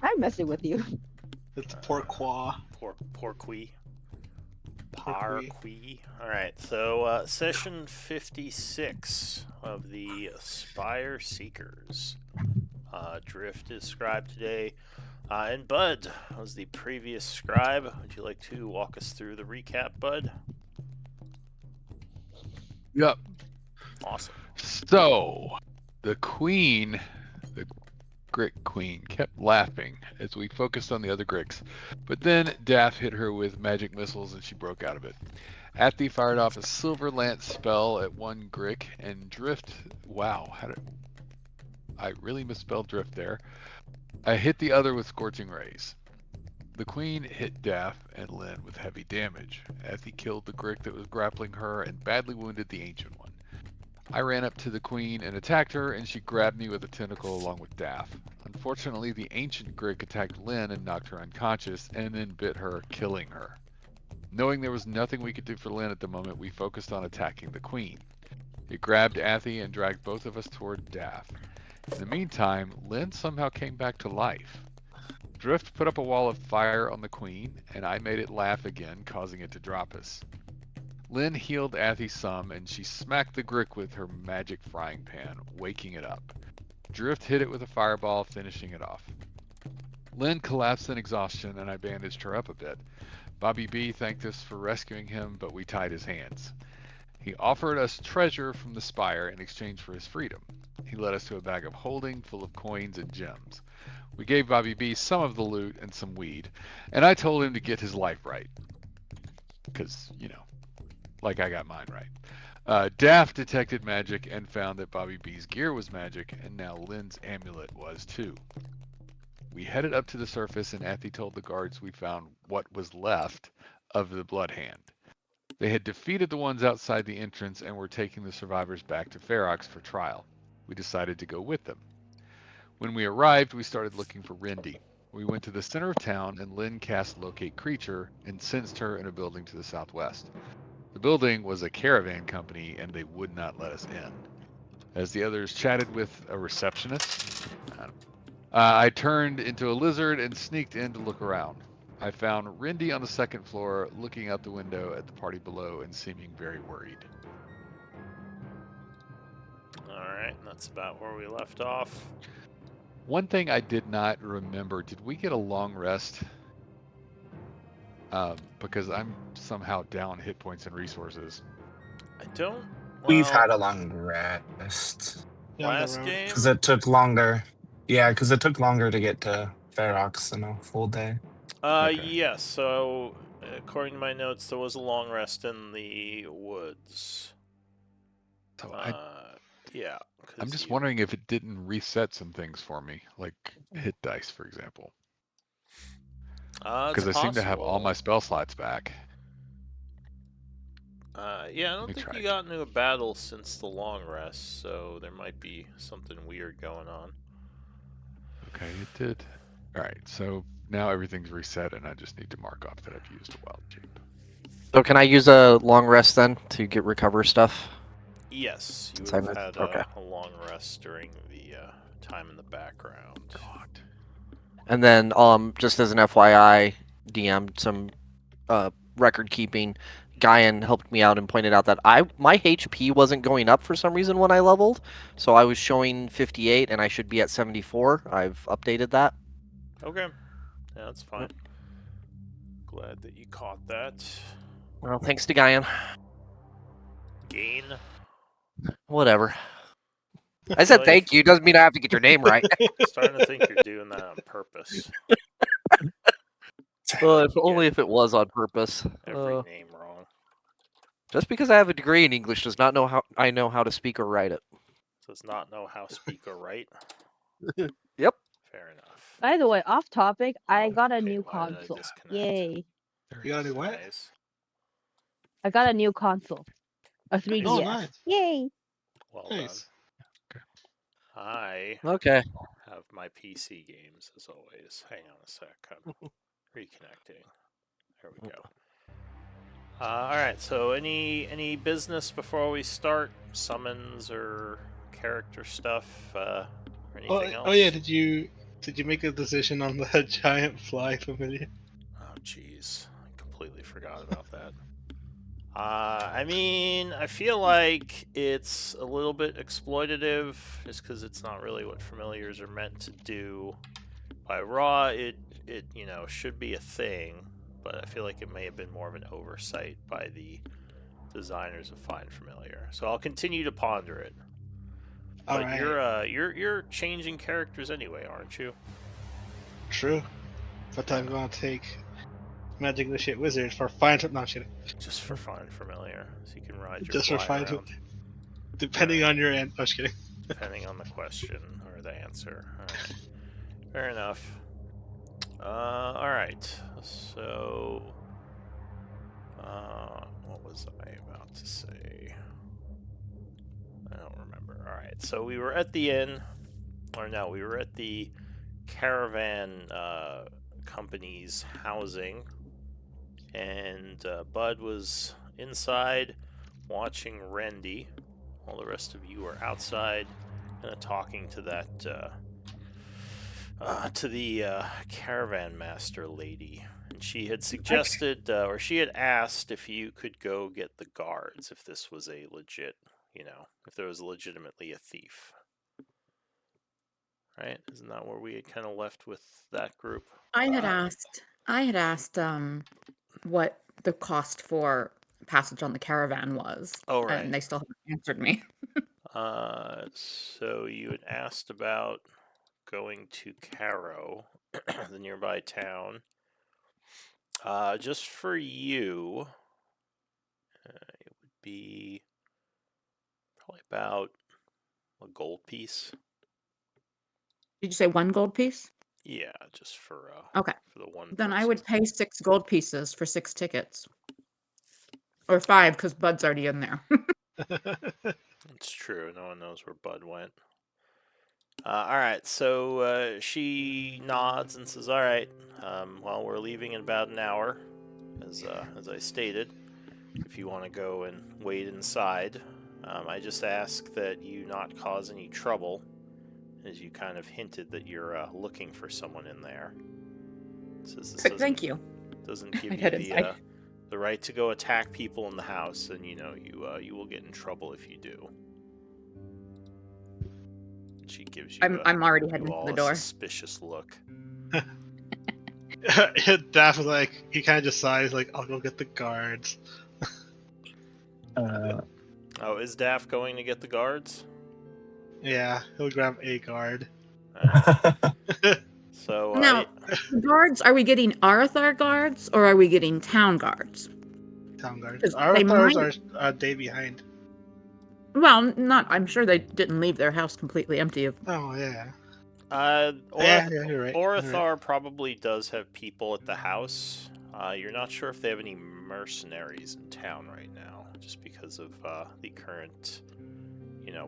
I'm messing with you. It's pourquoi. Porquis. Porquis. Parquis. Alright, so session 56 of the Spire Seekers. Drift is scribe today. And Bud was the previous scribe. Would you like to walk us through the recap, Bud? Yep. Awesome. So, the queen, the Grick queen, kept laughing as we focused on the other Gricks. But then Daff hit her with magic missiles and she broke out of it. Athi fired off a silver lance spell at one Grick, and Drift, wow, I really misspelled Drift there. I hit the other with scorching rays. The queen hit Daff and Lynn with heavy damage. Athi killed the Grick that was grappling her and badly wounded the ancient one. I ran up to the queen and attacked her, and she grabbed me with a tentacle along with Daff. Unfortunately, the ancient Grick attacked Lynn and knocked her unconscious, and then bit her, killing her. Knowing there was nothing we could do for Lynn at the moment, we focused on attacking the queen. It grabbed Athi and dragged both of us toward Daff. In the meantime, Lynn somehow came back to life. Drift put up a wall of fire on the queen, and I made it laugh again, causing it to drop us. Lynn healed Athi some, and she smacked the Grick with her magic frying pan, waking it up. Drift hit it with a fireball, finishing it off. Lynn collapsed in exhaustion, and I bandaged her up a bit. Bobby B thanked us for rescuing him, but we tied his hands. He offered us treasure from the Spire in exchange for his freedom. He led us to a bag of holding full of coins and gems. We gave Bobby B some of the loot and some weed, and I told him to get his life right. Because, like I got mine right. Daff detected magic and found that Bobby B's gear was magic, and now Lynn's amulet was too. We headed up to the surface, and Athi told the guards we found what was left of the Blood Hand. They had defeated the ones outside the entrance and were taking the survivors back to Ferox for trial. We decided to go with them. When we arrived, we started looking for Rindy. We went to the center of town, and Lynn cast Locate Creature and sensed her in a building to the southwest. The building was a caravan company, and they would not let us in. As the others chatted with a receptionist, I turned into a lizard and sneaked in to look around. I found Rindy on the second floor, looking out the window at the party below and seeming very worried. Alright, that's about where we left off. One thing I did not remember, did we get a long rest? Because I'm somehow down hit points and resources. I don't... We've had a long rest. Last game? Because it took longer. Yeah, because it took longer to get to Ferox than a full day. Okay. Yes, so according to my notes, there was a long rest in the woods. So yeah. I'm just wondering if it didn't reset some things for me, like hit dice, for example. Because I seem to have all my spell slots back. Yeah, I don't think you got into a battle since the long rest, so there might be something weird going on. Okay, it did. Alright, so now everything's reset and I just need to mark off that I've used a wild shape. So can I use a long rest then to get recover stuff? Yes, you would have had a long rest during the time in the background. God. And then, just as an FYI, DM, some record keeping. Guyan helped me out and pointed out that my HP wasn't going up for some reason when I leveled, so I was showing 58 and I should be at 74. I've updated that. Okay, yeah, that's fine. Glad that you caught that. Well, thanks to Guyan. Gain. Whatever. I said thank you. Doesn't mean I have to get your name right. I'm starting to think you're doing that on purpose. Well, only if it was on purpose. Every name wrong. Just because I have a degree in English does not know how I know how to speak or write it. Does not know how to speak or write? Yep. Fair enough. By the way, off topic, I got a new console. Yay. You got a new what? Nice. I got a new console. A 3DS. Oh, nice. Yay. Well Nice. done. I have my PC games as always. Hang on a sec. I'm reconnecting. There we go. Alright, so any business before we start? Summons or character stuff? Or anything else? Oh yeah, did you Did you make a decision on the giant fly familiar? Oh, jeez. I completely forgot about that. I mean, I feel like it's a little bit exploitative, just because it's not really what familiars are meant to do. By Raw, it should be a thing, but I feel like it may have been more of an oversight by the designers of Find Familiar. So I'll continue to ponder it. But Alright. you're changing characters anyway, aren't you? True. But I'm gonna take Magic Initiate Wizard for Find... No, I'm kidding. Just for Find Familiar, so you can ride your Just for fly Find... around. Depending on your end... No, I'm just kidding. Depending on the question or the answer. Alright. Fair enough. Alright. So... what was I about to say? I don't remember. Alright, so we were at the inn. Or no, we were at the caravan company's housing. And Bud was inside watching Rendy, while the rest of you were outside talking to that to the caravan master lady. And she had suggested, or she had asked if you could go get the guards, if this was a legit, if there was legitimately a thief. Right? Isn't that where we had kind of left with that group? I had asked what the cost for passage on the caravan was. Oh, right. And they still haven't answered me. So you had asked about going to Caro, the nearby town. Just for you, it would be probably about a gold piece. Did you say 1 gold piece? Yeah, just for Okay. for the one. Then I person. would pay 6 gold pieces for 6 tickets. Or 5, because Bud's already in there. It's true. No one knows where Bud went. All right, so she nods and says, "All right. Well, we're leaving in about an hour, as I stated. If you want to go and wait inside, I just ask that you not cause any trouble, as you kind of hinted that you're looking for someone in there. Says this Thank you. doesn't give I you head inside. the right to go attack people in the house, and you will get in trouble if you do." She gives you. I'm already heading all to the door. A suspicious look. Daff was like, he kind of just sighs, like, I'll go get the guards. Oh, is Daff going to get the guards? Yeah, he'll grab a guard. So Now, guards, are we getting Arthur guards or are we getting town guards? Town guards. 'Cause Our they guards might- are a day behind. Well, I'm sure they didn't leave their house completely empty of. Oh, yeah. yeah, you're right. Orithar probably does have people at the house. You're not sure if they have any mercenaries in town right now, just because of the current,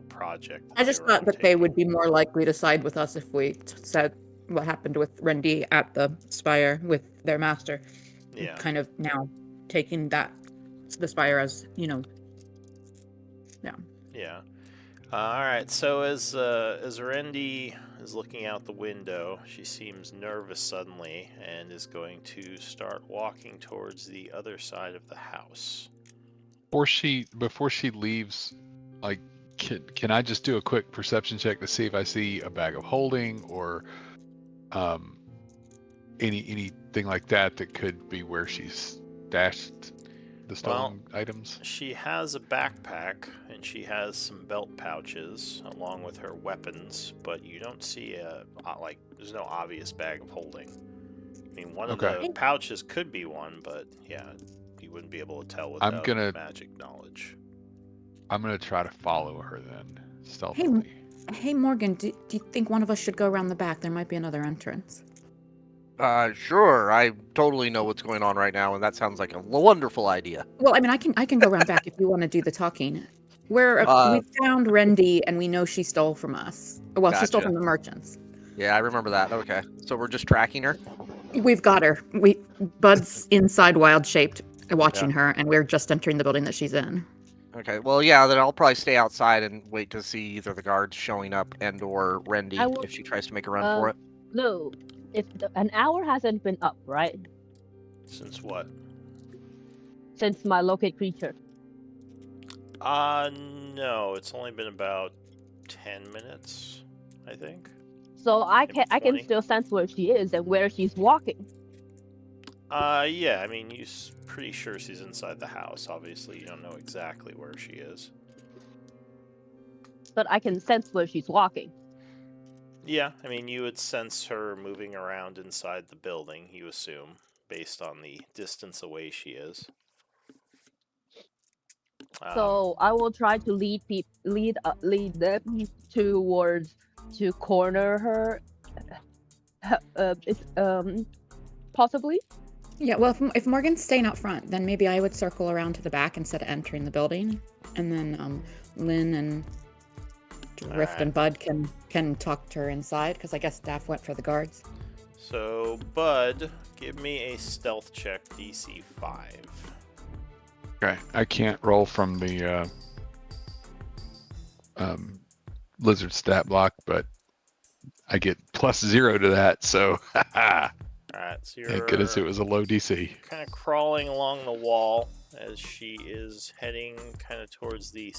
project. I just thought that they would be more likely to side with us if we said what happened with Rendy at the Spire with their master. Yeah. Kind of now taking the Spire as, Yeah. Yeah. All right. So as Rendy is looking out the window, she seems nervous suddenly and is going to start walking towards the other side of the house. Before she leaves, like, can I just do a quick perception check to see if I see a bag of holding or anything like that could be where she's stashed the stolen items? She has a backpack and she has some belt pouches along with her weapons, but you don't see there's no obvious bag of holding. I mean, one of the pouches could be one, but yeah, you wouldn't be able to tell without magic knowledge. I'm gonna try to follow her then, stealthily. Hey Morgan, do you think one of us should go around the back? There might be another entrance. Sure. I totally know what's going on right now, and that sounds like a wonderful idea. Well, I mean, I can go around back if you want to do the talking. We found Rendy, and we know she stole from us. Well, she stole from the merchants. Yeah, I remember that. Okay, so we're just tracking her. We've got her. Bud's inside wild shaped, watching her, and we're just entering the building that she's in. Okay, well, yeah, then I'll probably stay outside and wait to see either the guards showing up and or Rendy if she tries to make a run for it. No, if an hour hasn't been up, right? Since what? Since my locate creature. No, it's only been about 10 minutes, I think. So I Maybe can 20. still sense where she is and where she's walking. Yeah, I mean, you're pretty sure she's inside the house. Obviously, you don't know exactly where she is. But I can sense where she's walking. Yeah, I mean, you would sense her moving around inside the building, you assume, based on the distance away she is. So I will try to lead them towards to corner her. Possibly. Yeah, well, if Morgan's staying out front, then maybe I would circle around to the back instead of entering the building, and then Lynn and Drift and Bud can talk to her inside, because I guess Daff went for the guards. So, Bud, give me a stealth check, DC 5. Okay, I can't roll from the lizard stat block, but I get +0 to that, so haha. Alright, so Thank goodness it was a low DC. kind of crawling along the wall as she is heading kind of towards the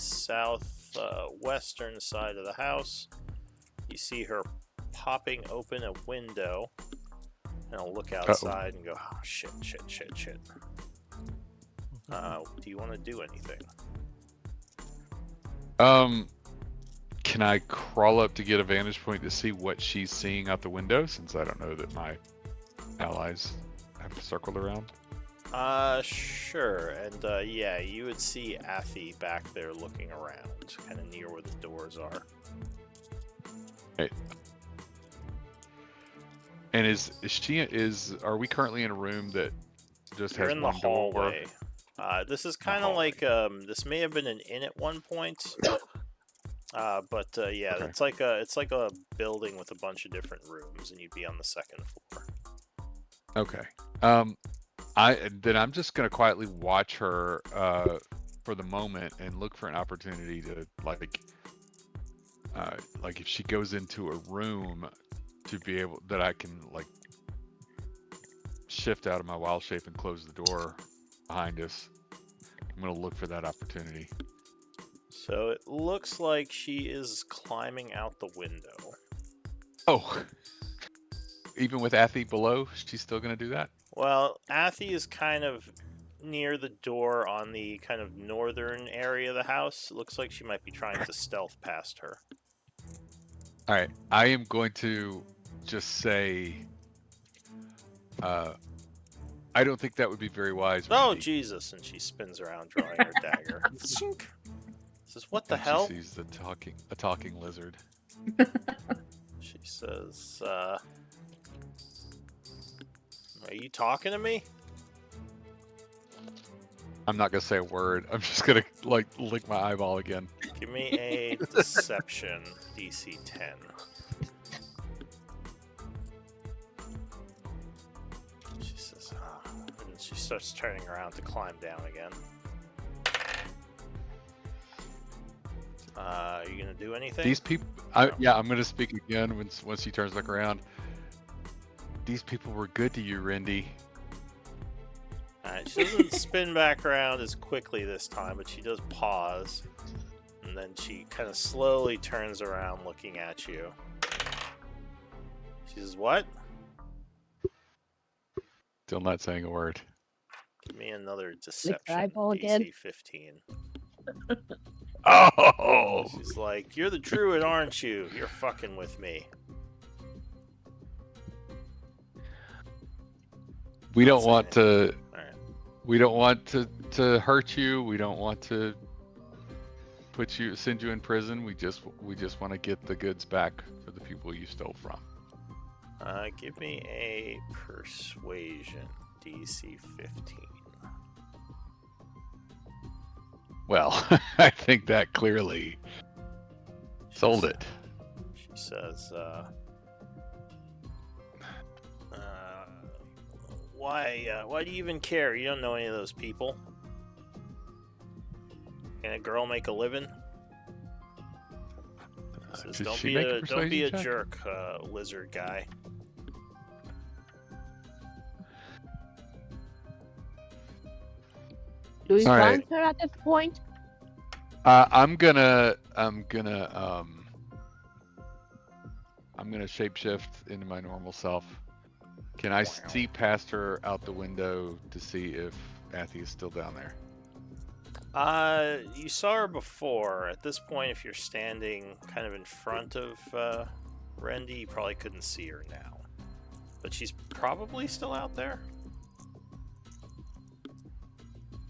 western side of the house. You see her popping open a window, and I'll look outside and go, oh, shit. Do you want to do anything? Can I crawl up to get a vantage point to see what she's seeing out the window, since I don't know that my allies have circled around? Sure. And yeah, you would see Athy back there looking around, kind of near where the doors are. Right. And are we currently in a room that just You're has in the one door? hallway. This is kind of like this may have been an inn at one point. But yeah, Okay. it's like a building with a bunch of different rooms, and you'd be on the second floor. Okay. I'm just gonna quietly watch her for the moment and look for an opportunity to like if she goes into a room to be able that I can like shift out of my wild shape and close the door behind us. I'm gonna look for that opportunity. So it looks like she is climbing out the window. Oh, even with Athy below, she's still gonna do that? Well, Athy is kind of near the door on the kind of northern area of the house. It looks like she might be trying to stealth past her. All right, I am going to just say, I don't think that would be very wise. Oh, Randy. Jesus! And she spins around, drawing her dagger. Says, "What the And hell?" She sees a talking lizard. She says, "Are you talking to me?" I'm not gonna say a word. I'm just gonna like lick my eyeball again. Give me a deception, DC 10. She says, and she starts turning around to climb down again. Are you gonna do anything? These people, yeah, I'm gonna speak again once she turns back around. These people were good to you, Rendy. Alright, she doesn't spin back around as quickly this time, but she does pause. And then she kind of slowly turns around looking at you. She says, "What?" Still not saying a word. Give me another deception, eyeball DC again. 15. Oh! She's like, "You're the druid, aren't you? You're fucking with me." We don't want to. Alright. We don't want to hurt you. We don't want to send you in prison. We just want to get the goods back for the people you stole from. Give me a persuasion, DC 15. Well, I think that clearly sold it. She says, why do you even care? You don't know any of those people. Can a girl make a living? Says, Did don't she be make a don't be persuasion a check? jerk, lizard guy. Do we All right. find her at this point? I'm gonna shapeshift into my normal self. Can I see past her out the window to see if Athy is still down there? You saw her before. At this point, if you're standing kind of in front of Rendy, you probably couldn't see her now. But she's probably still out there.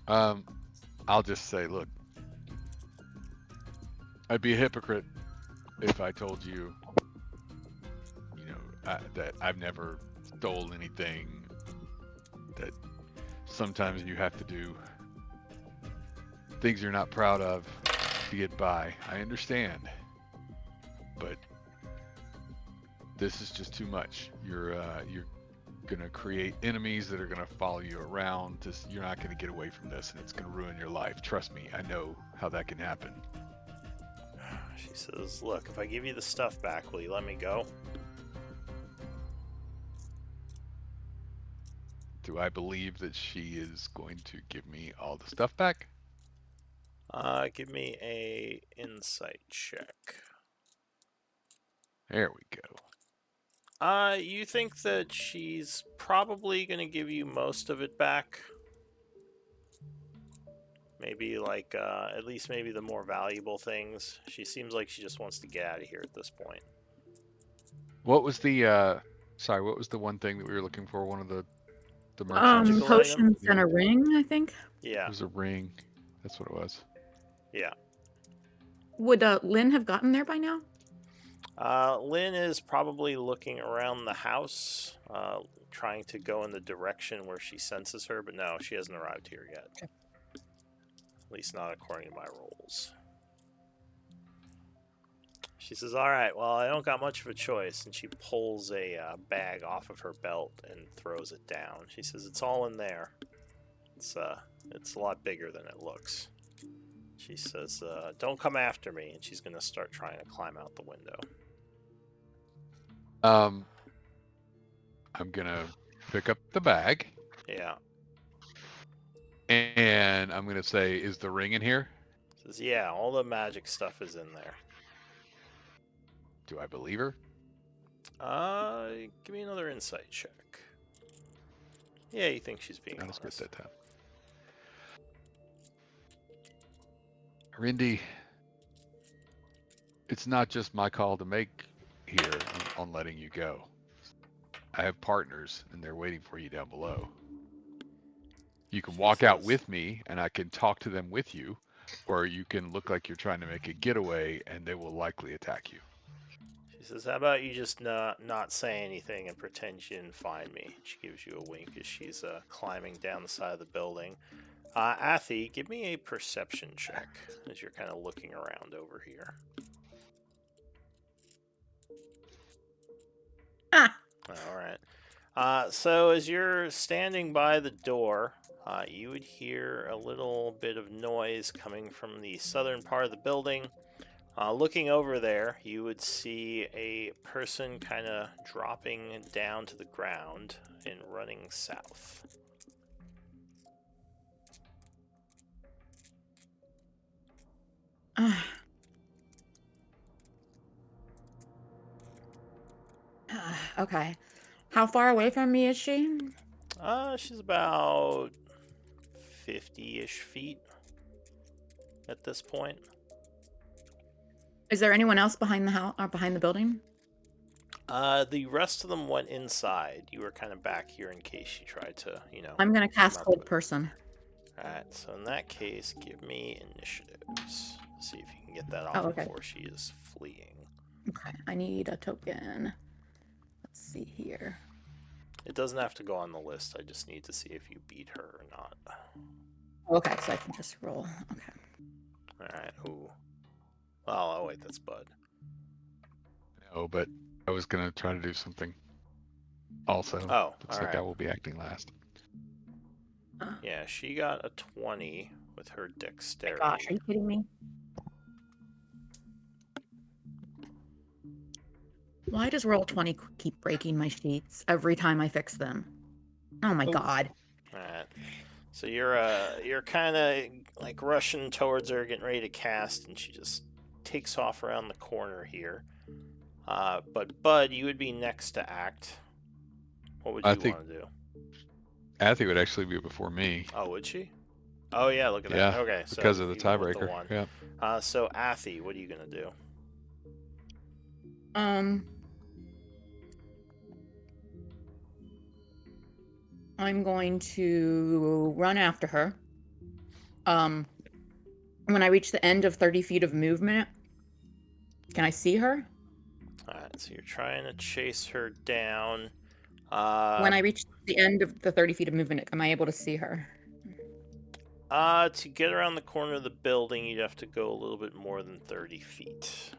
I'll just say, look, I'd be a hypocrite if I told you, that I've never stole anything, that sometimes you have to do things you're not proud of to get by. I understand, but this is just too much. You're gonna create enemies that are gonna follow you around. You're not gonna get away from this, and it's gonna ruin your life. Trust me, I know how that can happen. She says, look, if I give you the stuff back, will you let me go? Do I believe that she is going to give me all the stuff back? Give me a insight check. There we go. You think that she's probably gonna give you most of it back? Maybe like, at least maybe the more valuable things. She seems like she just wants to get out of here at this point. What was the, sorry, what was the one thing that we were looking for? One of the merchants? Magical Potions item? and a ring, I think. Yeah. It was a ring. That's what it was. Yeah. Would Lynn have gotten there by now? Lynn is probably looking around the house, trying to go in the direction where she senses her, but no, she hasn't arrived here yet. Okay. At least not according to my rolls. She says, alright, well, I don't got much of a choice, and she pulls a bag off of her belt and throws it down. She says, it's all in there. It's a lot bigger than it looks. She says, don't come after me, and she's going to start trying to climb out the window. I'm gonna pick up the bag. Yeah. And I'm gonna say, is the ring in here? Says, yeah, all the magic stuff is in there. Do I believe her? Give me another insight check. Yeah, you think she's being Not as honest. good that time. Rindy, it's not just my call to make here on letting you go. I have partners, and they're waiting for you down below. You can walk out with me, and I can talk to them with you, or you can look like you're trying to make a getaway, and they will likely attack you. She says, how about you just not say anything and pretend you didn't find me? She gives you a wink as she's climbing down the side of the building. Athy, give me a perception check as you're kind of looking around over here. Ah. All right. So as you're standing by the door, you would hear a little bit of noise coming from the southern part of the building. Looking over there, you would see a person kind of dropping down to the ground and running south. Okay. How far away from me is she? She's about 50-ish feet at this point. Is there anyone else behind the house or behind the building? The rest of them went inside. You were kind of back here in case she tried to, I'm gonna cast come up Hold with- Person. Alright, so in that case, give me initiatives. See if you can get that off okay. before she is fleeing. Okay, I need a token. Let's see here. It doesn't have to go on the list. I just need to see if you beat her or not. Okay, so I can just roll. Okay. Alright, ooh. Oh, wait, that's Bud. No, but I was gonna try to do something. Also, Oh, looks like alright. I will be acting last. Yeah, she got a 20 with her dexterity. Gosh, are you kidding me? Why does roll 20 keep breaking my sheets every time I fix them? Oh my Oh. god. Alright. So you're kind of like rushing towards her, getting ready to cast, and she just takes off around the corner here. But Bud, you would be next to act. What would I you think want to do? Athy would actually be before me. Oh, would she? Oh yeah, look at Yeah, that. Okay, so because of the you went with tiebreaker. one. Yeah. So Athy, what are you gonna do? I'm going to run after her. When I reach the end of 30 feet of movement, can I see her? Alright, so you're trying to chase her down. When I reach the end of the 30 feet of movement, am I able to see her? To get around the corner of the building, you'd have to go a little bit more than 30 feet.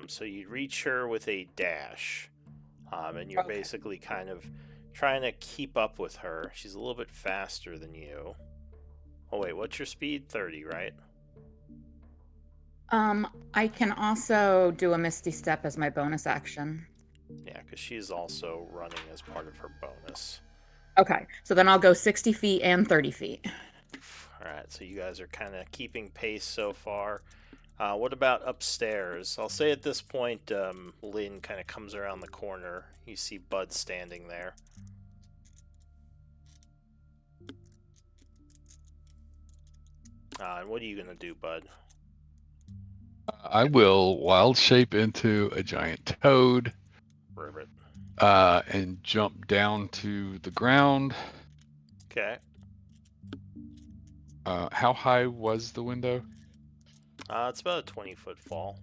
So you'd reach her with a dash. And you're basically kind of trying to keep up with her. She's a little bit faster than you. Oh, wait, what's your speed? 30, right? I can also do a Misty Step as my bonus action. Yeah, because she's also running as part of her bonus. Okay, so then I'll go 60 feet and 30 feet. Alright, so you guys are kind of keeping pace so far. What about upstairs? I'll say at this point, Lynn kind of comes around the corner. You see Bud standing there. And what are you going to do, Bud? I will wild shape into a giant toad. Ribbit. And jump down to the ground. Okay. How high was the window? It's about a 20-foot fall.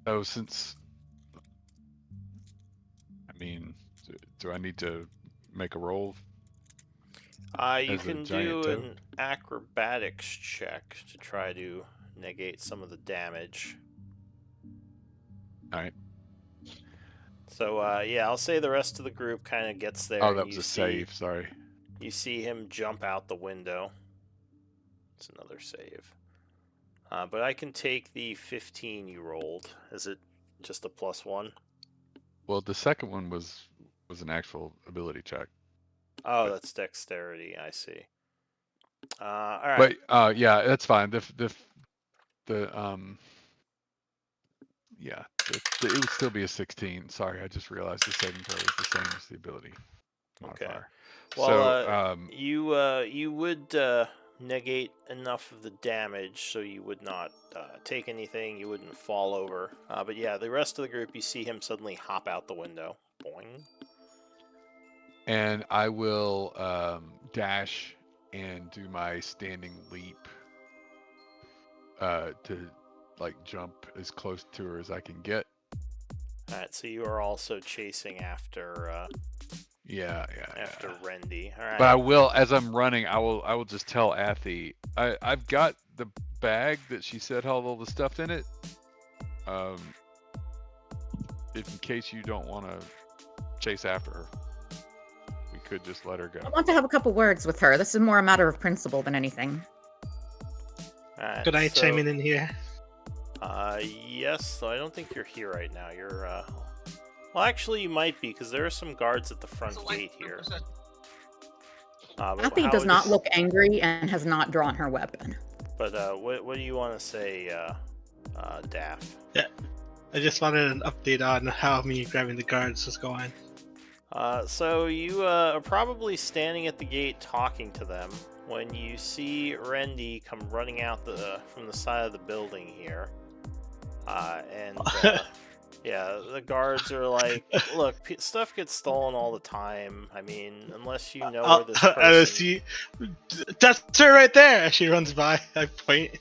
Oh, since... I mean, do I need to make a roll? You As a can giant do toad? an acrobatics check to try to negate some of the damage. Alright. So, yeah, I'll say the rest of the group kind of gets there. Oh, and that was a save, sorry. You see him jump out the window. It's another save. But I can take the 15 you rolled. Is it just a +1? Well, the second one was an actual ability check. Oh, that's dexterity. I see. All right. But yeah, that's fine. Yeah, it would still be a 16. Sorry, I just realized the saving throw is the same as the ability modifier. Well, So you would negate enough of the damage so you would not take anything. You wouldn't fall over. But yeah, the rest of the group, you see him suddenly hop out the window. Boing. and I will dash and do my standing leap to like jump as close to her as I can get. All right, so you are also chasing after after Rendy. All right. But I will, as I'm running, I will just tell Athy, I've got the bag that she said had all the stuff in it. If in case you don't want to chase after her, we could just let her go. I want to have a couple words with her. This is more a matter of principle than anything. All right, Could I chime in here? Yes, so I don't think you're here right now. You're, well, actually, you might be, because there are some guards at the front gate here. Athy does not look angry and has not drawn her weapon. But, what do you want to say, Daff? Yeah, I just wanted an update on how me grabbing the guards was going. So you are probably standing at the gate talking to them when you see Rendy come running out from the side of the building here. Yeah, the guards are like, look, stuff gets stolen all the time. I mean, unless you know where this person... see, that's her right there. She runs by. I point.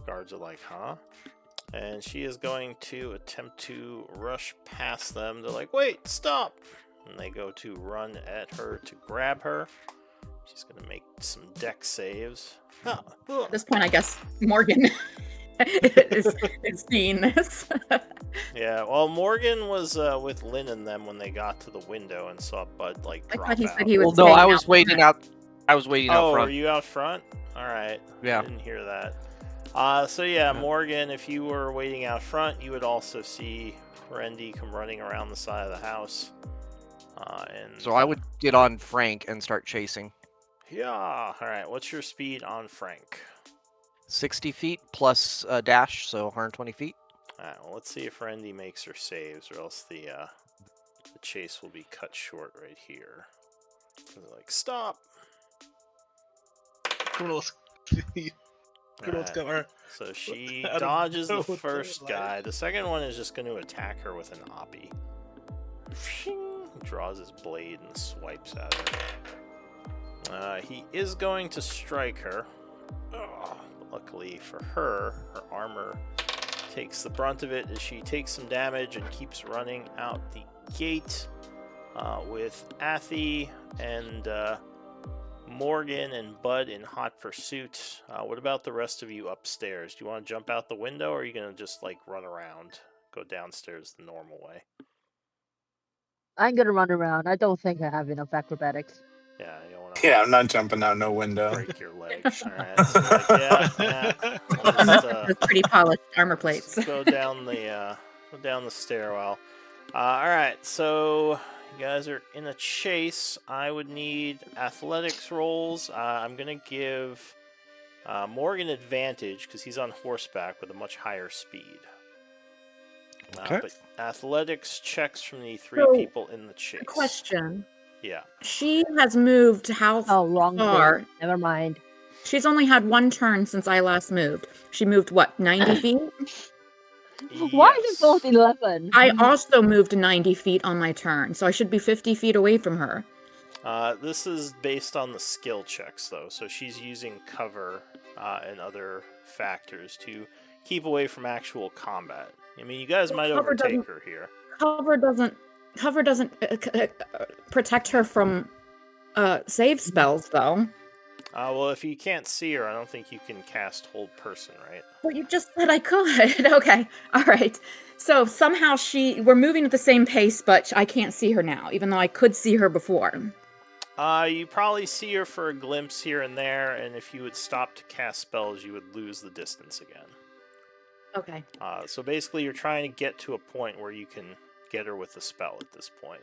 Guards are like, huh? And she is going to attempt to rush past them. They're like, wait, stop! And they go to run at her to grab her. She's going to make some dex saves. At this point, I guess Morgan is seeing this. Yeah, well, Morgan was with Lynn and them when they got to the window and saw Bud like I drop thought he out. said he was. Well, no, I staying was out waiting front. out. I was waiting out Oh, front. are you out front? All right. Yeah. I didn't hear that. So yeah, Morgan, if you were waiting out front, you would also see Rendy come running around the side of the house. And So I would get on Frank and start chasing. Yeah. All right. What's your speed on Frank? 60 feet plus dash, so 120 feet. All right. Well, let's see if Randy makes her saves, or else the chase will be cut short right here. Like, stop. Criminals. Criminals got her. So she Out of dodges the nowhere, first like- guy. The second one is just going to attack her with an oppie. Draws his blade and swipes at her. He is going to strike her. Luckily for her, her armor takes the brunt of it as she takes some damage and keeps running out the gate with Athy and Morgan and Bud in hot pursuit. What about the rest of you upstairs? Do you want to jump out the window, or are you going to just like run around, go downstairs the normal way? I'm gonna run around. I don't think I have enough acrobatics. Yeah, you don't want to Yeah, I'm not jumping out no window. break your leg. Alright, so like, yeah. We'll just, Those pretty polished armor plates. just go down the stairwell. Alright, so you guys are in a chase. I would need athletics rolls. I'm gonna give Morgan advantage because he's on horseback with a much higher speed. Okay. But athletics checks from the three So, people in the chase. Question. Yeah. She has moved how Oh, wrong far? thing. Never mind. She's only had one turn since I last moved. She moved, what, 90 feet? Why is Yes. it both 11? I also moved 90 feet on my turn, so I should be 50 feet away from her. This is based on the skill checks, though, so she's using cover and other factors to keep away from actual combat. I mean, you guys might Cover overtake doesn't- her here. Cover doesn't protect her from save spells, though. Well, if you can't see her, I don't think you can cast Hold Person, right? Well, you just said I could. Okay, all right. So somehow we're moving at the same pace, but I can't see her now, even though I could see her before. You probably see her for a glimpse here and there, and if you would stop to cast spells, you would lose the distance again. Okay. So basically, you're trying to get to a point where you can get her with a spell at this point.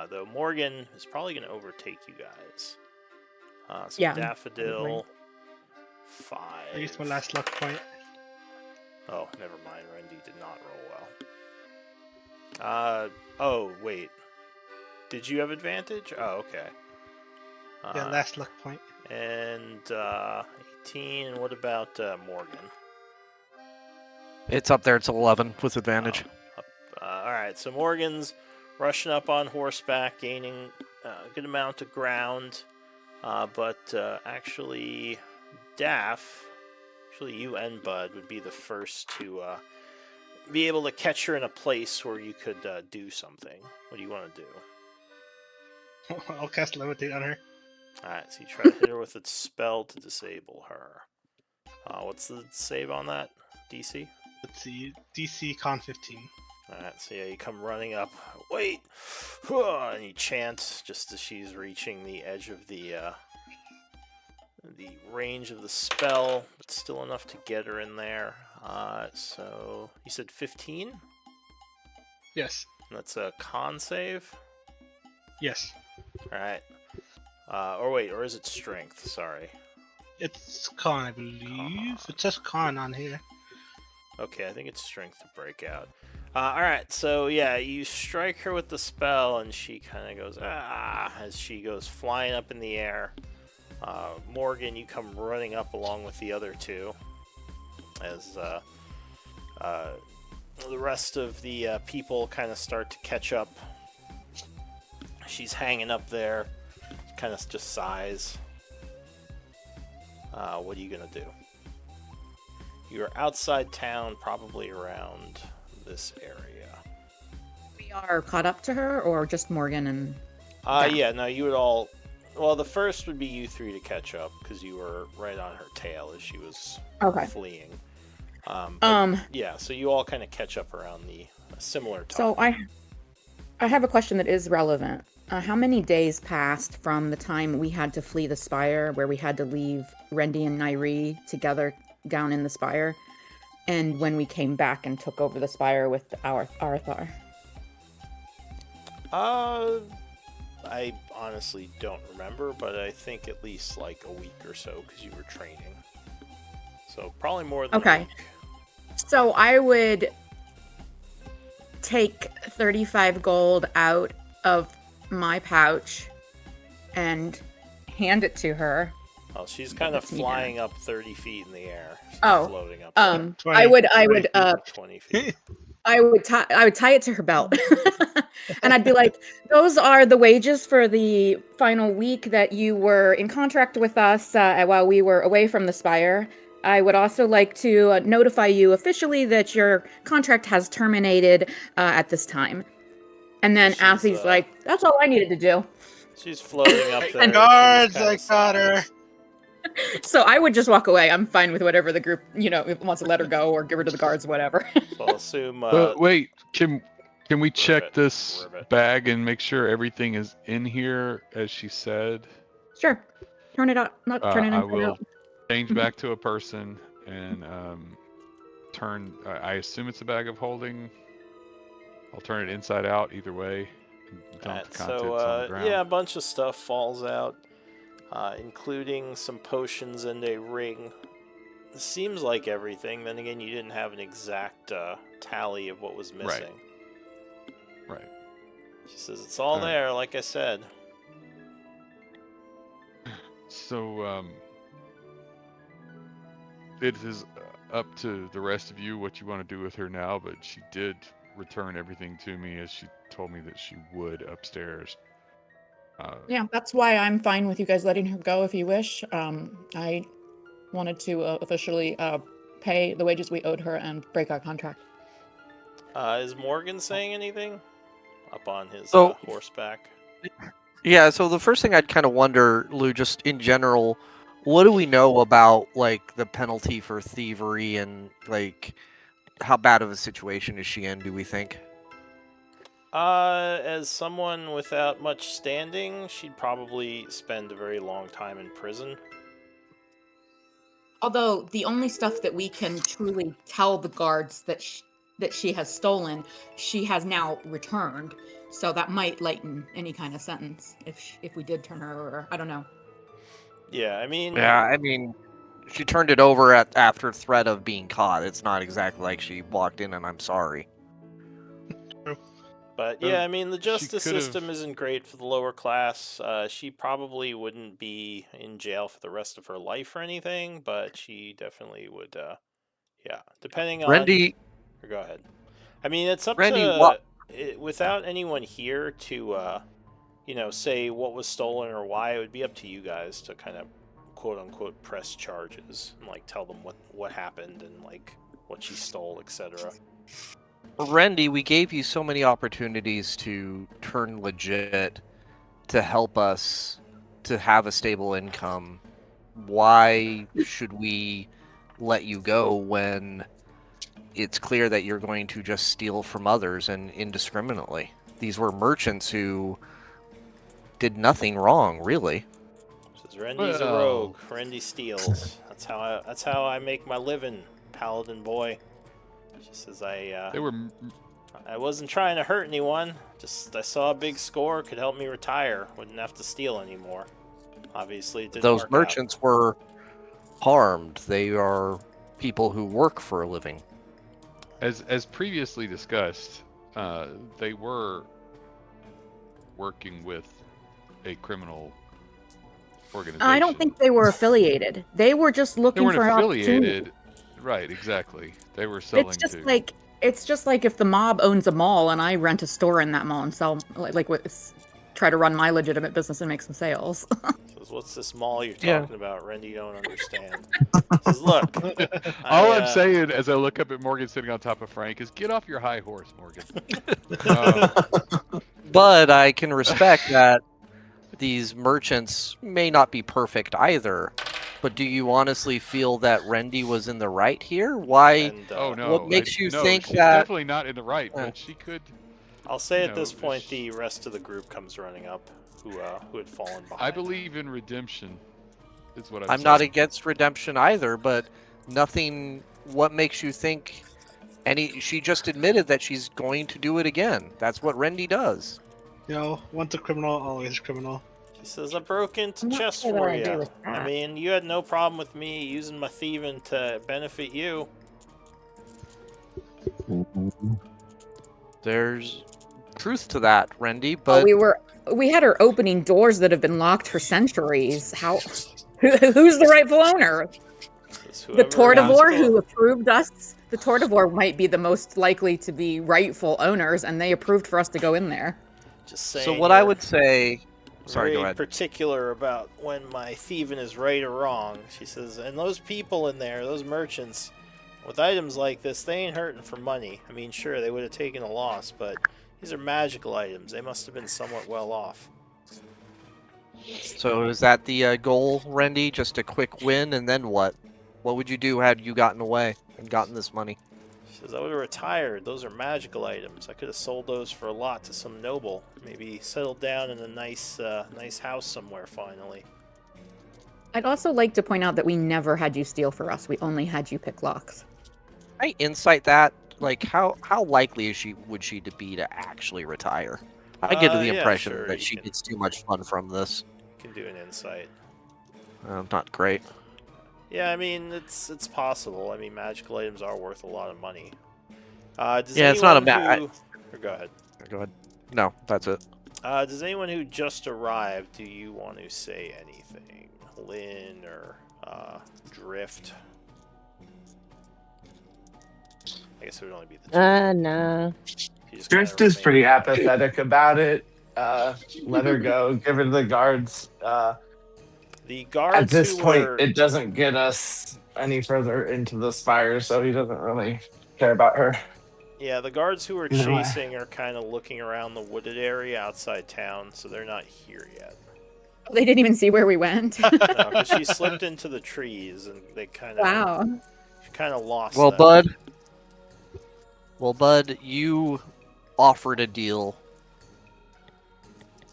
Though Morgan is probably going to overtake you guys. So Yeah, Daffodil, 5. I used my last luck point. Oh, never mind. Randy did not roll well. Oh, wait. Did you have advantage? Oh, okay. Yeah, last luck point. And 18. And what about Morgan? It's up there. It's 11 with advantage. Alright, so Morgan's rushing up on horseback, gaining a good amount of ground. But actually, you and Bud would be the first to be able to catch her in a place where you could do something. What do you want to do? I'll cast Levitate on her. Alright, so you try to hit her with its spell to disable her. What's the save on that? DC? Let's see. DC Con 15. Alright, so yeah, you come running up. Wait! And you chant just as she's reaching the edge of the range of the spell, but still enough to get her in there. So you said 15? Yes. That's a con save? Yes. Alright. Or is it strength? Sorry. It's Con, I believe. Con. It says Con on here. Okay, I think it's strength to break out. Alright, so yeah, you strike her with the spell, and she kind of goes, as she goes flying up in the air. Morgan, you come running up along with the other two, as the rest of the people kind of start to catch up. She's hanging up there, kind of just sighs. What are you going to do? You're outside town, probably around this area. We are caught up to her, or just Morgan and... Yeah, no, you would all... Well, the first would be you three to catch up, because you were right on her tail as she was fleeing. Yeah, so you all kind of catch up around the similar time. So I have a question that is relevant. How many days passed from the time we had to flee the Spire, where we had to leave Rendy and Nairi together down in the Spire, and when we came back and took over the Spire with our Arthar? I honestly don't remember, but I think at least like a week or so because you were training. So probably more than a Okay. week. So I would take 35 gold out of my pouch and hand it to her. Well, she's kind of That's me flying up 30 feet in the air. She's Oh, floating up. 20 I would 20 feet. I would tie it to her belt. And I'd be like, those are the wages for the final week that you were in contract with us while we were away from the Spire. I would also like to notify you officially that your contract has terminated at this time. And then She's, Assie's like, that's all I needed to do. She's floating up there. Guards, I got her. So I would just walk away. I'm fine with whatever the group, wants to let her go or give her to the guards, whatever. So I'll assume. Wait, can we check Ribbit, this ribbit. bag and make sure everything is in here as she said? Sure. Turn it up. Not turn it I inside will out. change back to a person and turn. I assume it's a bag of holding. I'll turn it inside out either way. And dump Alright, the contents on the so ground. yeah, a bunch of stuff falls out, including some potions and a ring. It seems like everything. Then again, you didn't have an exact tally of what was missing. Right. She says it's all there, like I said. So it is up to the rest of you what you want to do with her now, but she did return everything to me as she told me that she would upstairs. Yeah, that's why I'm fine with you guys letting her go if you wish. I wanted to officially pay the wages we owed her and break our contract. Is Morgan saying anything up on his So- horseback? Yeah, so the first thing I'd kind of wonder, Lou, just in general, what do we know about like the penalty for thievery and like how bad of a situation is she in, do we think? As someone without much standing, she'd probably spend a very long time in prison. Although the only stuff that we can truly tell the guards that she has stolen, she has now returned. So that might lighten any kind of sentence if we did turn her over. I don't know. Yeah, I mean, Yeah, I mean, she turned it over after threat of being caught. It's not exactly like she walked in and I'm sorry. but yeah, I mean, the she justice could've- system isn't great for the lower class. She probably wouldn't be in jail for the rest of her life or anything, but she definitely would. Yeah, depending on. Randy, Go ahead. I mean, it's up Randy, to without anyone here to, say what was stolen or why. It would be up to you guys to kind of quote unquote press charges and like tell them what happened and like what she stole, etc. Randy, we gave you so many opportunities to turn legit, to help us to have a stable income. Why should we let you go when it's clear that you're going to just steal from others and indiscriminately? These were merchants who did nothing wrong, really. Says Rendy's a rogue. Rendy steals. That's how I make my living, paladin boy. She says They were I wasn't trying to hurt anyone. Just I saw a big score, could help me retire. Wouldn't have to steal anymore. Obviously, it didn't Those work merchants were harmed. They are people who work for a living. as previously discussed. They were working with a criminal organization. I don't think they were affiliated. They were just they looking weren't for an affiliated. opportunity. Right, exactly. They were selling It's just like if the mob owns a mall and I rent a store in that mall and sell try to run my legitimate business and make some sales. Says, what's this mall you're Yeah. talking about? Rendy don't understand. Says, look. All I'm saying as I look up at Morgan sitting on top of Frank is get off your high horse, Morgan. But I can respect that these merchants may not be perfect either. But do you honestly feel that Rendy was in the right here? Why? And, Oh no! What makes you no, think she's that- definitely not in the right, but she could. I'll say you at this know, point, sh- the rest of the group comes running up, who had fallen behind. I believe in redemption. Is what I'm not against redemption either, but nothing. What makes you think? She just admitted that she's going to do it again. That's what Rendy does. You know, once a criminal, always a criminal. She says, I broke into I'm not chests sure that for I agree you. with I that. mean, you had no problem with me using my thieving to benefit you. There's truth to that, Rendy, Oh, but we had her opening doors that have been locked for centuries. How? Who's the rightful owner? Says, The whoever used Tortivore the- who approved us. The Tortivore might be the most likely to be rightful owners, and they approved for us to go in there. Just saying. so what I you're would say. Sorry, very go ahead. particular about when my thieving is right or wrong. She says, and those people in there, those merchants, with items like this, they ain't hurting for money. I mean, sure, they would have taken a loss, but these are magical items. They must have been somewhat well off. So is that the goal, Rendy? Just a quick win, and then what? What would you do had you gotten away and gotten this money? She says, I would have retired. Those are magical items. I could have sold those for a lot to some noble. Maybe settled down in a nice house somewhere finally. I'd also like to point out that we never had you steal for us. We only had you pick locks. I insight that. Like, how likely would she to be to actually retire? I get the Yeah, impression sure, that you she can- gets too much fun from this. You can do an insight. Not great. Yeah, I mean, it's possible. I mean, magical items are worth a lot of money. Does Yeah, it's not a anyone who... Go ahead. Go ahead. No, that's it. Does anyone who just arrived, do you want to say anything? Lynn or Drift? I guess it would only be the two. No. You just Drift kinda is pretty remain- apathetic about it. Let her go. Give her to the guards. The guards At this who point, were... it doesn't get us any further into the Spire, so he doesn't really care about her. Yeah, the guards who were Either way. chasing are kind of looking around the wooded area outside town, so they're not here yet. They didn't even see where we went. No, 'cause she slipped into the trees, and they kind of Wow. she kind of lost Well, them. Bud. Well, Bud, you offered a deal.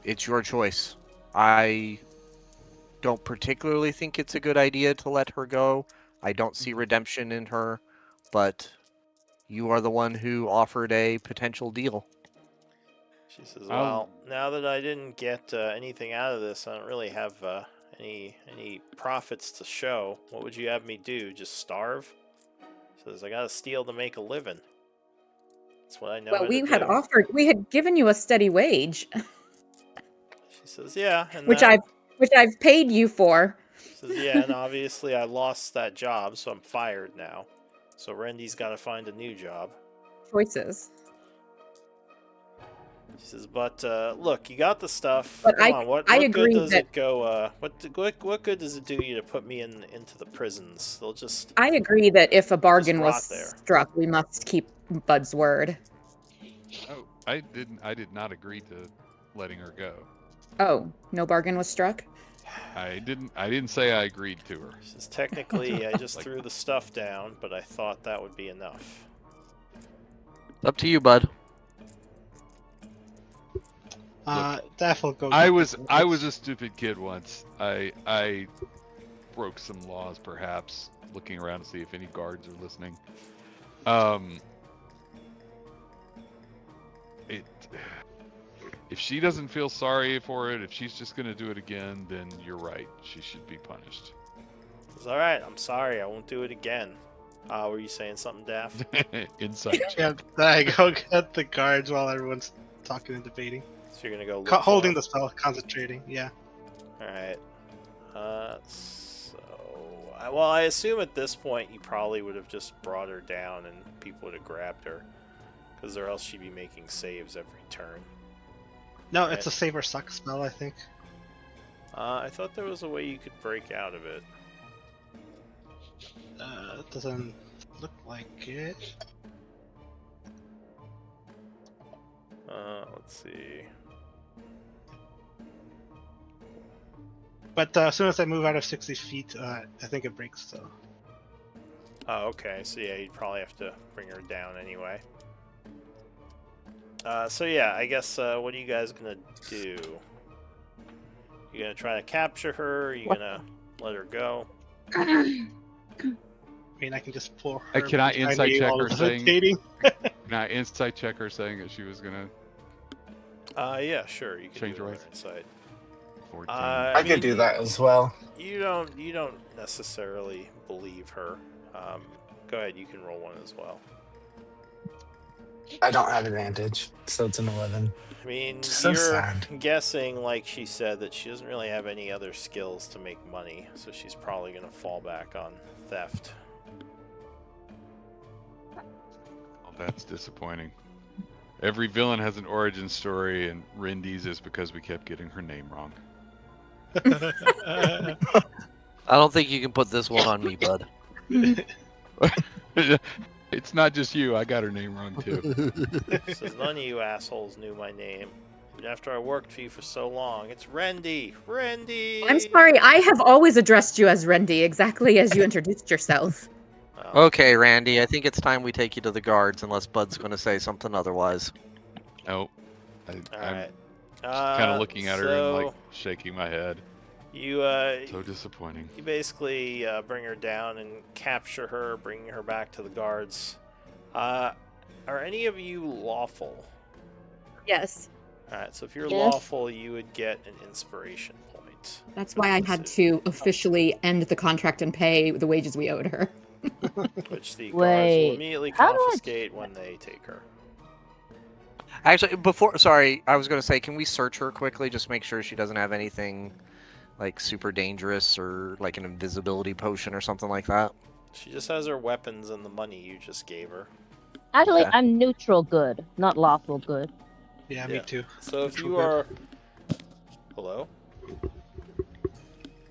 It's your choice. I don't particularly think it's a good idea to let her go. I don't see redemption in her, but you are the one who offered a potential deal. She says, I'll- "Well, now that I didn't get anything out of this, I don't really have any profits to show. What would you have me do? Just starve?" She says, "I gotta steal to make a living. That's what I know." Well, how we to had do." we had given you a steady wage, She says, "Yeah," and which that- I've paid you for. She says, "Yeah, and obviously I lost that job, so I'm fired now. So Rendy's got to find a new job." Choices. She says, "But look, you got the stuff. But Come on, what I good agree does that- it go? What good does it do you to put me into the prisons? They'll just I agree that if a bargain rot was there. struck, we must keep Bud's word. Oh, I did not agree to letting her go. Oh, no bargain was struck? I didn't say I agreed to her. She says, technically, I just Like- threw the stuff down, but I thought that would be enough." Up to you, Bud. Daff will go. I get was the- a stupid kid once. I broke some laws, perhaps, looking around to see if any guards are listening. If she doesn't feel sorry for it, if she's just gonna do it again, then you're right. She should be punished. She says, "All right, I'm sorry. I won't do it again." Were you saying something, Daff? Inside Yeah, check. I go get the guards while everyone's talking and debating. So you're gonna go look Holding for the spell, concentrating. Yeah. All right. Well, I assume at this point you probably would have just brought her down and people would have grabbed her, because or else she'd be making saves every turn. No, Right. it's a save or suck spell, I think. I thought there was a way you could break out of it. It doesn't look like it. Let's see. But as soon as I move out of 60 feet, I think it breaks. So Oh, okay. So yeah, you'd probably have to bring her down anyway. So yeah, I guess what are you guys gonna do? You gonna try to capture her? Or you gonna let her go? I mean, I can just pull her. Can I behind insight me check while her saying- hesitating. Can I insight check her saying that she was gonna? Yeah, sure. You can Change do your another insight. 14. I could do that as well. You don't necessarily believe her. Go ahead. You can roll one as well. I don't have advantage, so it's an 11. I mean, So you're sad. guessing, like she said, that she doesn't really have any other skills to make money, so she's probably going to fall back on theft. Oh, that's disappointing. Every villain has an origin story, and Rindy's is because we kept getting her name wrong. I don't think you can put this one on me, bud. It's not just you. I got her name wrong too. Says none of you assholes knew my name. Even after I worked for you for so long, it's Rendy. Rendy. I'm sorry. I have always addressed you as Rendy, exactly as you introduced yourself. Well, Okay, Randy, I think it's time we take you to the guards, unless Bud's going to say something otherwise. Nope. all I'm right. kind of looking at her and so like shaking my head. You So disappointing. you basically bring her down and capture her, bringing her back to the guards. Are any of you lawful? Yes. Alright, so if you're Yes. lawful, you would get an inspiration point. That's why I had to officially end the contract and pay the wages we owed her. Which the guards will Wait, immediately how do I- confiscate when they take her. Actually, sorry, I was going to say, can we search her quickly, just make sure she doesn't have anything, like, super dangerous, or, like, an invisibility potion or something like that? She just has her weapons and the money you just gave her. Actually, Okay. I'm neutral good, not lawful good. Yeah, me too. So if Neutral you good. are... Hello?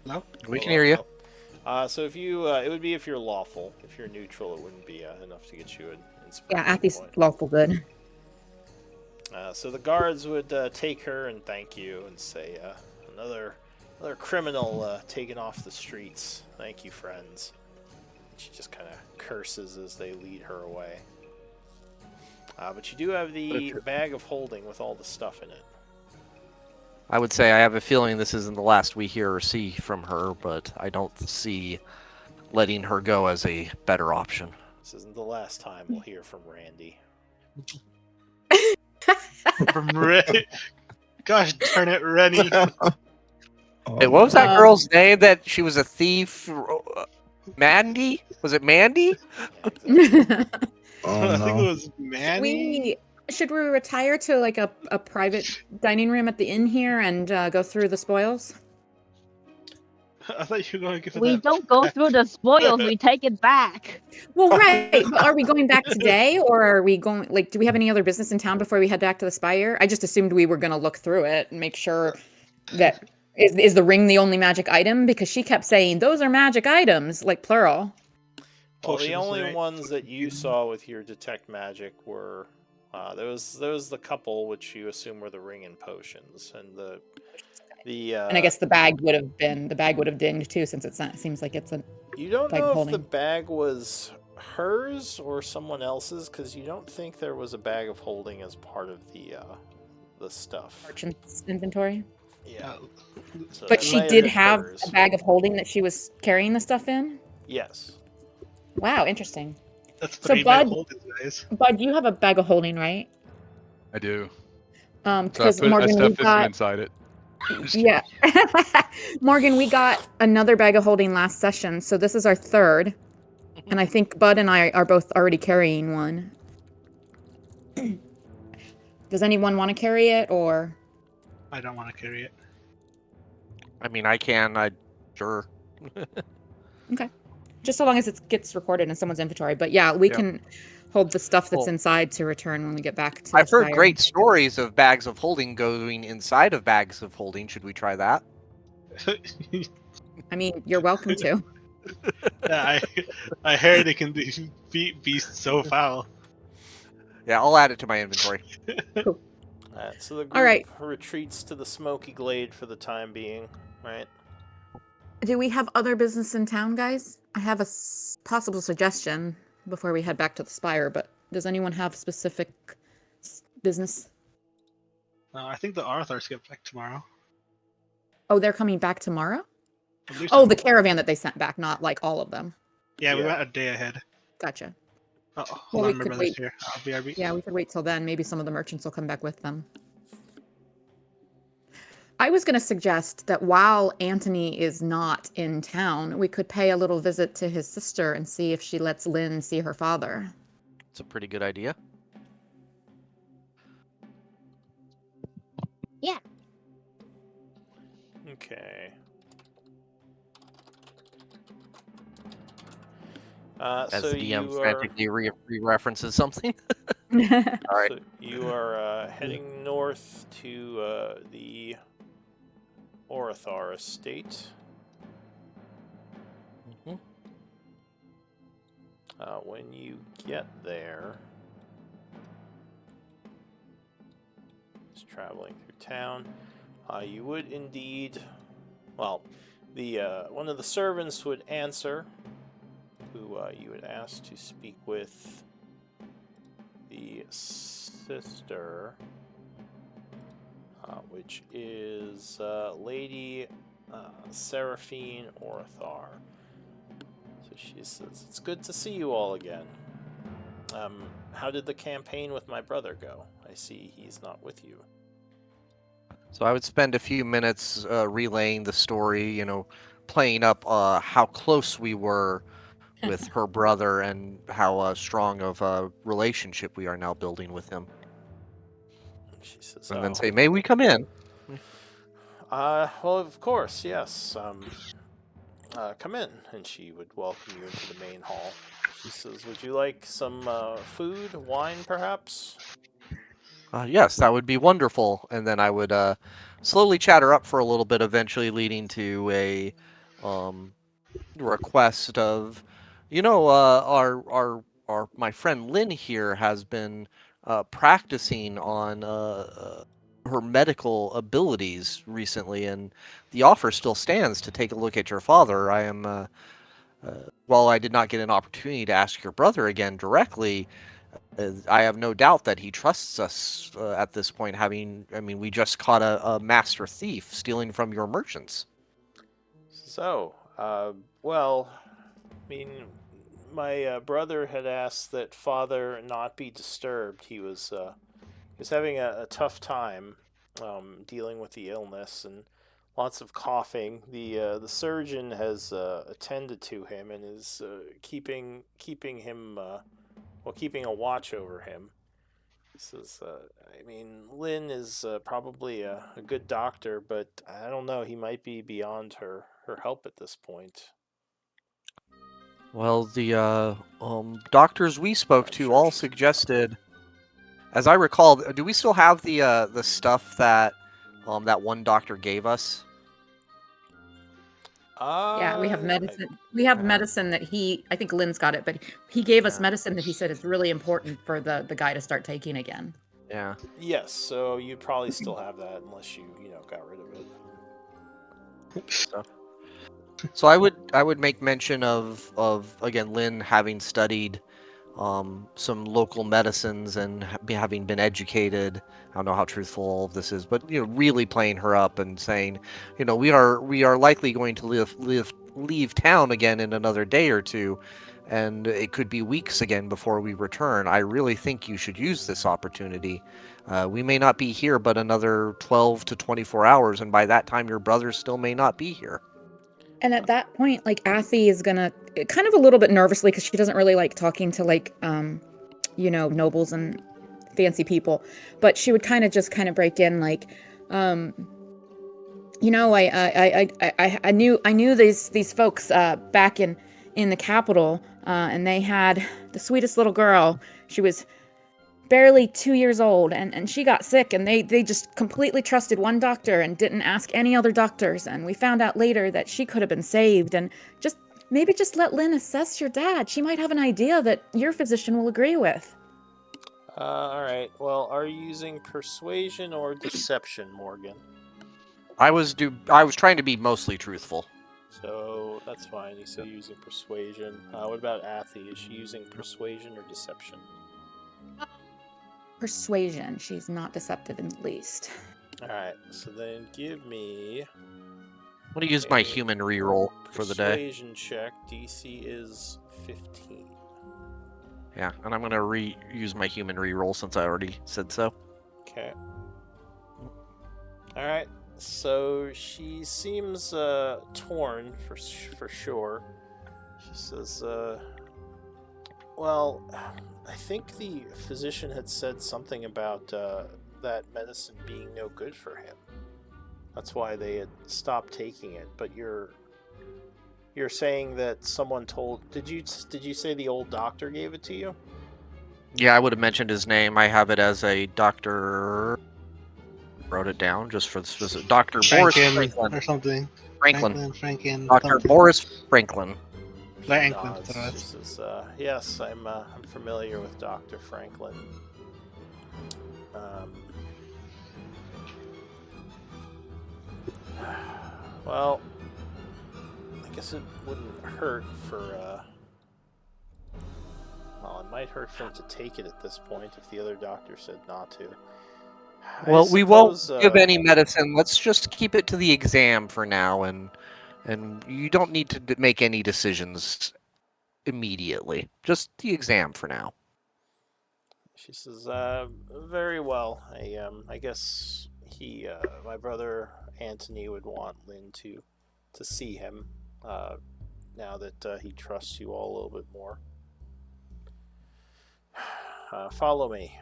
No? We can hear you. So if you... it would be if you're lawful. If you're neutral, it wouldn't be enough to get you an inspiration Yeah, Athy's point. lawful good. So the guards would take her and thank you and say, another criminal taken off the streets. Thank you, friends. She just kind of curses as they lead her away. But you do have the bag of holding with all the stuff in it. I would say I have a feeling this isn't the last we hear or see from her, but I don't see letting her go as a better option. This isn't the last time we'll hear from Randy. From Gosh darn it, Rennie. Hey, what was that Um, girl's name that she was a thief? Mandy? Was it Mandy? Oh, I think it no. was Manny. Should we retire to like a private dining room at the inn here and go through the spoils? I thought you were going to give it We that. don't go through the spoils, we take it back. Well, right. But are we going back today, or are we going? Like, do we have any other business in town before we head back to the Spire? I just assumed we were going to look through it and make sure that is the ring the only magic item, because she kept saying those are magic items, like plural. Well, the Potions, only right? ones that you saw with your detect magic were there was the couple which you assume were the ring and potions, and the And I guess the bag would have dinged too, since seems like it's a you don't bag know if holding. the bag was hers or someone else's, because you don't think there was a bag of holding as part of the stuff. merchant's inventory. Yeah. So But that she might did been have hers. a bag of holding that she was carrying the stuff in. Yes. Wow, interesting. That's So, 3 bag Bud- holdings, guys. Bud, you have a bag of holding, right? I do. So Because I Morgan, we stuffed this one got inside it. yeah, Morgan, we got another bag of holding last session, so this is our third, and I think Bud and I are both already carrying one. Does anyone want to carry it, or? I don't want to carry it. I mean, I can. Sure. Just so long as it gets recorded in someone's inventory. But yeah, we Yeah. can hold the stuff that's Cool. inside to return when we get back to I've the heard Spire. great stories of bags of holding going inside of bags of holding. Should we try that? I mean, you're welcome to. Yeah, I heard it can be so foul. Yeah, I'll add it to my inventory. Alright, so the group All right. retreats to the smoky glade for the time being, right? Do we have other business in town, guys? I have a possible suggestion before we head back to the Spire, but does anyone have specific business? I think the Arthurs get back tomorrow. Oh, they're coming back tomorrow? I believe Oh, so. the caravan that they sent back, not like all of them. Yeah, we Yeah. went a day ahead. Gotcha. Oh, Well, hold we on, my could brother's wait. here. BRB. Yeah, we could wait till then. Maybe some of the merchants will come back with them. I was going to suggest that while Anthony is not in town, we could pay a little visit to his sister and see if she lets Lynn see her father. It's a pretty good idea. Okay. As So the DM you are frantically re-references something. All right. so you are heading north to the Orithar estate. Mhm. When you get there, just traveling through town, you would indeed, well, the one of the servants would answer, who you would ask to speak with the sister, which is Lady Seraphine Orithar. So she says, "It's good to see you all again. How did the campaign with my brother go? I see he's not with you." So I would spend a few minutes relaying the story, playing up how close we were with her brother and how strong of a relationship we are now building with him. And she says, And then "Oh, say, may we come in? well, of course, yes. Come in." And she would welcome you into the main hall. She says, "Would you like some food, wine, perhaps?" Yes, that would be wonderful. And then I would slowly chatter up for a little bit, eventually leading to a um, request of, our my friend Lynn here has been practicing on her medical abilities recently, and the offer still stands to take a look at your father. I am, while I did not get an opportunity to ask your brother again directly, I have no doubt that he trusts us at this point. We just caught a master thief stealing from your merchants. So, well, I mean, my brother had asked that father not be disturbed. He was having a tough time dealing with the illness and lots of coughing. The surgeon has attended to him and is keeping him keeping a watch over him. He says, Lynn is probably a good doctor, but I don't know. He might be beyond her help at this point. Well, the doctors we spoke I'm to sure all she's suggested, as I recall, do we still have the stuff that that one doctor gave us? Yeah, we have Uh, I, medicine. We have Yeah. medicine that I think Lynn's got it, but he gave us Yeah. medicine that he said is really important for the guy to start taking again. Yeah. yes, so you'd probably still have that unless you got rid of it. So I would make mention of again Lynn having studied some local medicines and having been educated. I don't know how truthful all of this is, but really playing her up and saying, we are likely going to leave town again in another day or two, and it could be weeks again before we return. I really think you should use this opportunity. We may not be here but another 12 to 24 hours, and by that time your brother still may not be here. And at that point, like Athy is gonna kind of a little bit nervously because she doesn't really like talking to nobles and fancy people, but she would kind of break in like, I knew these folks back in the capital, and they had the sweetest little girl. She was barely 2 years old, and she got sick, and they just completely trusted one doctor and didn't ask any other doctors, and we found out later that she could have been saved. And maybe just let Lynn assess your dad. She might have an idea that your physician will agree with. All right. Well, are you using persuasion or deception, Morgan? I was trying to be mostly truthful. So that's fine. You said you're using persuasion. What about Athy? Is she using persuasion or deception? Persuasion. She's not deceptive in the least. All right. So then give me. I'm gonna use my human reroll for the day. Persuasion check. DC is 15. Yeah, and I'm gonna use my human reroll since I already said so. Okay. All right. So she seems torn for sure. She says, "Well, I think the physician had said something about that medicine being no good for him. That's why they had stopped taking it. But you're saying that someone told. Did you say the old doctor gave it to you? Yeah, I would have mentioned his name. I have it as a Dr. Wrote it down just for the specific. Dr. Boris Franken Franklin. or something. Franklin. Franken. Dr. Something. Boris Franklin. She Franklin. nods. She says, "Yes, I'm familiar with Dr. Franklin. Well, I guess it wouldn't hurt for. Well, it might hurt for him to take it at this point if the other doctor said not to. Well, we won't give any medicine. Let's just keep it to the exam for now, and you don't need to make any decisions immediately. Just the exam for now." She says, "Very well. I guess my brother Anthony would want Lynn to see him, now that he trusts you all a little bit more. Follow me."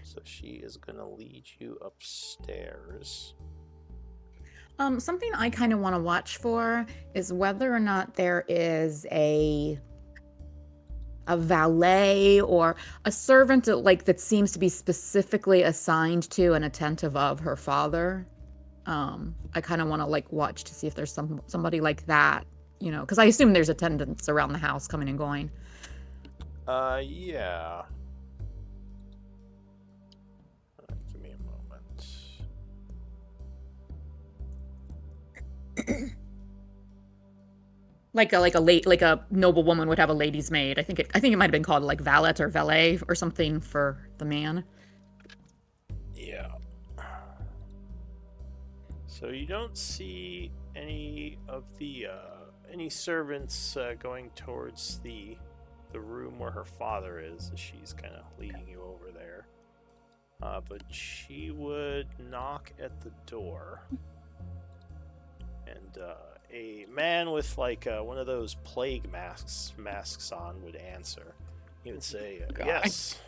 So she is gonna lead you upstairs. Something I kind of want to watch for is whether or not there is a valet or a servant that seems to be specifically assigned to and attentive of her father. I kind of want to watch to see if there's somebody like that, because I assume there's attendants around the house coming and going. Yeah. Give me a moment. Like a noble woman would have a lady's maid. I think it might have been called valet or valet or something for the man. Yeah. So you don't see any of the any servants going towards the room where her father is. She's kind of leading you over there. But she would knock at the door, and a man with one of those plague masks on would answer. He would say, "Yes,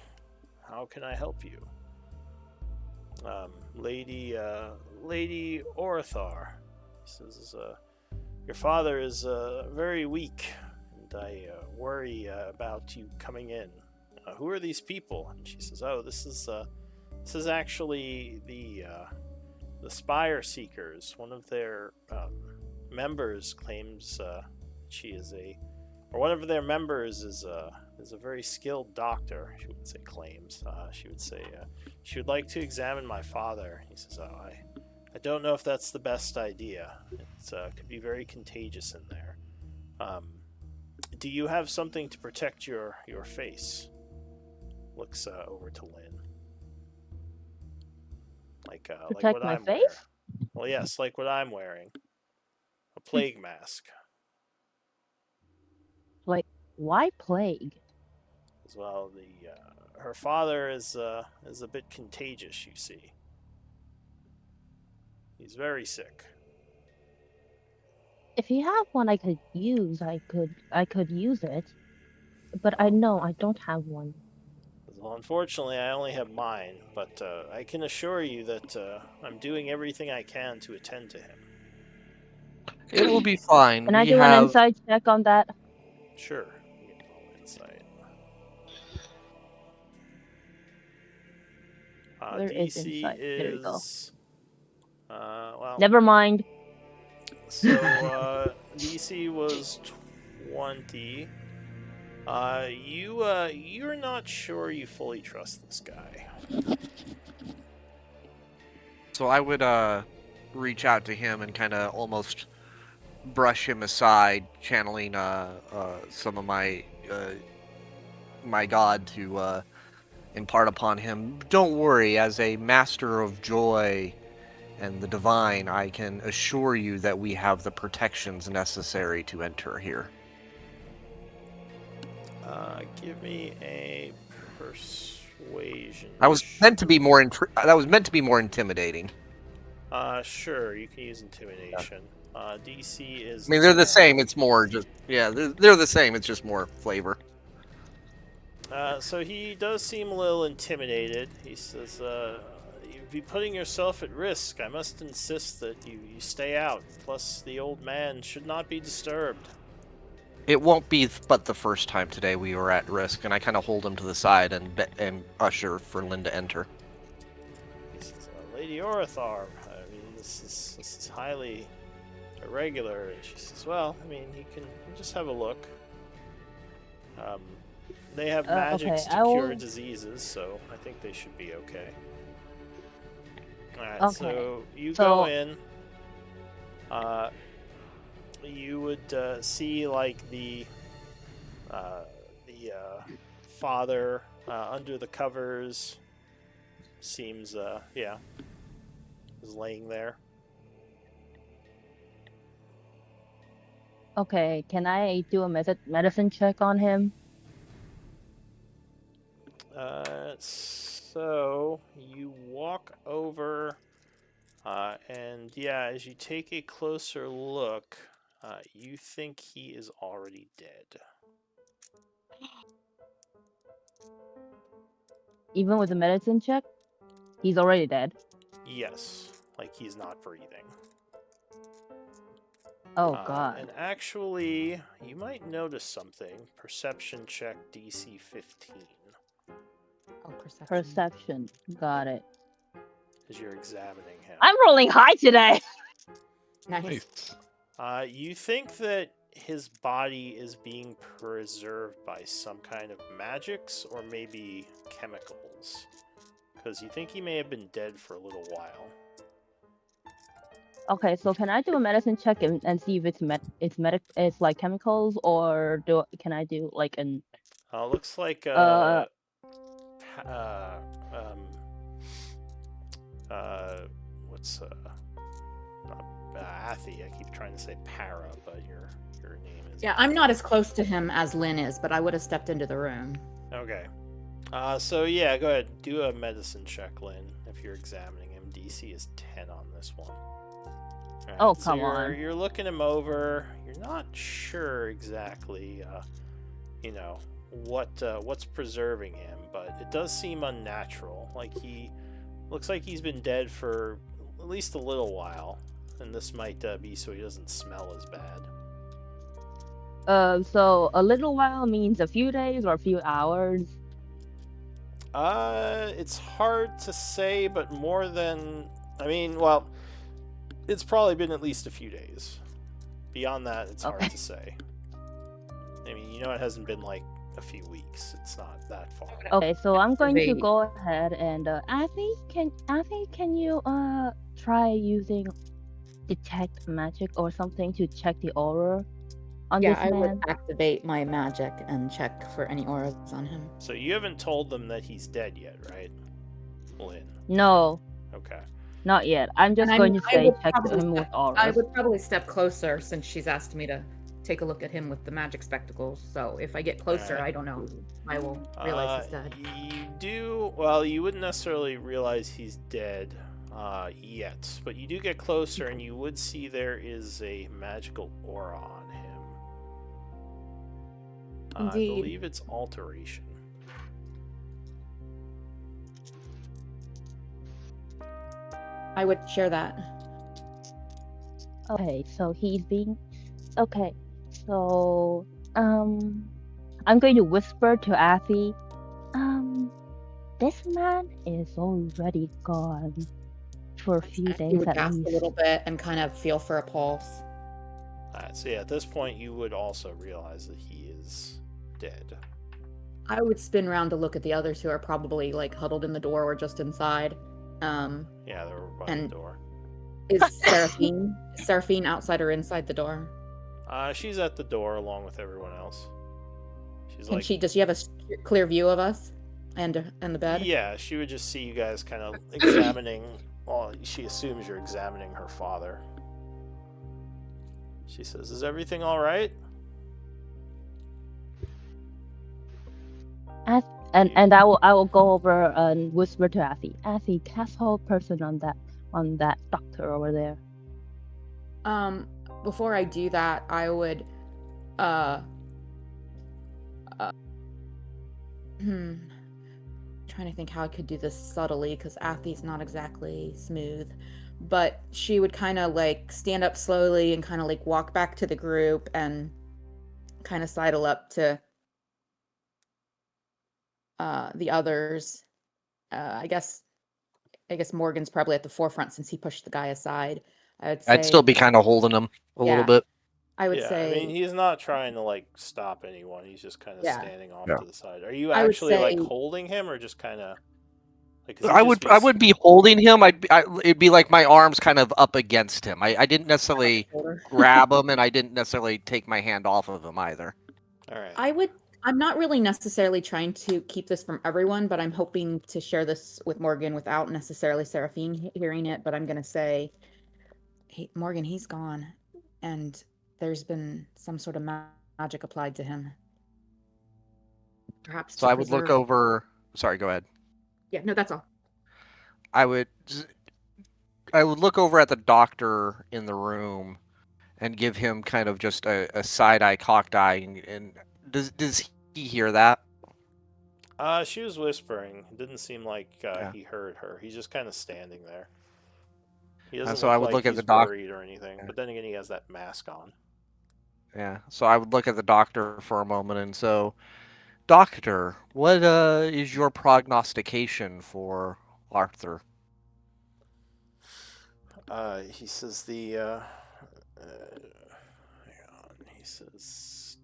how can I help you?" Lady Orathar. He says, "Your father is very weak, and I worry about you coming in. Who are these people?" And she says, "Oh, this is actually the Spire Seekers. One of their members claims one of their members is a very skilled doctor." She wouldn't say claims. She would say she would like to examine my father. He says, "Oh, I don't know if that's the best idea. It could be very contagious in there. Do you have something to protect your face?" Looks over to Lynn. Protect like what my I'm face? wearing. Well, yes, like what I'm wearing. A plague mask. Why plague? As well, her father is a bit contagious. You see, he's very sick. If you have one I could use, I could use it. But I don't have one. Well, unfortunately, I only have mine, but I can assure you that I'm doing everything I can to attend to him. It will be fine. Can I We do an have insight check on that? Sure. Give me a little insight. There is DC insight. There you go. is. Well. Never mind. So DC was 20. You're not sure you fully trust this guy. So I would reach out to him and kind of almost brush him aside, channeling some of my my god to impart upon him. Don't worry, as a master of joy and the divine, I can assure you that we have the protections necessary to enter here. Give me a persuasion persuasion. That was meant to be more. That was meant to be more intimidating. Sure, you can use intimidation. DC is. I mean, they're the 10. same. It's more just they're the same. It's just more flavor. So he does seem a little intimidated. He says, "You'd be putting yourself at risk. I must insist that you stay out. Plus, the old man should not be disturbed." It won't be but the first time today we were at risk, and I kind of hold him to the side and usher for Lynn to enter. He says, "Lady Orathar, I mean, this is highly irregular." And she says, "Well, I mean, you can just have a look. They have magics okay, to cure diseases, so I think they should be okay." Alright, Okay, so you so- go in. You would see like the father under the covers. Seems is laying there. Okay, can I do a medicine check on him? So you walk over, and yeah, as you take a closer look, you think he is already dead. Even with the medicine check, he's already dead. Yes, like he's not breathing. Oh god. And actually, you might notice something. Perception check DC 15. Oh, perception. Perception. Got it. As you're examining him. I'm rolling high today. Nice. You think that his body is being preserved by some kind of magics or maybe chemicals. Because you think he may have been dead for a little while. Okay, so can I do a medicine check and see if it's like chemicals, or can I do like an Looks like what's not Athy. I keep trying to say para, but your name is. Yeah, I'm not as close to him as Lynn is, but I would have stepped into the room. Okay. So yeah, go ahead. Do a medicine check, Lynn, if you're examining him. DC is 10 on this one. Alright, Oh, so come you're, on. You're looking him over. You're not sure exactly, what's preserving him, but it does seem unnatural. Like he looks like he's been dead for at least a little while, and this might be so he doesn't smell as bad. So a little while means a few days or a few hours. It's hard to say, but more than well, it's probably been at least a few days. Beyond that, it's hard to say. I mean, it hasn't been like a few weeks. It's not that far. Okay, so I'm going to Maybe. go ahead and Avi, can you try using detect magic or something to check the aura on Yeah, this I man? would activate my magic and check for any auras on him. So you haven't told them that he's dead yet, right, Lynn? No, Okay. not yet. I'm just And going to I say would check probably him with auras. I would probably step closer since she's asked me to take a look at him with the magic spectacles. So if I get closer, Alright. I don't know. I will realize he's dead. You wouldn't necessarily realize he's dead yet, but you do get closer and you would see there is a magical aura on him. I Indeed. believe it's alteration. I would share that. Okay, so he's being. Okay, so I'm going to whisper to Avi. This man is already gone for a few He days would at gasp least. a little bit and kind of feel for a pulse. Alright, so yeah, at this point you would also realize that he is dead. I would spin around to look at the others who are probably like huddled in the door or just inside. Yeah, they were by the And- door. Is Seraphine outside or inside the door? She's at the door along with everyone else. She's Can like, does she have a clear view of us and the bed? yeah, she would just see you guys kind of examining. Well, she assumes you're examining her father. She says, "Is everything all right?" And I will go over and whisper to Athy. Athy, cast hold person on that doctor over there. Before I do that, I would uh trying to think how I could do this subtly because Athy's not exactly smooth. But she would kind of like stand up slowly and kind of like walk back to the group and kind of sidle up to the others. I guess Morgan's probably at the forefront since he pushed the guy aside. I would say I'd still be kind of holding him a little Yeah. bit. I would Yeah, say I mean, he's not trying to like stop anyone. He's just kind of Yeah. standing off Yeah. to the side. Are you I would actually like say- holding him, or just kind of like? 'Cause he'd I just would be holding him. It'd be like my arms kind of up against him. I didn't necessarily shoulder. grab him, and I didn't necessarily take my hand off of him either. All right. I'm not really necessarily trying to keep this from everyone, but I'm hoping to share this with Morgan without necessarily Seraphine hearing it. But I'm going to say, hey, Morgan, he's gone. And there's been some sort of magic applied to him. Perhaps So to I would look preserve- over. Sorry, go ahead. Yeah, no, that's all. I would look over at the doctor in the room and give him kind of just a side eye, cocked eye, and does he hear that? She was whispering. It didn't seem like Yeah. he heard her. He's just kind of standing there. He doesn't so look I would like look at he's the doc- worried or anything. Yeah. But then again, he has that mask on. Yeah. So I would look at the doctor for a moment, and so, doctor, what is your prognostication for Arthur? He says hang on. He says,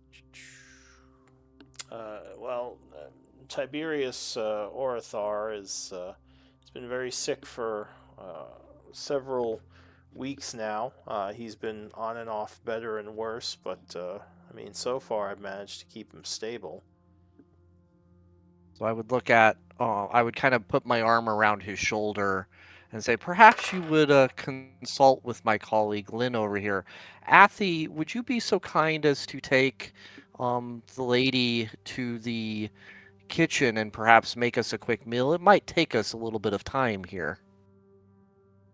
Tiberius Orathar is has been very sick for several weeks now. He's been on and off better and worse, but I mean, so far I've managed to keep him stable. So I would look at, I would kind of put my arm around his shoulder and say, perhaps you would consult with my colleague Lynn over here. Athy, would you be so kind as to take the lady to the kitchen and perhaps make us a quick meal? It might take us a little bit of time here.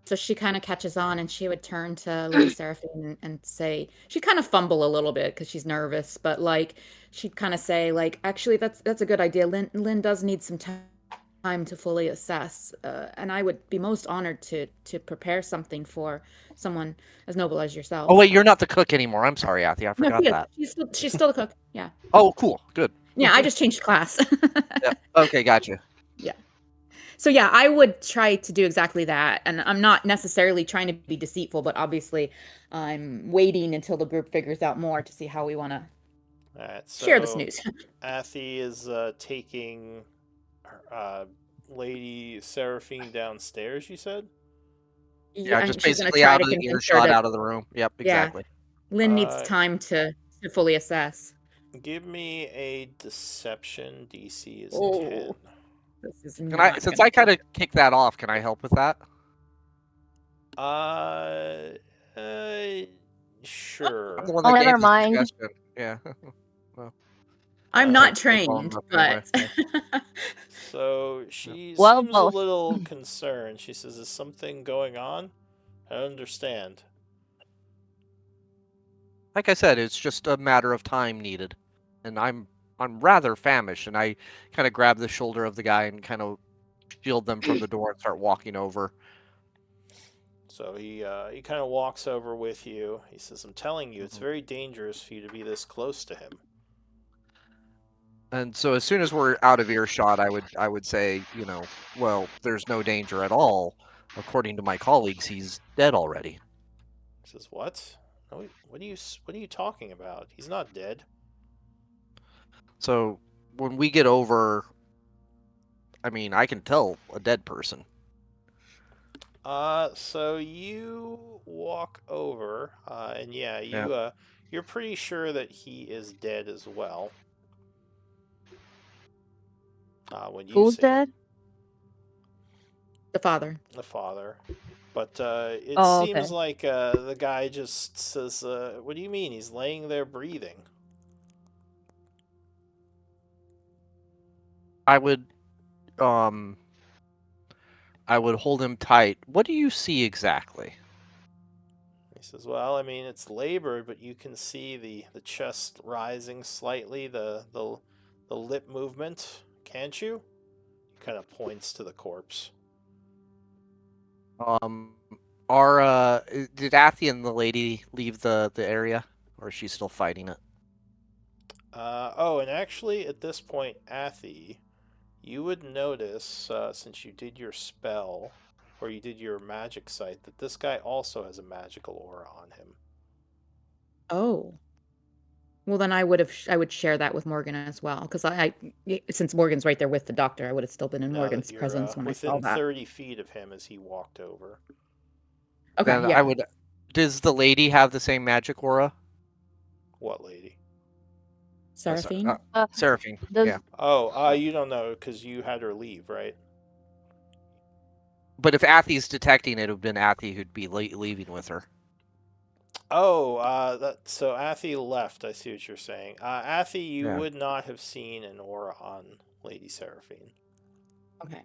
So she kind of catches on and she would turn to Lady Seraphine and say, she'd kind of fumble a little bit because she's nervous, but like she'd kind of say, like, actually, that's a good idea. Lynn does need some time to fully assess, and I would be most honored to prepare something for someone as noble as yourself. Oh wait, you're not the cook anymore. I'm sorry, Athy. I No, forgot she is. that. She's still the cook. Yeah. Oh, cool. Good. Yeah, I just changed class. Yeah. Okay, gotcha. So yeah, I would try to do exactly that. And I'm not necessarily trying to be deceitful, but obviously I'm waiting until the group figures out more to see how we want to share this news. Athy is taking Lady Seraphine downstairs, you said? Yeah, and just she's gonna basically try out to of the convince her earshot, that out of the room. Yep, Yeah. exactly. Lynn needs time to fully assess. Give me a deception. DC is 10. Oh. This is Since not I kind of kicked that off, can I help with that? Sure. I'm the one Oh, that never gave the mind. suggestion. Yeah. I'm not trained, but So she Well, seems both. a little concerned. She says, "Is something going on?" I don't understand. Like I said, it's just a matter of time needed, and I'm rather famished, and I kind of grab the shoulder of the guy and kind of shield them from the door and start walking over. So he kind of walks over with you. He says, "I'm telling you, it's very dangerous for you to be this close to him." And so as soon as we're out of earshot, I would say, well, there's no danger at all. According to my colleagues, he's dead already. He says, "What? No, what are you talking about? He's not dead." So when we get over, I mean, I can tell a dead person. So you walk over, and you're pretty sure that he is dead as well. When you Who's see him. dead? the father. The father. But it Oh, seems okay. like the guy just says, "What do you mean? He's laying there breathing." I would hold him tight. What do you see exactly? He says, "Well, I mean, it's labored, but you can see the chest rising slightly, the lip movement, can't you?" He kind of points to the corpse. Did Athy and the lady leave the area, or is she still fighting it? Oh, and actually, at this point, Athy, you would notice, since you did your spell, or you did your magic sight, that this guy also has a magical aura on him. Oh. Well, then I would share that with Morgan as well, because since Morgan's right there with the doctor, I would have still been in Now that Morgan's you're presence when I saw within that. 30 feet of him as he walked over. Okay, Then yeah. Does the lady have the same magic aura? What lady? Seraphine? Seraphine. Does Yeah. Oh, you don't know because you had her leave, right? But if Athy's detecting it, it would have been Athy who'd be leaving with her. Oh, so Athy left. I see what you're saying. Athy, you Yeah. would not have seen an aura on Lady Seraphine. Okay.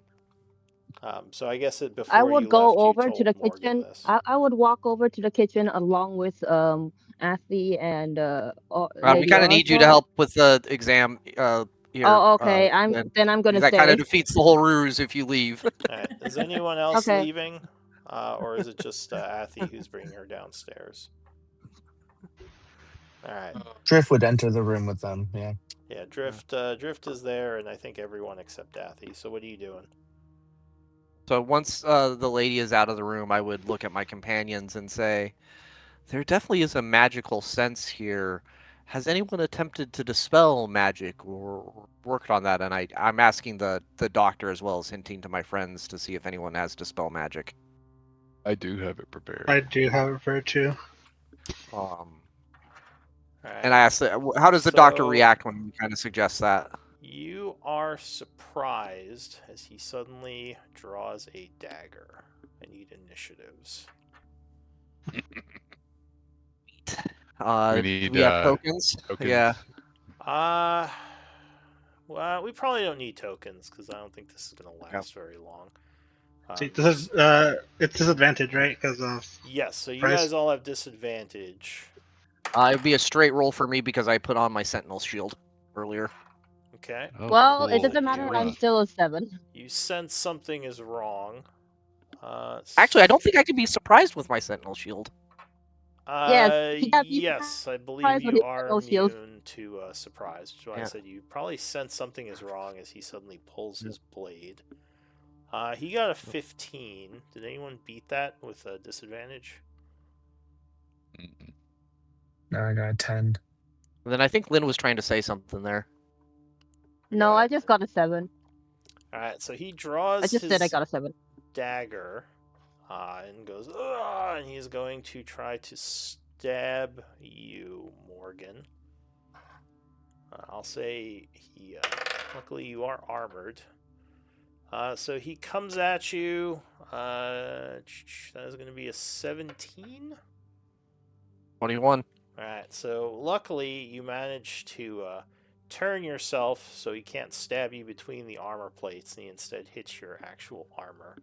So I guess I before would you go left, you over to the told Morgan kitchen. this. I would walk over to the kitchen along with Athy and We Lady kind of need you to Oswald. help with the exam here. Oh, okay. And I'm gonna that kind of stay. defeats the whole ruse if you leave. All right. Is anyone else Okay. leaving, or is it just Athy who's bringing her downstairs? All right. Drift would enter the room with them. Yeah. Yeah, Drift is there, and I think everyone except Athy. So what are you doing? So once the lady is out of the room, I would look at my companions and say, there definitely is a magical sense here. Has anyone attempted to dispel magic or worked on that? And I'm asking the doctor as well as hinting to my friends to see if anyone has dispel magic. I do have it prepared. I do have it for too. And I asked, how does the doctor So- react when we kind of suggest that? You are surprised as he suddenly draws a dagger. I need initiatives. We Do need we have tokens? tokens. Yeah. Well, we probably don't need tokens because I don't think this is going to last very long. See, this is it's disadvantage, right? Because of Yes, so you price. guys all have disadvantage. It'd be a straight roll for me because I put on my Sentinel shield earlier. Okay. Oh, Well, it cool. doesn't matter. You're I'm right. still a 7. You sense something is wrong. Actually, I don't think I can be surprised with my Sentinel shield. Yes, yeah, be Yes, I believe surprised with you his are Sentinel shield. immune to surprise. Which is why I Yeah. said you probably sense something is wrong as he suddenly pulls his blade. He got a 15. Did anyone beat that with a disadvantage? Mm-mm. No, I got a 10. And then I think Lynn was trying to say something there. No, Yeah. I just got a 7. Alright, so he draws I just his said I got a 7. dagger and goes, "Ugh," and he's going to try to stab you, Morgan. I'll say he. Luckily, you are armored. So he comes at you. That is going to be a 17. 21. Alright, so luckily you managed to turn yourself so he can't stab you between the armor plates and he instead hits your actual armor.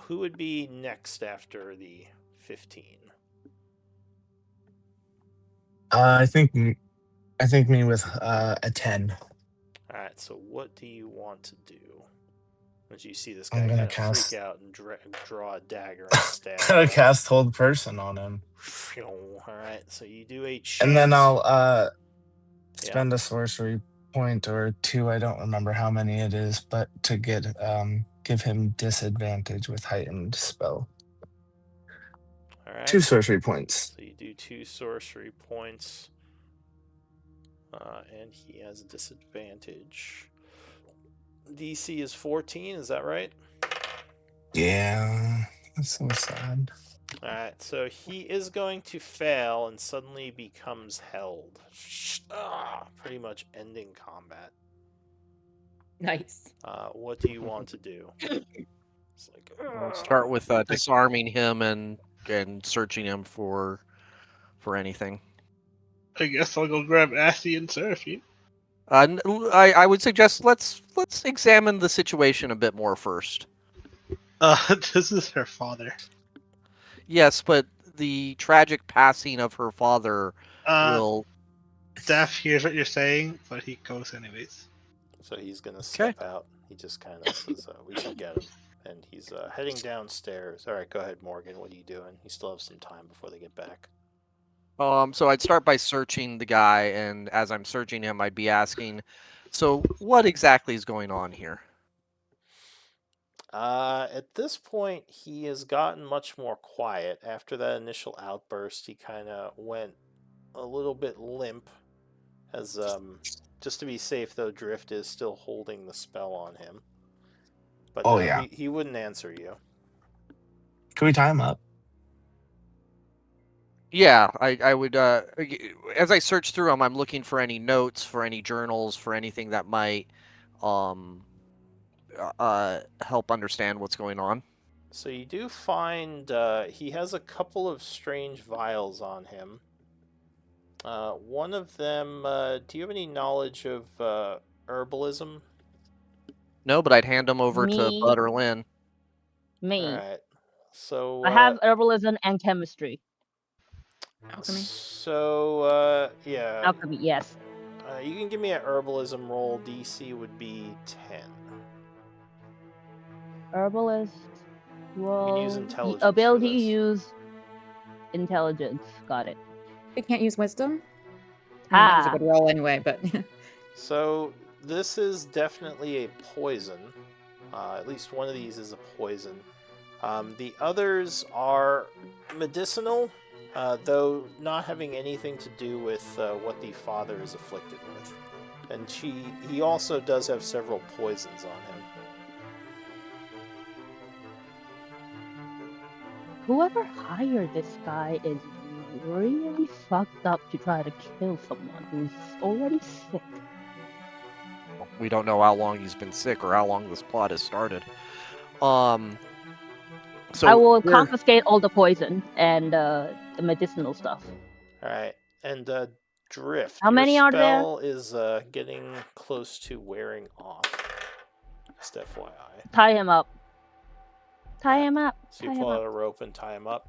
Who would be next after the 15? I think me with a 10. Alright, so what do you want to do? As you see this I'm guy gonna kind of cast- freak out and draw a dagger and stab Gotta you. cast hold person on him, Alright, so you do a chance. and then I'll spend a sorcery point or 2. I don't remember how many it is, but to get give him disadvantage with heightened spell. Alright. 2 sorcery points. So you do 2 sorcery points. And he has a disadvantage. DC is 14, is that right? Yeah, that's so sad. Alright, so he is going to fail and suddenly becomes held. Pretty much ending combat. Nice. What do you want to do? It's like, We'll start with disarming him and searching him for anything. I guess I'll go grab Assy and Seraphine. I would suggest let's examine the situation a bit more first. This is her father. Yes, but the tragic passing of her father will. Daff hears what you're saying, but he goes anyways. So he's gonna step out. He just kind of says, "We should get him," and he's heading downstairs. All right, go ahead, Morgan. What are you doing? You still have some time before they get back. So I'd start by searching the guy, and as I'm searching him, I'd be asking, "So what exactly is going on here?" At this point, he has gotten much more quiet. After that initial outburst, he kind of went a little bit limp. As just to be safe, though, Drift is still holding the spell on him. But Oh, no, yeah. he wouldn't answer you. Can we tie him up? Yeah, I would. As I search through them, I'm looking for any notes, for any journals, for anything that might help understand what's going on. So you do find he has a couple of strange vials on him. One of them, do you have any knowledge of herbalism? No, but I'd hand them over to Me. Bud or Lynn. Me. All right. So I have herbalism and chemistry. Alchemy. So yeah. Alchemy, yes. You can give me an herbalism roll. DC would be 10. Herbalist. Well, use intelligence the ability for to this. use intelligence. Got it. We can't use wisdom. I mean, that was a good roll anyway, but So this is definitely a poison. At least one of these is a poison. The others are medicinal, though not having anything to do with what the father is afflicted with. And he also does have several poisons on him. Whoever hired this guy is really fucked up to try to kill someone who's already sick. We don't know how long he's been sick or how long this plot has started. So I will confiscate all the poison and the medicinal stuff. All right, and Drift. How many your are there? spell is getting close to wearing off. Just FYI. Tie him up. Tie him up. So you pull out a rope and tie him up.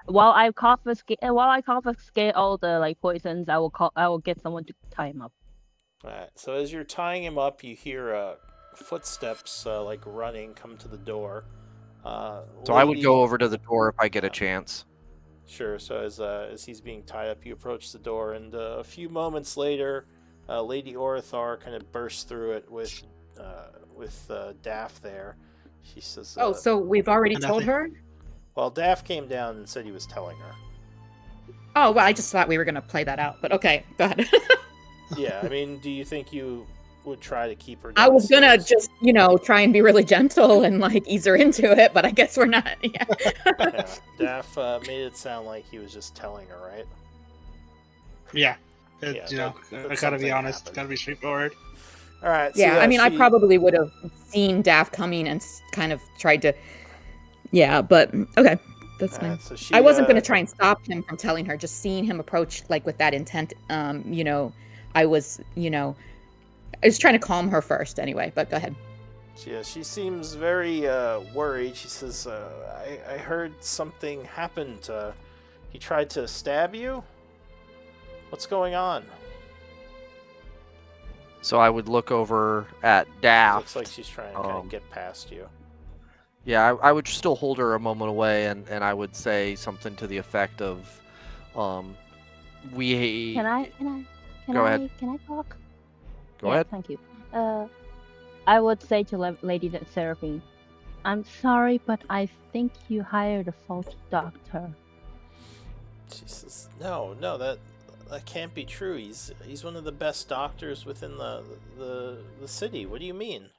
While I confiscate all the poisons, I will get someone to tie him up. All right. So as you're tying him up, you hear footsteps running come to the door. So I would go over to the door if I get a chance. Sure. So as he's being tied up, you approach the door, and a few moments later, Lady Orithar kind of bursts through it with Daff there. She says, oh, so we've already told her? Well, Daff came down and said he was telling her. Oh, well, I just thought we were going to play that out, but okay, go ahead. Yeah, I mean, do you think you would try to keep her I was going to downstairs? just, try and be really gentle and, ease her into it, but I guess we're not. Yeah. Yeah. Daff made it sound like he was just telling her, right? Yeah. Yeah, I gotta be honest. Gotta be straightforward. All right. So Yeah, I mean, I probably would have seen Daff coming and kind of tried to. Yeah, but okay, that's fine. Right, so I wasn't going to try and stop him from telling her. Just seeing him approach with that intent, I was, I was trying to calm her first anyway. But go ahead. Yeah, she seems very worried. She says, "I heard something happened. He tried to stab you. What's going on?" So I would look over at Daff. Looks like she's trying to kind of get past you. Yeah, I would still hold her a moment away, and I would say something to the effect of, we... Can I Go ahead. Can I talk? Go ahead. Thank you. I would say to Lady Seraphine, I'm sorry, but I think you hired a faulty doctor. She says, No, that can't be true. He's one of the best doctors within the city. What do you mean?"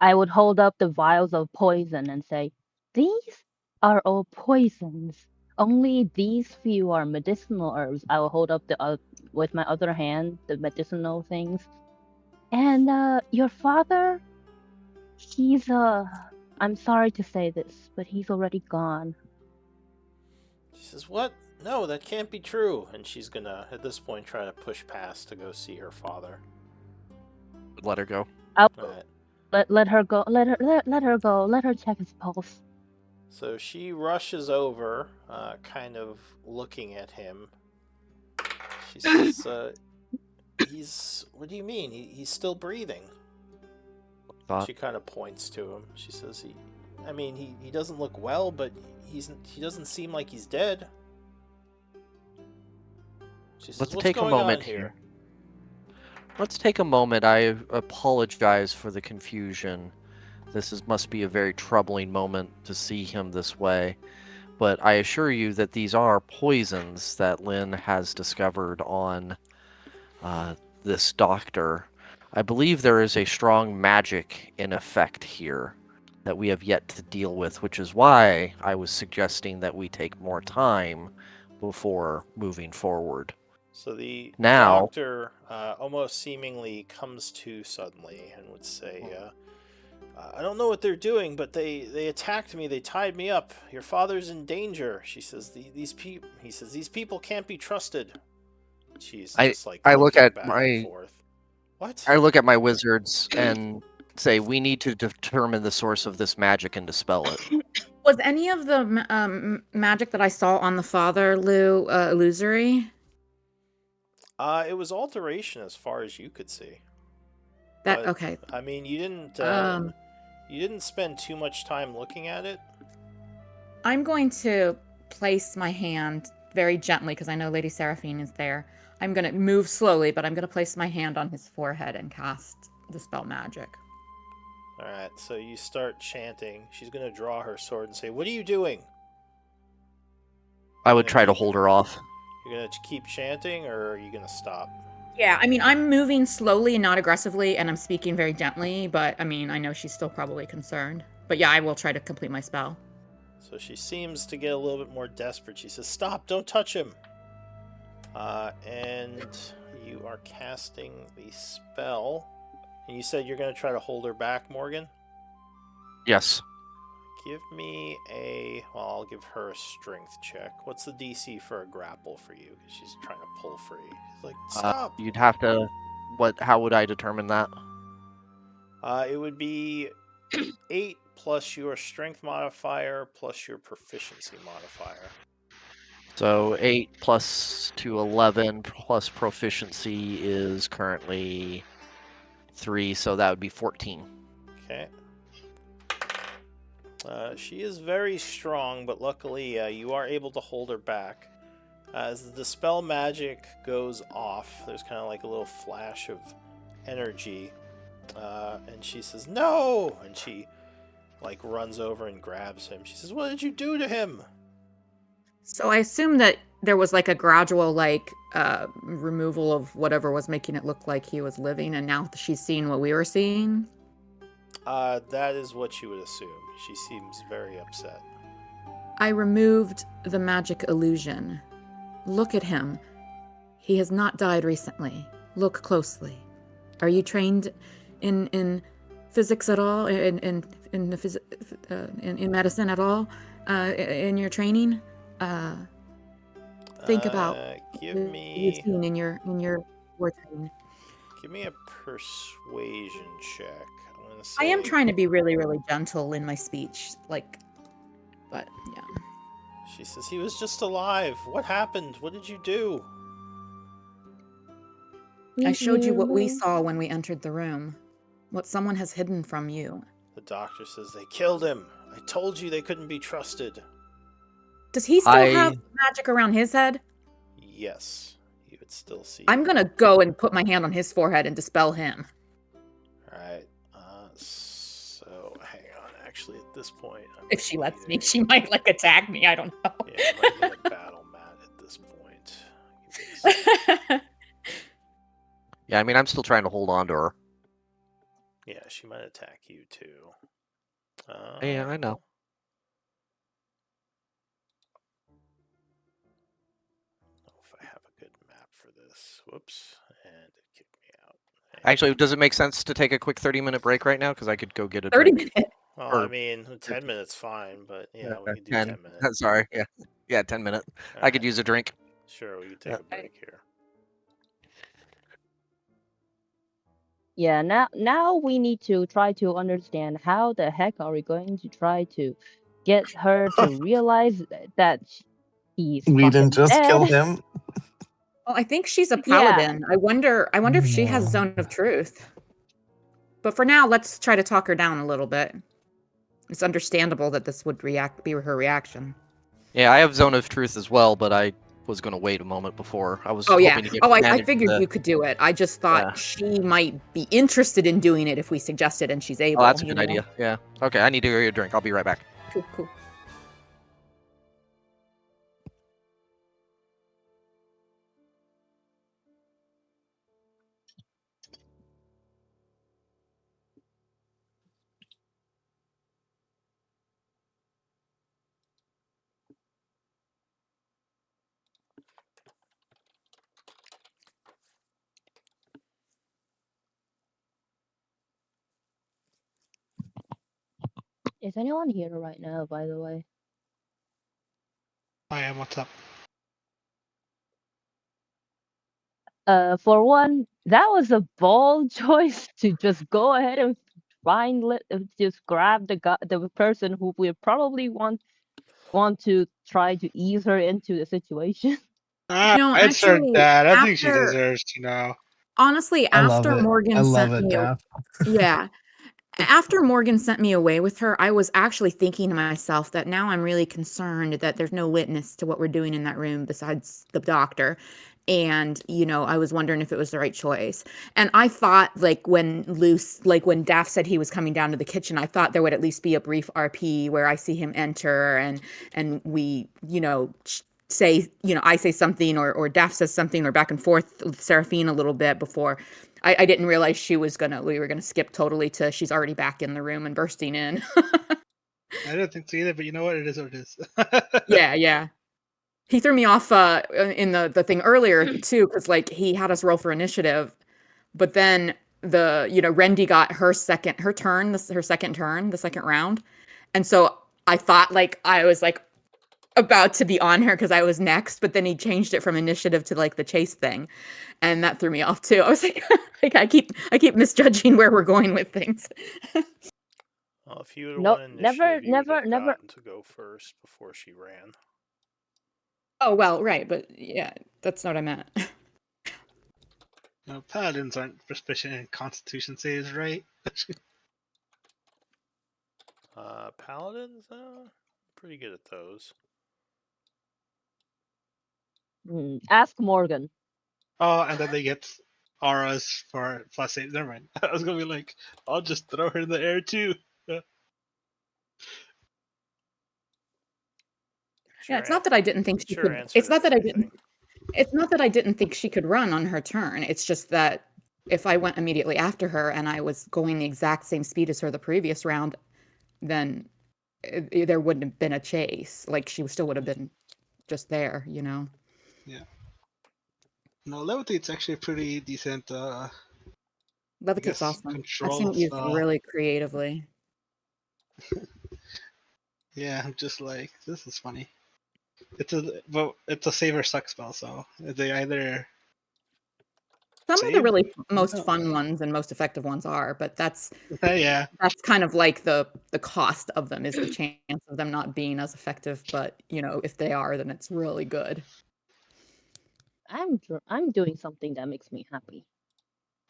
I would hold up the vials of poison and say, these are all poisons. Only these few are medicinal herbs. I will hold up with my other hand the medicinal things. And your father, he's I'm sorry to say this, but he's already gone. She says, "What? no, that can't be true. And she's gonna, at this point, try to push past to go see her father. Let her go. Alright. Let her go. Let her go. Let her check his pulse. So she rushes over, kind of looking at him. She says, what do you mean? He's still breathing. She kind of points to him. She says, he doesn't look well, but he doesn't seem like he's dead. She says, Let's what's take a going moment on here? Let's take a moment. I apologize for the confusion. Must be a very troubling moment to see him this way. But I assure you that these are poisons that Lynn has discovered on this doctor. I believe there is a strong magic in effect here that we have yet to deal with, which is why I was suggesting that we take more time before moving forward. So the Now, doctor almost seemingly comes to suddenly and would say, I don't know what they're doing, but they attacked me. They tied me up. Your father's in danger. She says, these people can't be trusted. She's just like I look looking at back my and forth. What? I look at my wizards and say we need to determine the source of this magic and dispel it. Was any of the magic that I saw on the father, Lou, illusory? It was alteration as far as you could see. That But, okay. I mean, you didn't spend too much time looking at it. I'm going to place my hand very gently because I know Lady Seraphine is there. I'm going to move slowly, but I'm going to place my hand on his forehead and cast Dispel Magic. Alright, so you start chanting. She's going to draw her sword and say, what are you doing? I would try to hold her off. You're going to keep chanting, or are you going to stop? Yeah, I mean, I'm moving slowly and not aggressively, and I'm speaking very gently, but, I mean, I know she's still probably concerned. But yeah, I will try to complete my spell. So she seems to get a little bit more desperate. She says, stop, don't touch him! And you are casting the spell. And you said you're going to try to hold her back, Morgan? Yes. Give me I'll give her a strength check. What's the DC for a grapple for you? Because she's trying to pull free. She's like, stop! You'd have to... How would I determine that? It would be 8 plus your strength modifier plus your proficiency modifier. So 8 plus to 11 plus proficiency is currently 3, so that would be 14. Okay. She is very strong, but luckily you are able to hold her back. As the Dispel magic goes off, there's kind of like a little flash of energy. And she says, no! And she like runs over and grabs him. She says, what did you do to him? So I assume that there was like a gradual removal of whatever was making it look like he was living, and now she's seeing what we were seeing? That is what you would assume. She seems very upset. I removed the magic illusion. Look at him. He has not died recently. Look closely. Are you trained in physics at all? In medicine at all? In your training? Think about give what me you've seen in your war training. Give me a persuasion check. I'm gonna say, I am trying to be really, really gentle in my speech, but yeah. She says, he was just alive. What happened? What did you do? I showed you what we saw when we entered the room. What someone has hidden from you. The doctor says, they killed him. I told you they couldn't be trusted. Does he still have magic around his head? Yes. You would still see. I'm gonna go and put my hand on his forehead and dispel him. Alright. So, hang on. Actually, at this point... If she lets me, she might, attack me. I don't know. Yeah, it might be a battle mat at this point. Yeah, I mean, I'm still trying to hold on to her. Yeah, she might attack you, too. Yeah, I know. If I have a good map for this. Whoops. And it kicked me out. Actually, does it make sense to take a quick 30-minute break right now? Because I could go get a 30 drink. minutes? Well, I mean, 10 minutes fine, but yeah, we can do 10 minutes. Sorry, yeah. Yeah, 10 minutes. All I could right. use a drink. Sure, we can take a break here. Yeah, now we need to try to understand how the heck are we going to try to get her to realize that he's We didn't fucking just kill dead. him. Well, I think she's a Yeah. paladin. I wonder if she has No. zone of truth. But for now, let's try to talk her down a little bit. It's understandable that this would be her reaction. Yeah, I have Zone of Truth as well, but I was going to wait a moment before. I was Oh yeah. hoping to get Oh, I manage figured the... you could do it. I just thought Yeah. she might be interested in doing it if we suggested and she's able. Oh, that's a you good know? idea. Yeah. Okay, I need to go get a drink. I'll be right back. Cool. Is anyone here right now, by the way? I am. What's up? For one, that was a bold choice to just go ahead and just grab the person who we probably want to try to ease her into the situation. No, It's her actually, dad. I think she after deserves to know. honestly, I love after it. I Morgan love sent it, me, Daff. yeah, after Morgan sent me away with her, I was actually thinking to myself that now I'm really concerned that there's no witness to what we're doing in that room besides the doctor. And, I was wondering if it was the right choice. And I thought, like, when Daff said he was coming down to the kitchen, I thought there would at least be a brief RP where I see him enter and we, say, I say something or Daff says something or back and forth with Seraphine a little bit before. I didn't realize we were gonna skip totally to she's already back in the room and bursting in. I don't think so either, but you know what? It is what it is. Yeah. He threw me off in the thing earlier too, because like he had us roll for initiative, but then Rendy got her second turn, the second round. And so I thought like I was like about to be on her because I was next, but then he changed it from initiative to like the chase thing. And that threw me off too. I was like, I keep misjudging where we're going with things. Well, if you would have No, won initiative, you would have never. gotten to go first before she ran. Oh well, right, but yeah, that's not what I meant. No, paladins aren't proficient in Constitution saves, right? Paladins, pretty good at those. Ask Morgan. Oh, and then they get auras for plus 8. Never mind. I was gonna be like, I'll just throw her in the air too. Yeah, it's not that I didn't think she Sure, could. answer It's the not that I same didn't. thing. It's not that I didn't think she could run on her turn. It's just that if I went immediately after her and I was going the exact same speed as her the previous round, then there wouldn't have been a chase. Like she still would have been just there, Yeah. No, levitate's actually a pretty decent. Levitate's awesome. I've Control seen it used of. really creatively. Yeah, I'm just like, this is funny. It's a save or suck spell, so they either. Some of the Save? really most No. fun ones and most effective ones are, but that's Yeah. kind of like the cost of them is the chance of them not being as effective. But if they are, then it's really good. I'm doing something that makes me happy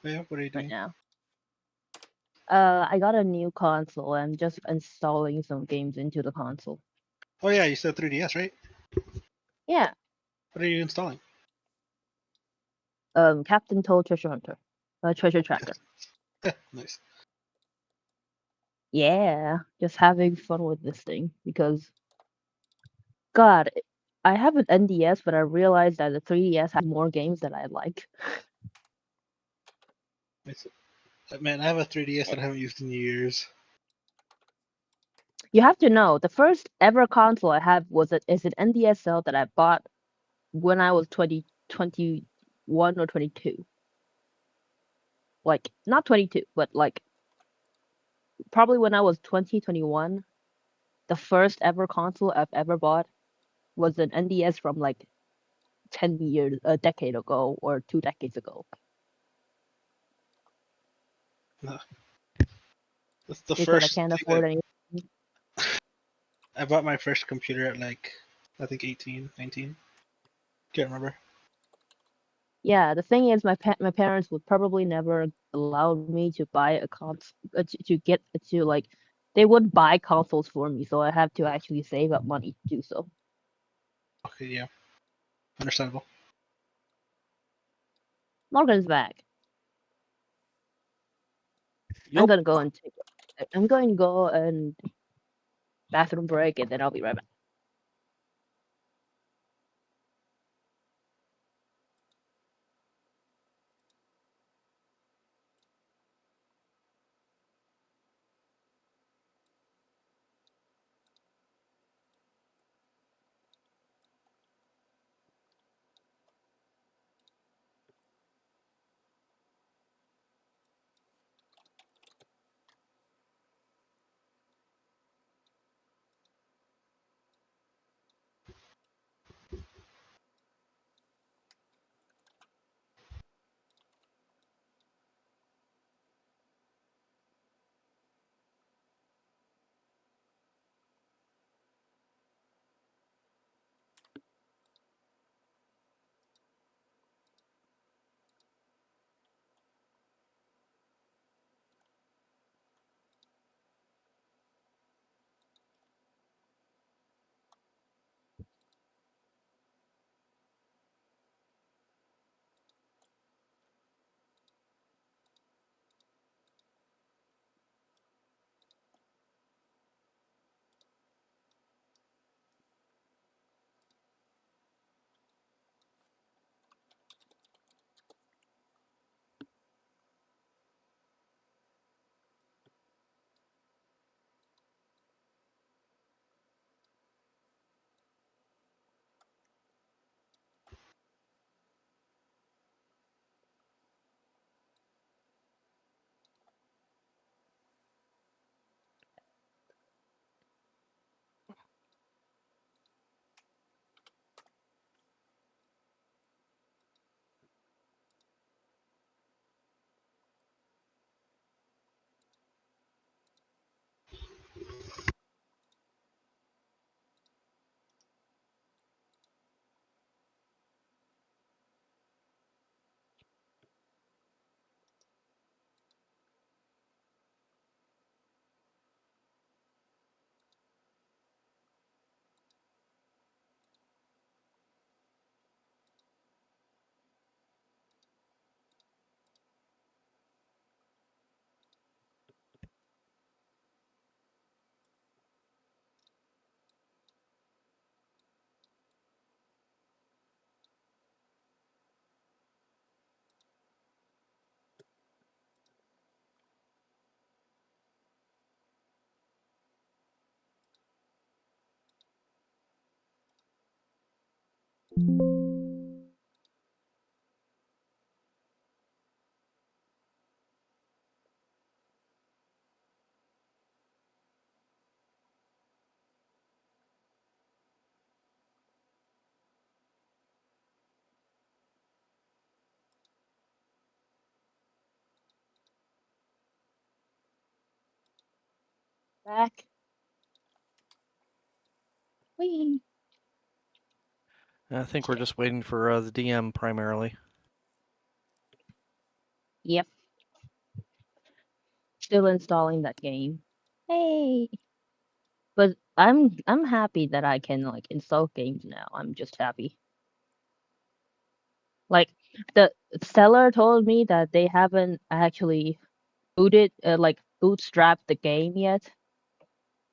Yeah. What are you right doing? now. I got a new console. I'm just installing some games into the console. Oh yeah, you said 3DS, right? Yeah. What are you installing? Captain Toad Treasure Hunter, Treasure Tracker. Nice. Yeah, just having fun with this thing because, God, I have an NDS, but I realized that the 3DS has more games that I like. Man, I have a 3DS that I haven't used in years. You have to know, the first ever console I had is an NDSL that I bought when I was 21 or 22. Like, not 22, but like, probably when I was 20, 21, the first ever console I've ever bought. was an NDS from like 10 years, a decade ago or 2 decades ago. That's the Because I first can't thing afford any. I bought my first computer at like, I think 18, 19. Can't remember. Yeah, the thing is, my parents would probably never allow me to buy a to get to like, they would buy consoles for me, so I have to actually save up money to do so. Okay, yeah. Understandable. Morgan's back. I'm Yup. gonna go and I'm going to go and bathroom break, and then I'll be right back. Back. Whee! I think we're just waiting for the DM primarily. Yep. Still installing that game. Hey. But I'm happy that I can like install games now. I'm just happy. Like the seller told me that they haven't actually bootstrapped the game yet.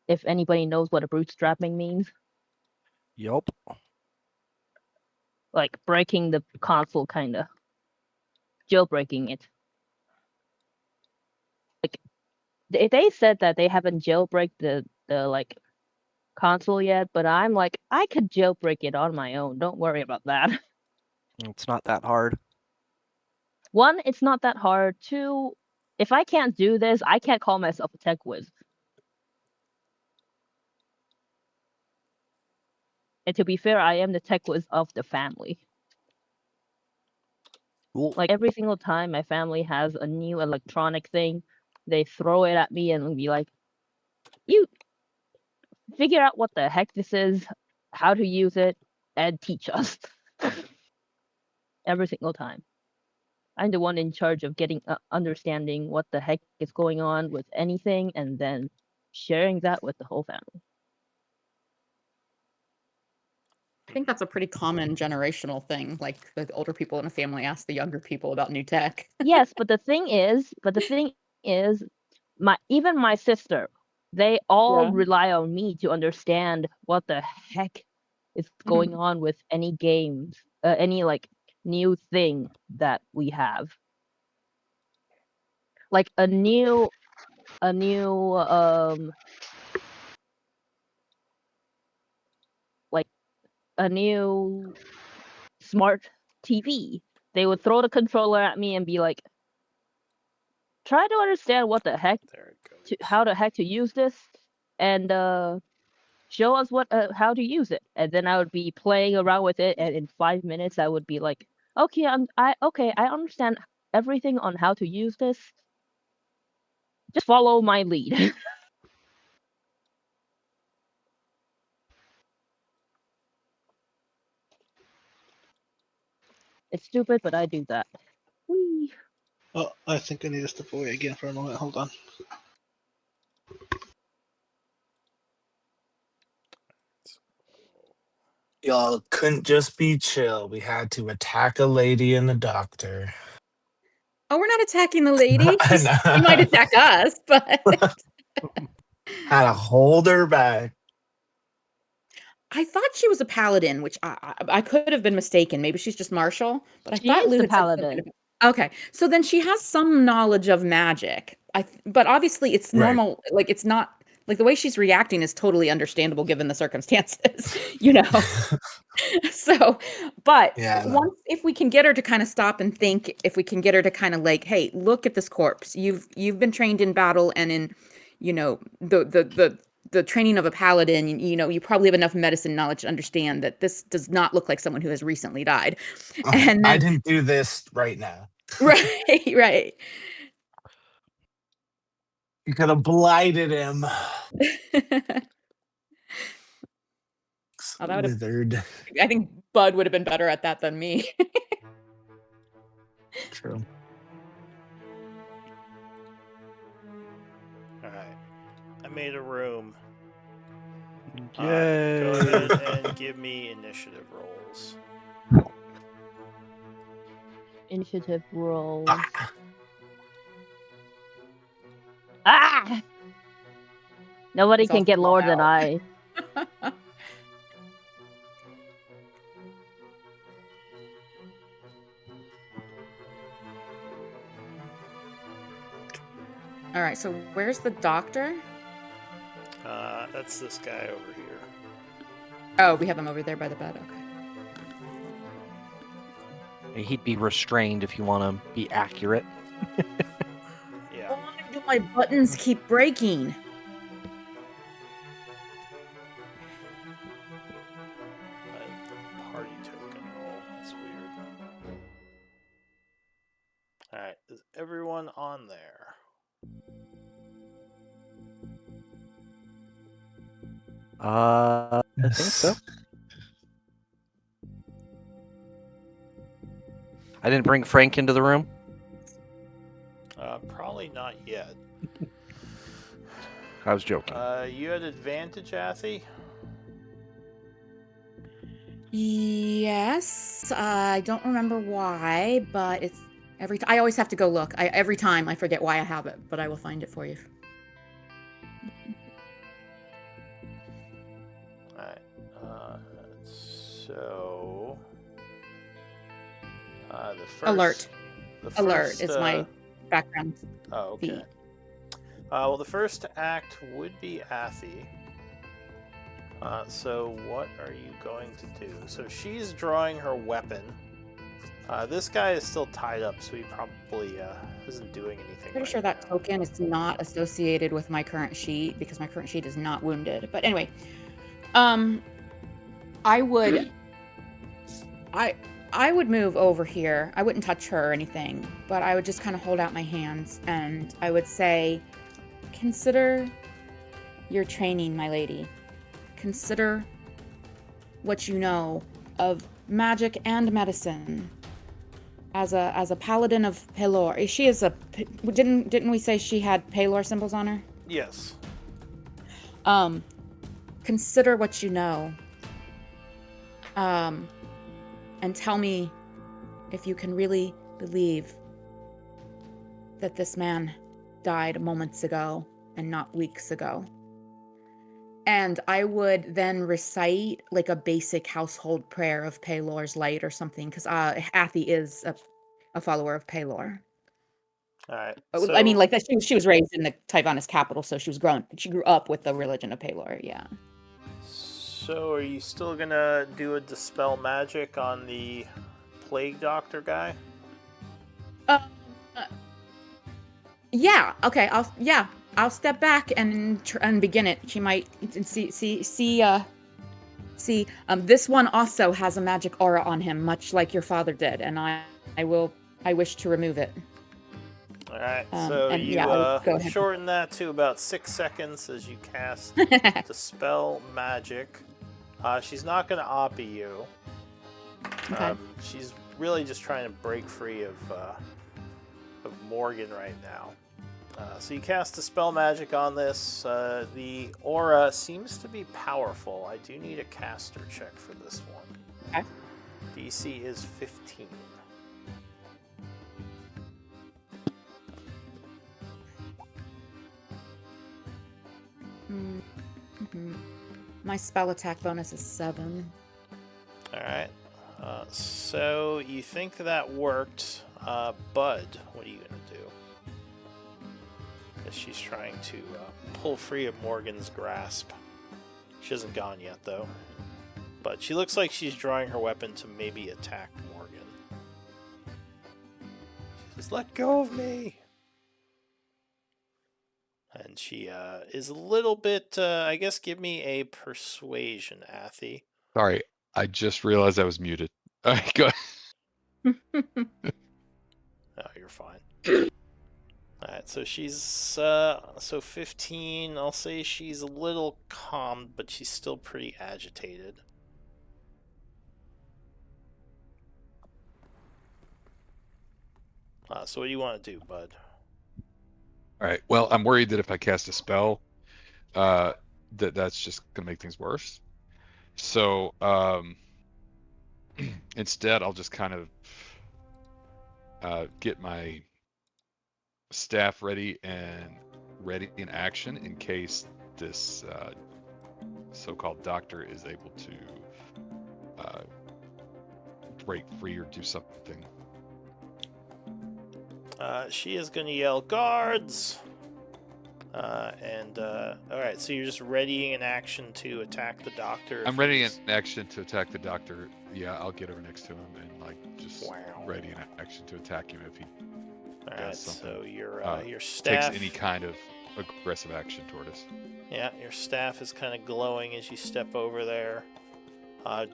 If anybody knows what a bootstrapping means, Yup. like breaking the console, kinda jailbreaking it. Like they said that they haven't jailbreak the like console yet, but I'm like, I could jailbreak it on my own. Don't worry about that. It's not that hard. One, it's not that hard. Two, if I can't do this, I can't call myself a tech whiz. And to be fair, I am the tech whiz of the family. Cool. Like every single time my family has a new electronic thing, they throw it at me and be like, "You figure out what the heck this is, how to use it, and teach us." Every single time. I'm the one in charge of getting understanding what the heck is going on with anything, and then sharing that with the whole family. I think that's a pretty common generational thing. Like the older people in a family ask the younger people about new tech. Yes, but the thing is, even my sister, they all Yeah. rely on me to understand what the heck is going on with any games, any like new thing that we have. Like a new like a new smart TV. They would throw the controller at me and be like, try to understand what the heck There it goes. how the heck to use this, and show us how to use it. And then I would be playing around with it, and in 5 minutes I would be like, okay, I understand everything on how to use this. Just follow my lead. It's stupid, but I do that. Whee. Oh, I think I need to step away again for a moment. Hold on. Y'all couldn't just be chill. We had to attack a lady and a doctor. Oh, we're not attacking the lady. I know. She might attack us, but Had to hold her back. I thought she was a paladin, which I could have been mistaken. Maybe she's just martial, but I She thought is Lou the had said something paladin. about. Okay, so then she has some knowledge of magic. But obviously it's Right. normal. Like it's not like the way she's reacting is totally understandable given the circumstances, you know. So, but Yeah, I know. if we can get her to kind of stop and think, if we can get her to kind of like, hey, look at this corpse. You've been trained in battle and in, you know, the training of a paladin. You know, you probably have enough medicine knowledge to understand that this does not look like someone who has recently died. And I then didn't do this right now. right. You could have blighted him. Oh, that would have. Withered. I think Bud would have been better at that than me. True. Alright. I made a room. Go Yay. ahead and give me initiative rolls. Initiative roll. Ah, Ah! Nobody He's can all get lower thrown than I. All right, so where's the doctor? That's this guy over here. Oh, we have him over there by the bed. Okay. He'd be restrained if you want to be accurate. Yeah. Why do my buttons keep breaking? Party token roll. That's weird. Alright, is everyone on there? I think so. I didn't bring Frank into the room. Probably not yet. I was joking. You had advantage, Athy? Yes, I don't remember why, but it's I always have to go look. Every time I forget why I have it, but I will find it for you. Alright. So the first Alert. the Alert first, is my background. Oh, okay. feed. Well, the first act would be Athy. So what are you going to do? So she's drawing her weapon. This guy is still tied up, so he probably isn't doing anything. Pretty right sure that now. token is not associated with my current sheet because my current sheet is not wounded. But anyway, I would I would move over here. I wouldn't touch her or anything, but I would just kind of hold out my hands and I would say, consider your training, my lady. Consider what you know of magic and medicine. As a paladin of Pelor, she is a. Didn't we say she had Pelor symbols on her? Yes. Consider what you know. And tell me if you can really believe that this man died moments ago and not weeks ago. And I would then recite like a basic household prayer of Pelor's light or something, because Athi is a follower of Pelor. All right. I mean, like that. She was raised in the Tyvanus capital, so she grew up with the religion of Pelor. Yeah. So, are you still gonna do a dispel magic on the plague doctor guy? Yeah. Okay. I'll step back and begin it. She might see. This one also has a magic aura on him, much like your father did, and I wish to remove it. All right. So and you go ahead. shorten that to about 6 seconds as you cast dispel magic. She's not gonna oppie you. Okay. She's really just trying to break free of Morgan right now. So you cast dispel magic on this. The aura seems to be powerful. I do need a caster check for this one. Okay. DC is 15. Mm-hmm. My spell attack bonus is 7. All right. So you think that worked. Bud, what are you going to do? As she's trying to pull free of Morgan's grasp. She hasn't gone yet, though. But she looks like she's drawing her weapon to maybe attack Morgan. She says, "Let go of me!" And she is a little bit, I guess, give me a persuasion, Athi. Sorry, I just realized I was muted. All right, go ahead. Oh, you're fine. Alright, so she's, so 15, I'll say she's a little calmed, but she's still pretty agitated. So what do you want to do, bud? All right. Well, I'm worried that if I cast a spell, that's just gonna make things worse. So instead, I'll just kind of get my staff ready in action in case this so-called doctor is able to break free or do something. She is going to yell, "Guards!" Alright, so you're just readying an action to attack the doctor. I'm ready in action to attack the doctor. Yeah, I'll get over next to him and just ready in action to attack him if he Alright, does something. so your staff takes any kind of aggressive action toward us. Yeah, your staff is kind of glowing as you step over there.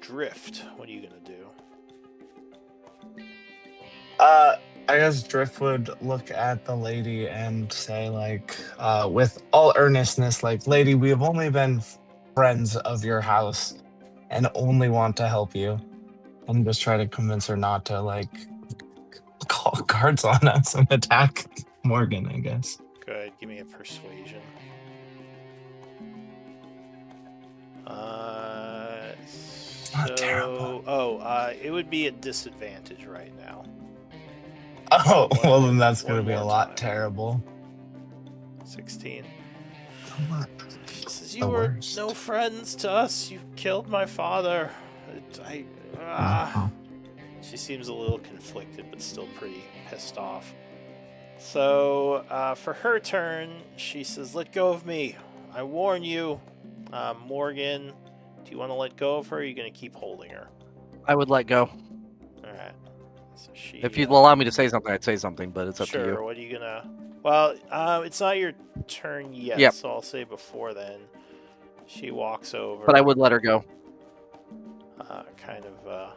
Drift, what are you going to do? I guess Drift would look at the lady and say, like, with all earnestness, like, "Lady, we have only been friends of your house and only want to help you." And just try to convince her not to, like, call guards on us and attack Morgan, I guess. Go ahead, give me a persuasion. Not terrible. It would be a disadvantage right now. Oh, well, then that's going to be a lot terrible. 16. Come on. She says, "You were no friends to us. You killed my father." She seems a little conflicted, but still pretty pissed off. So, for her turn, she says, "Let go of me. I warn you." Morgan, do you want to let go of her, or are you going to keep holding her? I would let go. Alright. So If you'd allow me to say something, I'd say something, but it's up sure, to you. What are you gonna... Well, it's not your turn yet, Yep. so I'll say before then. She walks over. But I would let her go. kind of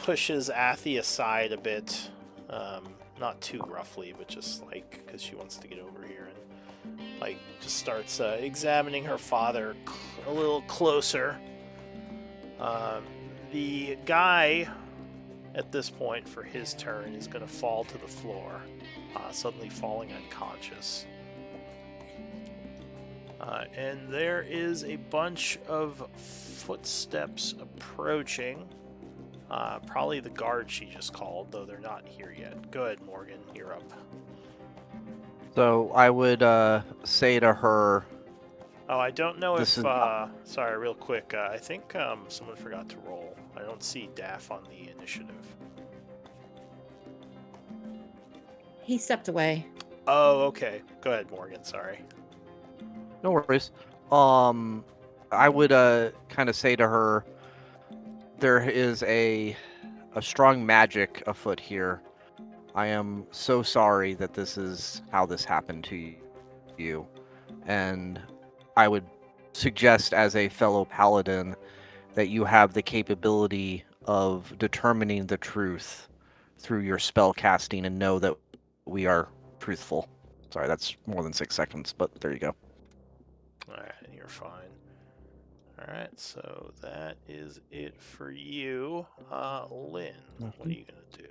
pushes Athy aside a bit. Not too roughly, but just like because she wants to get over here and like just starts examining her father a little closer. The guy at this point for his turn is going to fall to the floor, suddenly falling unconscious. And there is a bunch of footsteps approaching. Probably the guard she just called, though they're not here yet. Go ahead, Morgan, you're up. So I would say to her, Oh, I don't know This if... is- sorry, real quick. I think someone forgot to roll. I don't see Daff on the initiative. He stepped away. Oh, okay. Go ahead, Morgan. Sorry. no worries. I would kind of say to her, there is a strong magic afoot here. I am so sorry that this is how this happened to you. And I would suggest, as a fellow paladin, that you have the capability of determining the truth through your spell casting and know that we are truthful. Sorry, that's more than 6 seconds, but there you go. Alright, you're fine. Alright, so that is it for you. Lynn, what are you going to do?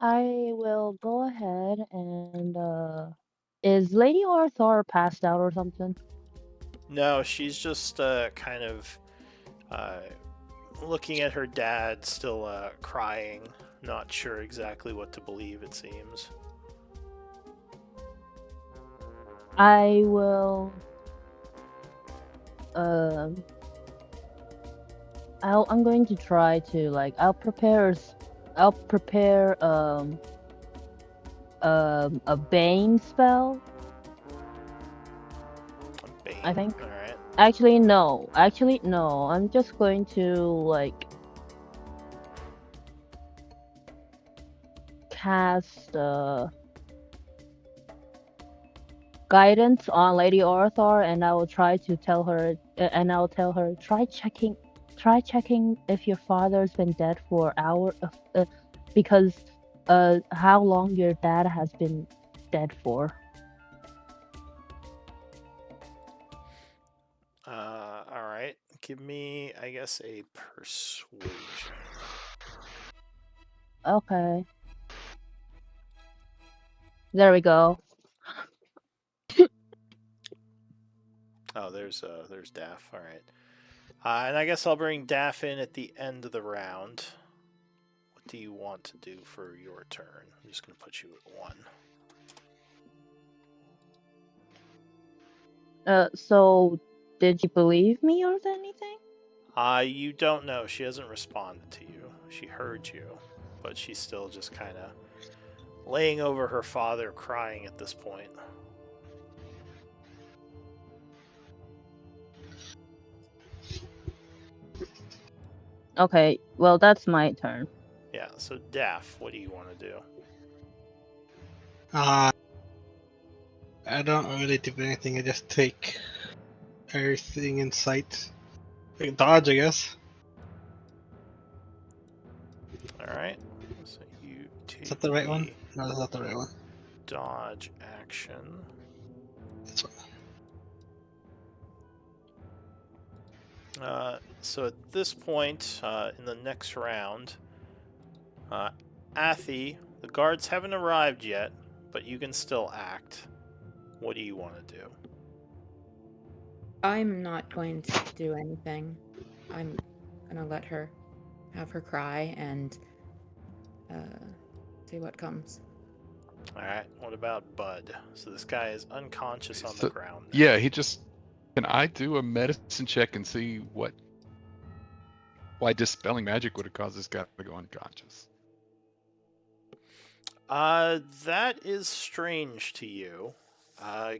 I will go ahead and is Lady Arthur passed out or something? No, she's just kind of looking at her dad, still crying, not sure exactly what to believe, it seems. I will I'm going to try to like I'll prepare a Bane spell. Bane. I think. Alright. Actually no. I'm just going to like cast guidance on Lady Arthur, and I will try to tell her try checking if your father's been dead for hours because how long your dad has been dead for. Alright. Give me, I guess, a persuasion. Okay. There we go. Oh, there's Daff. All right. And I guess I'll bring Daff in at the end of the round. What do you want to do for your turn? I'm just going to put you at 1. So did you believe me or anything? You don't know. She hasn't responded to you. She heard you, but she's still just kind of laying over her father, crying at this point. Okay, well that's my turn. Yeah, so Daff, what do you want to do? I don't really do anything. I just take everything in sight. Like dodge, I guess. Alright. So you take Is that the right one? No, that's not the right one. dodge action. This one. So at this point, in the next round, Athy, the guards haven't arrived yet, but you can still act. What do you want to do? I'm not going to do anything. I'm gonna let her have her cry and see what comes. Alright, what about Bud? So this guy is unconscious on the So- ground. Yeah, he just. Can I do a medicine check and see why dispelling magic would have caused this guy to go unconscious? That is strange to you.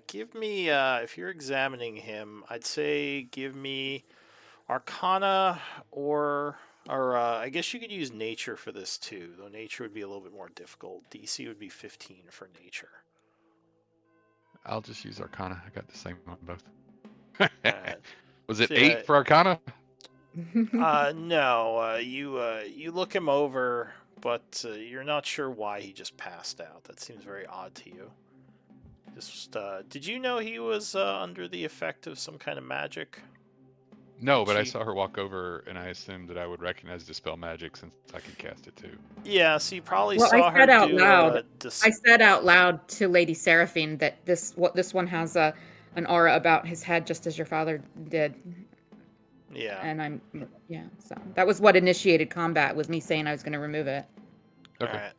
Give me, if you're examining him, I'd say give me Arcana or I guess you could use Nature for this too, though Nature would be a little bit more difficult. DC would be 15 for Nature. I'll just use Arcana. I got the same on both. Alright. Was it So, 8 for Arcana? No. You look him over, but you're not sure why he just passed out. That seems very odd to you. Just did you know he was under the effect of some kind of magic? No, but I She- saw her walk over, and I assumed that I would recognize Dispel Magic since I can cast it too. Yeah, so you probably Well, saw I her said out do loud. I said out loud to Lady Seraphine that this one has an aura about his head, just as your father did. Yeah. And so that was what initiated combat, was me saying I was going to remove it. Okay.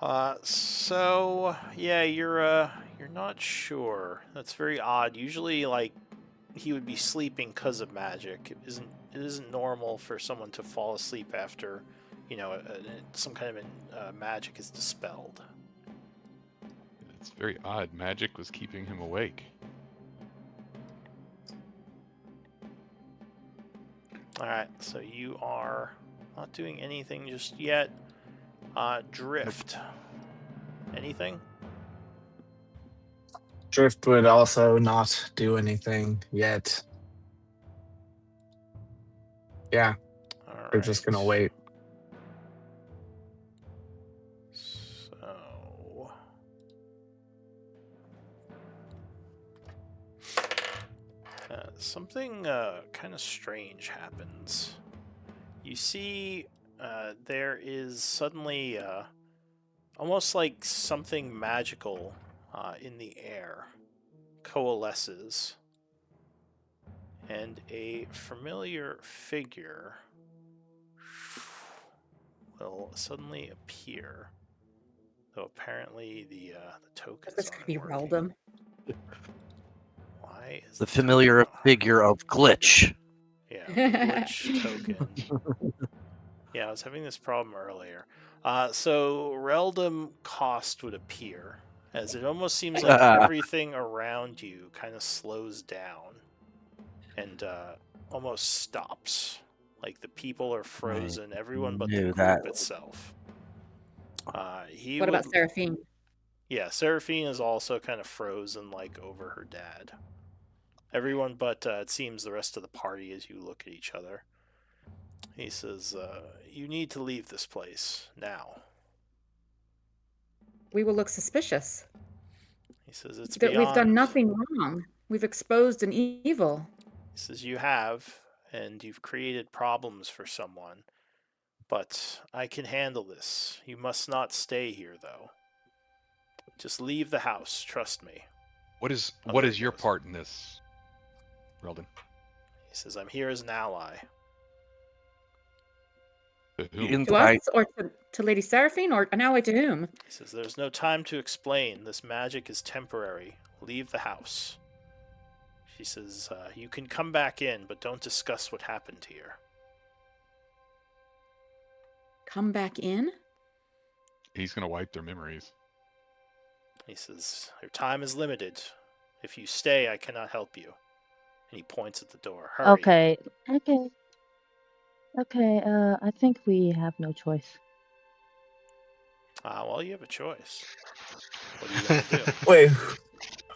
Alright. So yeah, you're not sure. That's very odd. Usually, like, he would be sleeping because of magic. It isn't normal for someone to fall asleep after, some kind of magic is dispelled. It's very odd. Magic was keeping him awake. Alright, so you are not doing anything just yet. Drift. Anything? Drift would also not do anything yet. Yeah, we're just gonna wait. So something kind of strange happens. You see, there is suddenly almost like something magical in the air coalesces, and a familiar figure will suddenly appear. Though apparently the tokens This could aren't be working. Reldum. Why is The familiar figure of Glitch. Yeah, glitch token. Yeah, I was having this problem earlier. So Reldum Cost would appear, as it almost seems like everything around you kind of slows down and almost stops. Like the people are frozen, everyone but the knew group that. itself. What about Seraphine? Yeah, Seraphine is also kind of frozen, like over her dad. Everyone but it seems the rest of the party as you look at each other. He says, you need to leave this place now. We will look suspicious. He says, it's that beyond... we've done nothing wrong. We've exposed an evil. He says, you have, and you've created problems for someone. But I can handle this. You must not stay here, though. Just leave the house, trust me. What is your goes. part in this, Reldon? He says, I'm here as an ally. To whom? To us, or to Lady Seraphine, or an ally to whom? He says, there's no time to explain. This magic is temporary. Leave the house. She says, you can come back in, but don't discuss what happened here. Come back in? He's going to wipe their memories. He says, your time is limited. If you stay, I cannot help you. And he points at the door. Hurry. Okay. I think we have no choice. Well, you have a choice. What are you going to do? Wait,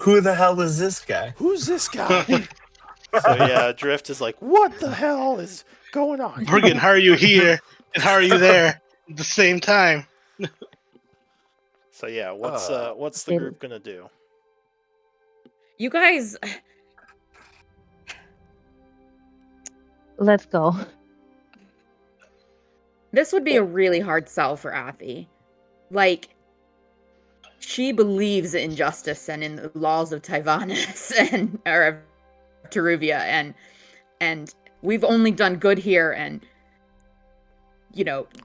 who the hell is this guy? Who's this guy? So yeah, Drift is like, what the hell is going on? Morgan, how are you here? And how are you there at the same time? So yeah, what's the group gonna do? You guys... Let's go. This would be a really hard sell for Athie. Like, she believes in justice and in the laws of Tyvanus or of Teruvia, and we've only done good here, and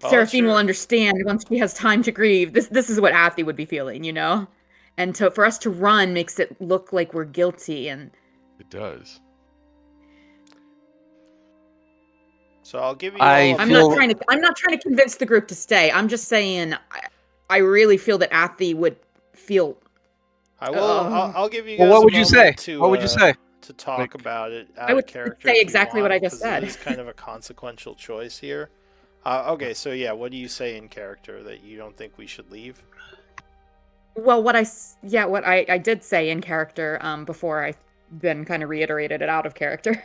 Seraphine will understand once she has time to grieve. This is what Athie would be feeling, and for us to run makes it look like we're guilty, and it does. So I'll give you. I'm not trying to convince the group to stay. I'm just saying, I really feel that Athie would feel. I will. I'll give you guys. Well, what would you say? What would you say? To talk about it out I would of character. say exactly what I just said. It's kind of a consequential choice here. Okay, so yeah, what do you say in character that you don't think we should leave? Well, what I did say in character before I been kind of reiterated it out of character.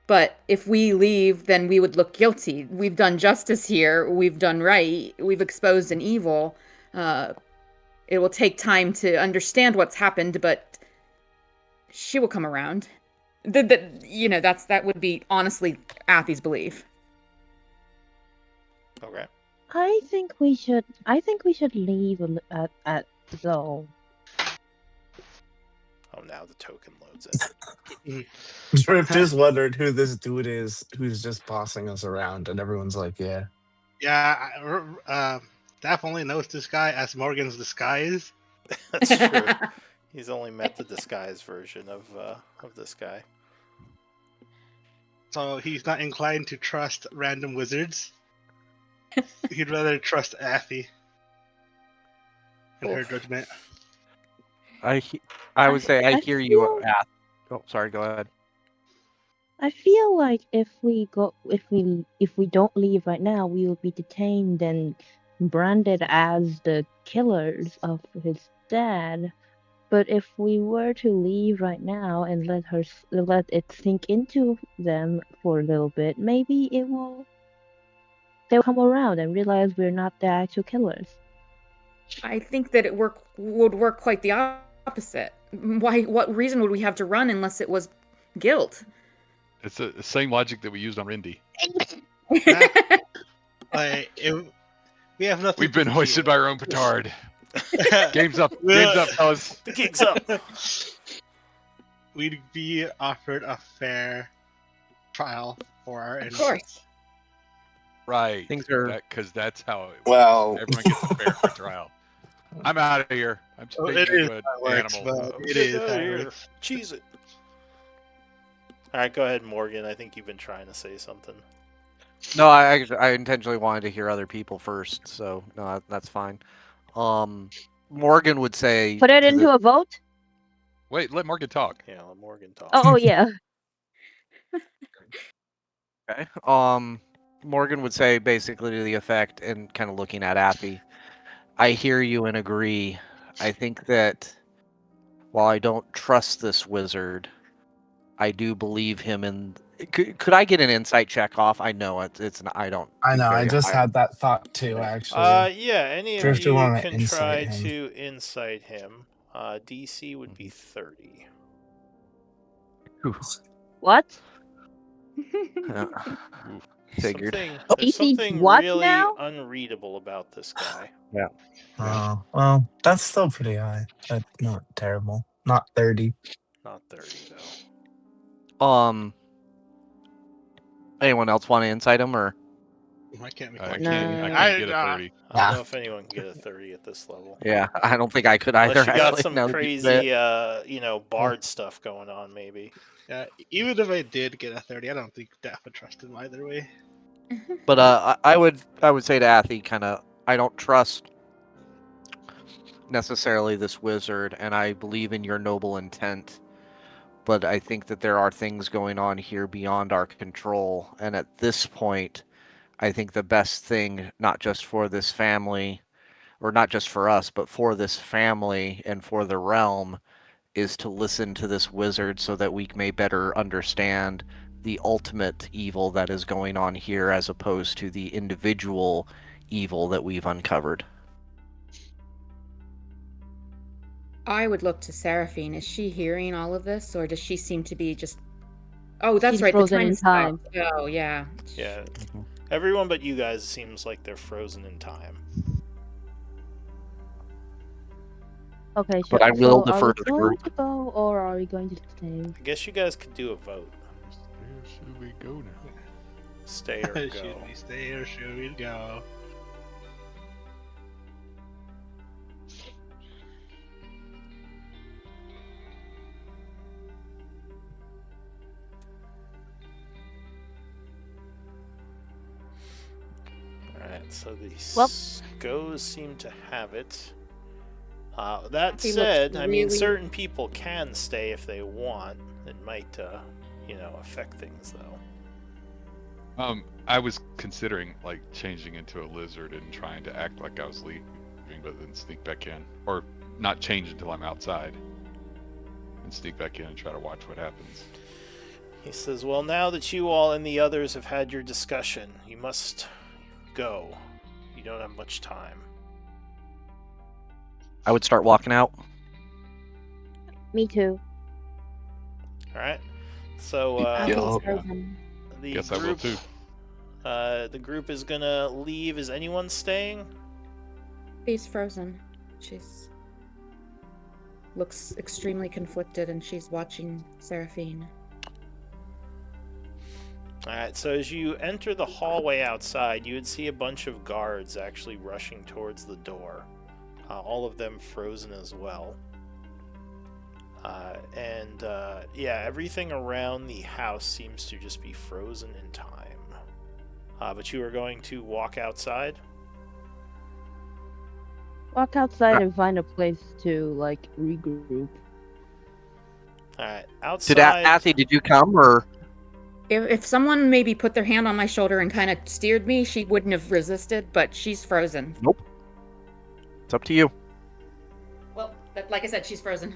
But if we leave, then we would look guilty. We've done justice here. We've done right. We've exposed an evil. It will take time to understand what's happened, but she will come around. That would be honestly Athy's belief. Okay. I think we should leave at though. Oh, now the token loads in. Drift just wondered who this dude is who's just bossing us around, and everyone's like, yeah. Yeah, definitely knows this guy as Morgan's disguise. That's true. He's only met the disguised version of this guy. So he's not inclined to trust random wizards. He'd rather trust Athy in her judgment. I would say I I hear you. feel- Oh, sorry. Go ahead. I feel like if we don't leave right now, we will be detained and branded as the killers of his dad. But if we were to leave right now and let it sink into them for a little bit, maybe they'll come around and realize we're not the actual killers. I think that would work quite the opposite. Why? What reason would we have to run unless it was guilt? It's the same logic that we used on Rindy. We have nothing. We've been to hoisted by our own petard. fear. Game's up. Game's up, fellas. The gig's up. We'd be offered a fair trial for our Of course. Right. Things are- Because that's how it Well, everyone gets a fair trial. I'm out of here. I'm just Well, taking it is an how it works, animal. but it is Get how outta it here. works. Cheese it. All right, go ahead, Morgan. I think you've been trying to say something. No, I intentionally wanted to hear other people first, so no, that's fine. Morgan would say. Put it to into a vote? Wait, let Morgan talk. Yeah, let Morgan talk. Oh yeah. Okay. Morgan would say basically to the effect, and kind of looking at Athy, I hear you and agree. I think that while I don't trust this wizard, I do believe him. And could I get an insight check off? I know it's not, I don't. I do know. I very just high. had that thought too, actually. Yeah, any of Drifter you wanna can insight try him. to insight him. DC would be 30. What? Figured. There's DC something what really now? unreadable about this guy. Oh, well, that's still pretty high, but not terrible. Not 30. Not 30 though. Anyone else want to insight him or? I can't make I one. can't I- get a 30. I don't Ah. know if anyone can get a 30 at this level. Yeah, I don't think I could either. Unless you got actually, some now that you crazy, say it. bard stuff going on, maybe. Yeah, even if I did get a 30, I don't think Daff would trust him either way. But I would say to Athy, kind of, I don't trust necessarily this wizard, and I believe in your noble intent. But I think that there are things going on here beyond our control, and at this point, I think the best thing, not just for this family, or not just for us, but for this family and for the realm, is to listen to this wizard so that we may better understand the ultimate evil that is going on here as opposed to the individual evil that we've uncovered. I would look to Seraphine. Is she hearing all of this, or does she seem to be just? Oh, that's She's right. The frozen in time. Oh, yeah. Yeah. Everyone but you guys seems like they're frozen in time. Okay, But I will defer are to we the going group. to go or are we going to stay? I guess you guys could do a vote. Where should we go now? Stay or go. Should we stay or should we go? Alright, so the Well- goes seem to have it. That He looks said, I mean, really- certain people can stay if they want. It might, affect things, though. I was considering like changing into a lizard and trying to act like I was leaving, but then sneak back in, or not change until I'm outside, and sneak back in and try to watch what happens. He says, well, now that you all and the others have had your discussion, you must go. You don't have much time. I would start walking out. Me too. Alright. So, Yo. the Guess I will group, too. the group is gonna leave. Is anyone staying? She's frozen. She's looks extremely conflicted, and she's watching Seraphine. Alright, so as you enter the hallway outside, you would see a bunch of guards actually rushing towards the door. All of them frozen as well. Yeah, everything around the house seems to just be frozen in time. But you are going to walk outside? Walk outside and find a place to like regroup. Alright, outside... Athy, did you come, or...? If someone maybe put their hand on my shoulder and kind of steered me, she wouldn't have resisted, but she's frozen. Nope. It's up to you. Well, like I said, she's frozen.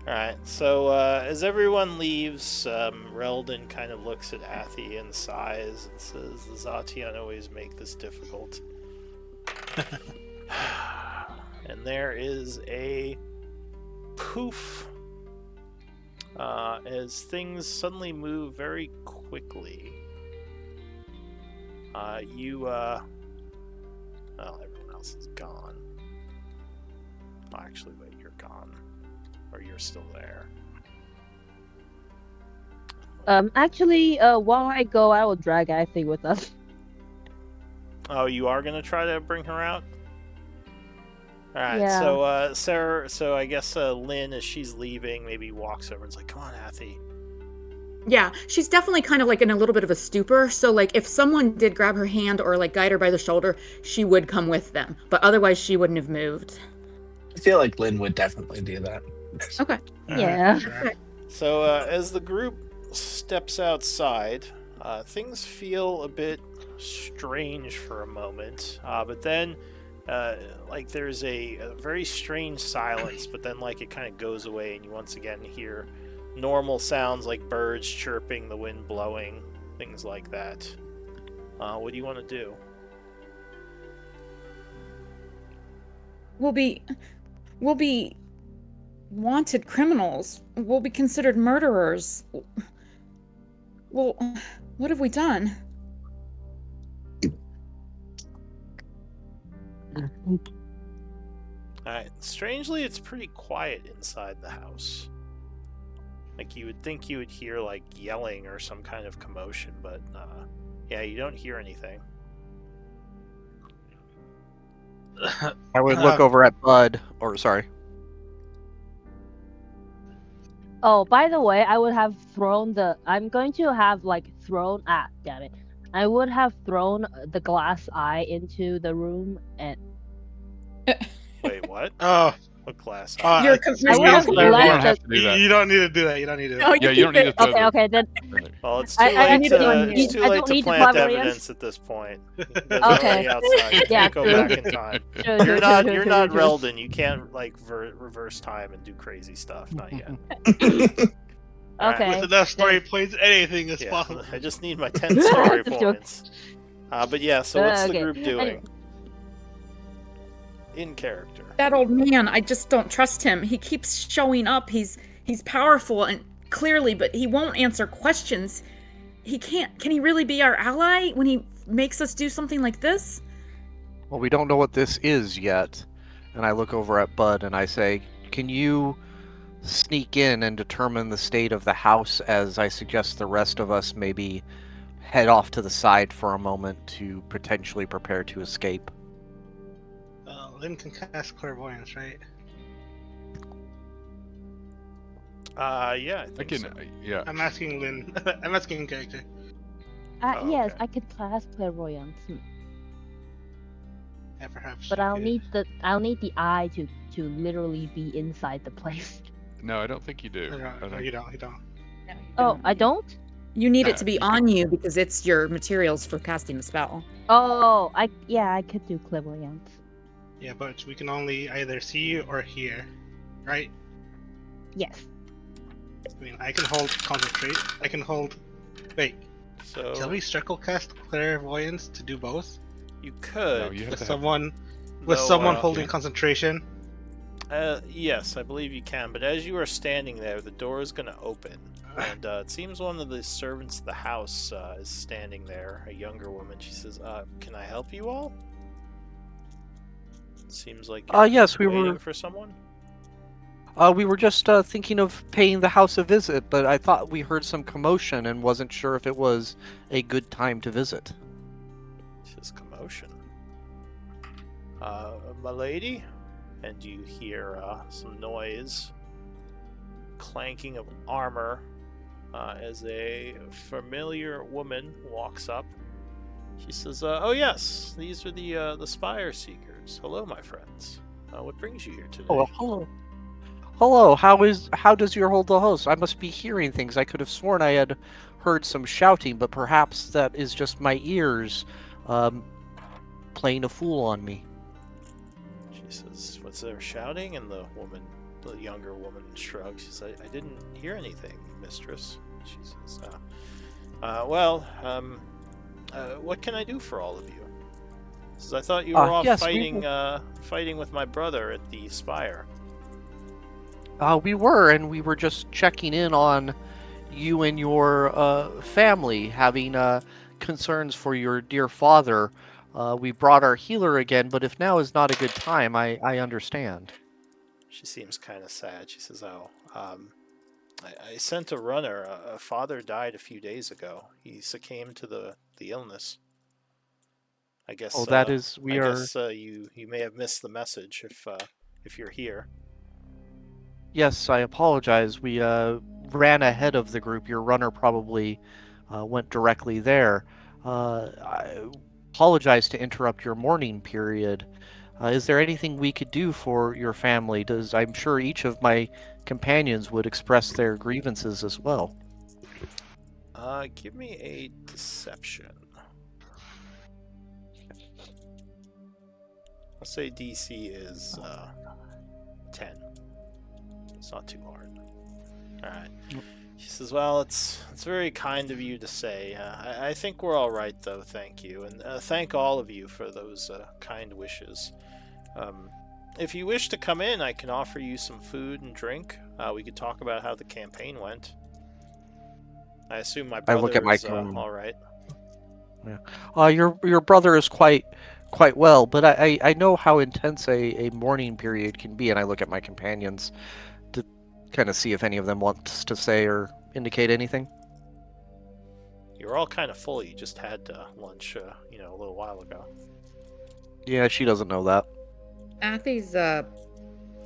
Alright, so as everyone leaves, Reldon kind of looks at Athy and sighs and says, the Zatian always make this difficult. And there is a poof as things suddenly move very quickly. Well, everyone else is gone. Oh, actually, wait, you're gone. Or you're still there. Actually, while I go, I will drag Athy with us. Oh, you are gonna try to bring her out? Alright, Yeah. so, Sarah, so I guess, Lynn, as she's leaving, maybe walks over and's like, come on, Athy. Yeah, she's definitely kind of like in a little bit of a stupor. So like if someone did grab her hand or like guide her by the shoulder, she would come with them. But otherwise she wouldn't have moved. I feel like Lynn would definitely do that. Okay. Yeah. So, as the group steps outside, things feel a bit strange for a moment, but then, like, there's a very strange silence, but then, like, it kind of goes away, and you once again hear normal sounds like birds chirping, the wind blowing, things like that. What do you want to do? We'll be wanted criminals. We'll be considered murderers. Well, what have we done? Alright, strangely, it's pretty quiet inside the house. Like, you would think you would hear, like, yelling or some kind of commotion, but, yeah, you don't hear anything. I would look over at Bud, or sorry. Oh, by the way, I would have thrown I'm going to have thrown. Damn it! I would have thrown the glass eye into the room and. Wait, what? Oh, What class? You're I confused. would have You don't left have to do that. you don't need to do that. You don't need to. No, Yeah, you don't need to throw Okay, then. Well, it's too I late need to to, unmute. it's too I late don't to need to plant clairvoyance. evidence at this point. You guys are Okay. already outside. You Yeah, can't go true. back in time. True, You're not true, true. Reldon. You can't like reverse time and do crazy stuff. Not yet. Okay. With enough story points, anything is Yeah, possible. I just need my 10 story It's a joke. points. But yeah, so what's the Okay. group doing? In character. That old man, I just don't trust him. He keeps showing up. He's powerful and clearly, but he won't answer questions. He can't. Can he really be our ally when he makes us do something like this? Well, we don't know what this is yet. And I look over at Bud and I say, can you sneak in and determine the state of the house as I suggest the rest of us maybe head off to the side for a moment to potentially prepare to escape? Lynn can cast clairvoyance, right? Yeah, I I think can, so. yeah. I'm asking Lynn. I'm asking in character. Oh, Yes, okay. I could cast clairvoyance, Yeah, perhaps. but you I'll could- need the eye to literally be inside the place. No, I don't think you do. No, I no, think- you don't. You don't. Oh, I don't? You need it to be on you because it's your materials for casting the spell. Oh, I could do clairvoyance. Yeah, but we can only either see you or hear, right? Yes. I mean, I can hold concentrate. I can hold. Wait, So can we circle cast clairvoyance to do both? you No, could. you have With to have. someone, though, holding Yeah. concentration. Yes, I believe you can. But as you are standing there, the door is going to open, and it seems one of the servants of the house is standing there. A younger woman. She says, "Can I help you all?" Seems like you're Yes, we waiting were. for someone. We were just thinking of paying the house a visit, but I thought we heard some commotion and wasn't sure if it was a good time to visit. She says, "Commotion." My lady, and you hear some noise, clanking of armor, as a familiar woman walks up. She says, "Oh yes, these are the Spire Seekers. Hello, my friends. What brings you here today?" Oh, well, hello. Hello. How does your hold the host? I must be hearing things. I could have sworn I had heard some shouting, but perhaps that is just my ears playing a fool on me. She says, "What's there shouting?" And the younger woman, shrugs. She says, "I didn't hear anything, mistress." She says, what can I do for all of you?" She says, "I thought you were off Yes, fighting with my brother at the Spire." we were, and we were just checking in on you and your family, having concerns for your dear father. We brought our healer again, but if now is not a good time, I understand. She seems kind of sad. She says, I sent a runner. A father died a few days ago. He succumbed to the illness. I guess. Oh, that is, I guess you may have missed the message if you're here. Yes, I apologize. We ran ahead of the group. Your runner probably went directly there. I apologize to interrupt your mourning period. Is there anything we could do for your family? I'm sure each of my companions would express their grievances as well. Give me a deception. I'll say DC is 10. It's not too hard. All right. She says, "Well, it's very kind of you to say. I think we're all right, though. Thank you, and thank all of you for those kind wishes. If you wish to come in, I can offer you some food and drink. We could talk about how the campaign went. I assume my brother look at my is all right." Your brother is quite well, but I know how intense a mourning period can be, and I look at my companions to kind of see if any of them wants to say or indicate anything. You're all kind of full. You just had lunch, a little while ago. Yeah, she doesn't know that. Athy's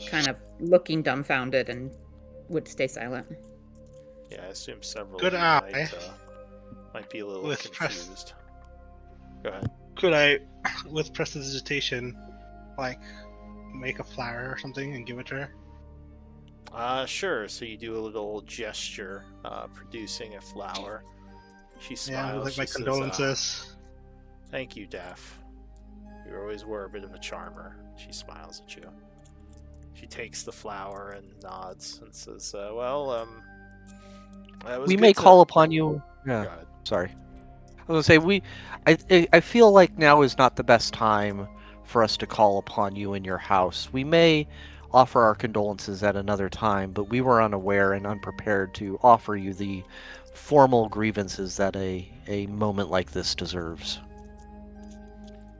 kind of looking dumbfounded and would stay silent. Yeah, I assume several Good of you eye. might be a little With confused. Go ahead. Could I, with prestidigitation, like make a flower or something and give it to her? Sure. So you do a little gesture, producing a flower. She smiles. Yeah, like my She says, condolences. "Thank you, Daff. You always were a bit of a charmer." She smiles at you. She takes the flower and nods and says, We may call upon you. Yeah, Go ahead. sorry. I was gonna say I feel like now is not the best time for us to call upon you in your house. We may offer our condolences at another time, but we were unaware and unprepared to offer you the formal grievances that a moment like this deserves.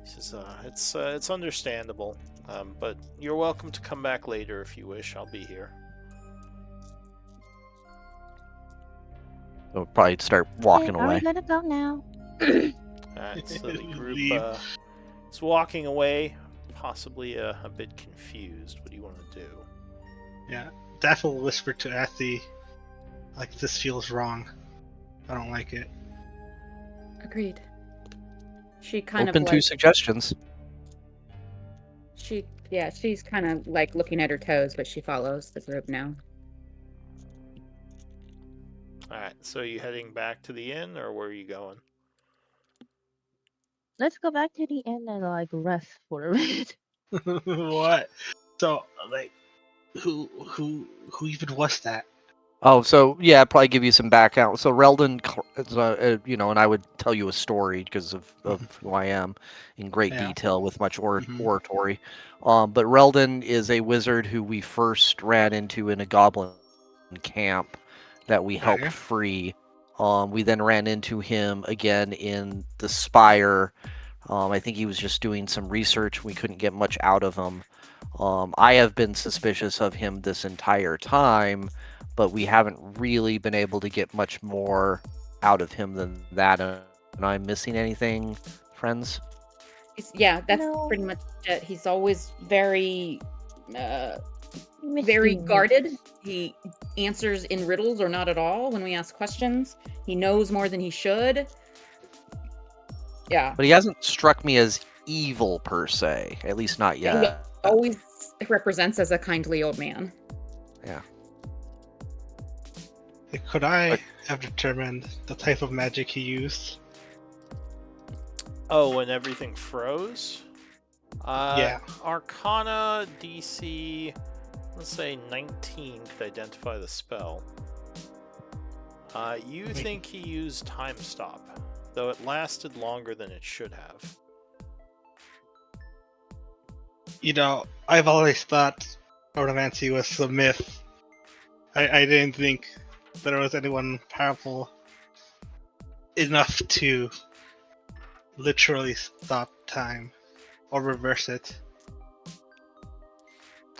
She says, it's understandable, but you're welcome to come back later if you wish. I'll be here." We'll probably start walking Are we away. gonna go now? Alright, so the group Leave. is walking away, possibly a bit confused. What do you want to do? Yeah, Daff will whisper to Athy, like, "This feels wrong. I don't like it." Agreed. She kind Open of to like suggestions. she's kind of like looking at her toes, but she follows the group now. Alright, so are you heading back to the inn, or where are you going? Let's go back to the inn and like rest for a bit. What? So, like, who even was that? Oh, so yeah, I'd probably give you some background. So Reldon, and I would tell you a story because of who I am in great Yeah. detail with much Mhm. oratory. But Reldon is a wizard who we first ran into in a goblin camp that we helped Okay. free. We then ran into him again in the Spire. I think he was just doing some research. We couldn't get much out of him. I have been suspicious of him this entire time, but we haven't really been able to get much more out of him than that. Am I missing anything, friends? Yeah, that's No. pretty much it. He's always very very Mischievous. guarded. He answers in riddles or not at all when we ask questions. He knows more than he should. Yeah. But he hasn't struck me as evil per se, at least not Yeah, he yet. always represents as a kindly old man. Yeah. Could I But- have determined the type of magic he used? Oh, when everything froze? Yeah. Arcana DC, let's say 19 could identify the spell. You think he used Time Stop, though it lasted longer than it should have. I've always thought Ornamency was a myth. I didn't think there was anyone powerful enough to literally stop time or reverse it.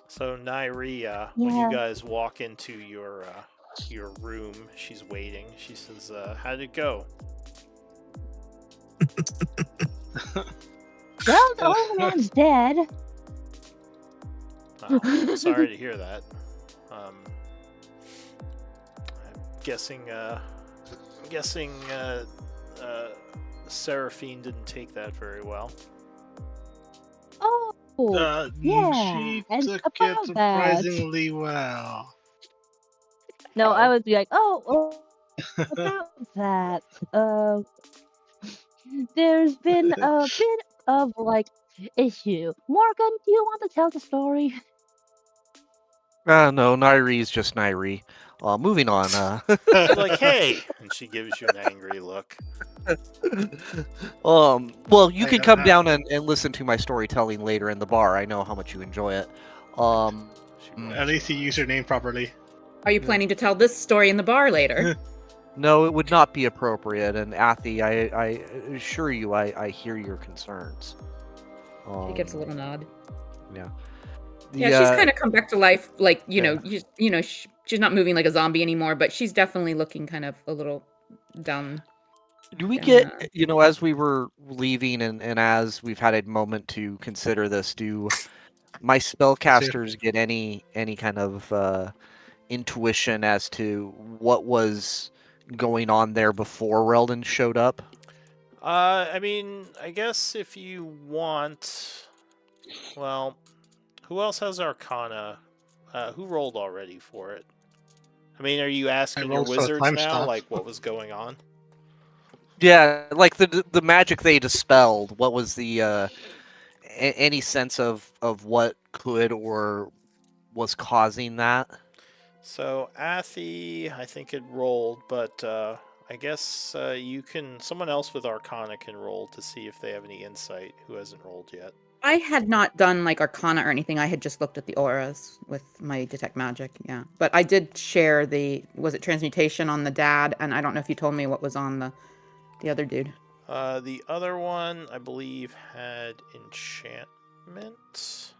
So Nairi, when you Yeah. guys walk into your room, she's waiting. She says, "How did it go?" Well, the old man's dead. Oh, I'm sorry to hear that. I'm guessing Seraphine didn't take that very well. Oh, yeah, She and took it about that. surprisingly well. no, I Oh. would be like, about that. There's been a bit of issue. Morgan, do you want to tell the story? No, Nairi's just Nairi. Moving on. She's like, "Hey," and she gives you an angry look. Well, you I can don't come know. down and listen to my storytelling later in the bar. I know how much you enjoy it. At least you use your name properly. Are you planning to tell this story in the bar later? No, it would not be appropriate. And Athy, I assure you, I hear your concerns. She gives a little nod. Yeah. Yeah, she's kind of come back to life. Like, she's not moving like a zombie anymore, but she's definitely looking kind of a little down. Do we Yeah. get, as we were leaving and as we've had a moment to consider this, do my spellcasters get any kind of intuition as to what was going on there before Reldon showed up? I mean, I guess if you want, well, who else has Arcana? Who rolled already for it? I mean, are you asking your rolled for the wizards time now, stop. like what was going on? Yeah, like the magic they dispelled. What was the any sense of what could or was causing that? So Athy, I think it rolled, but I guess someone else with Arcana can roll to see if they have any insight who hasn't rolled yet. I had not done like Arcana or anything. I had just looked at the auras with my detect magic. Yeah, but I did share was it transmutation on the dad, and I don't know if you told me what was on the other dude. The other one, I believe, had enchantment.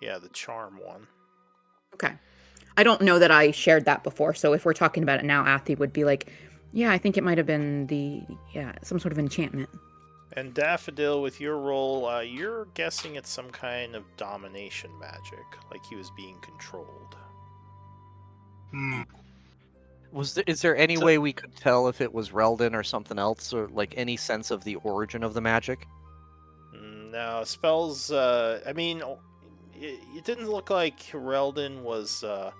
Yeah, the charm one. Okay. I don't know that I shared that before, so if we're talking about it now, Athy would be like, yeah, I think it might have been some sort of enchantment. And Daffodil, with your roll, you're guessing it's some kind of domination magic, like he was being controlled. Hmm. Is there any way we could tell if it was Reldon or something else, or like any sense of the origin of the magic? No, spells, I mean, it didn't look like Reldon was, there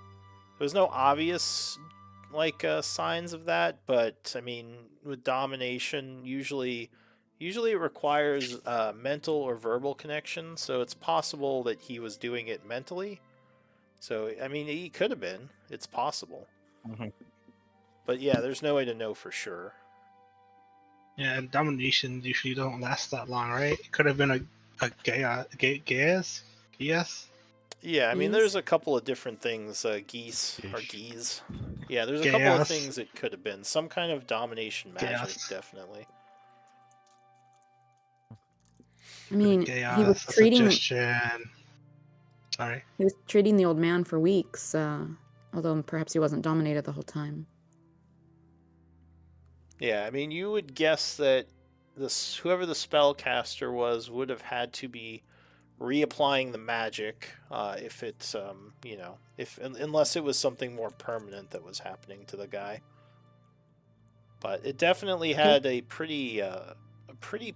was no obvious, signs of that, but, I mean, with domination, usually it requires mental or verbal connection, so it's possible that he was doing it mentally, So, I mean, he could have been. It's possible. Mhm. But yeah, there's no way to know for sure. Yeah, and domination usually don't last that long, right? It could have been a Gaius? Yeah, I mean, Geese? there's a couple of different things. Geese or Ish. geese. Yeah, there's a couple of Gaius. things it could have been. Some kind of domination magic, Gaius. definitely. I mean, he was Chaos, a treating suggestion. Sorry. the old man for weeks, although perhaps he wasn't dominated the whole time. Yeah, I mean, you would guess that whoever the spellcaster was would have had to be reapplying the magic if it's unless it was something more permanent that was happening to the guy. But it definitely had a pretty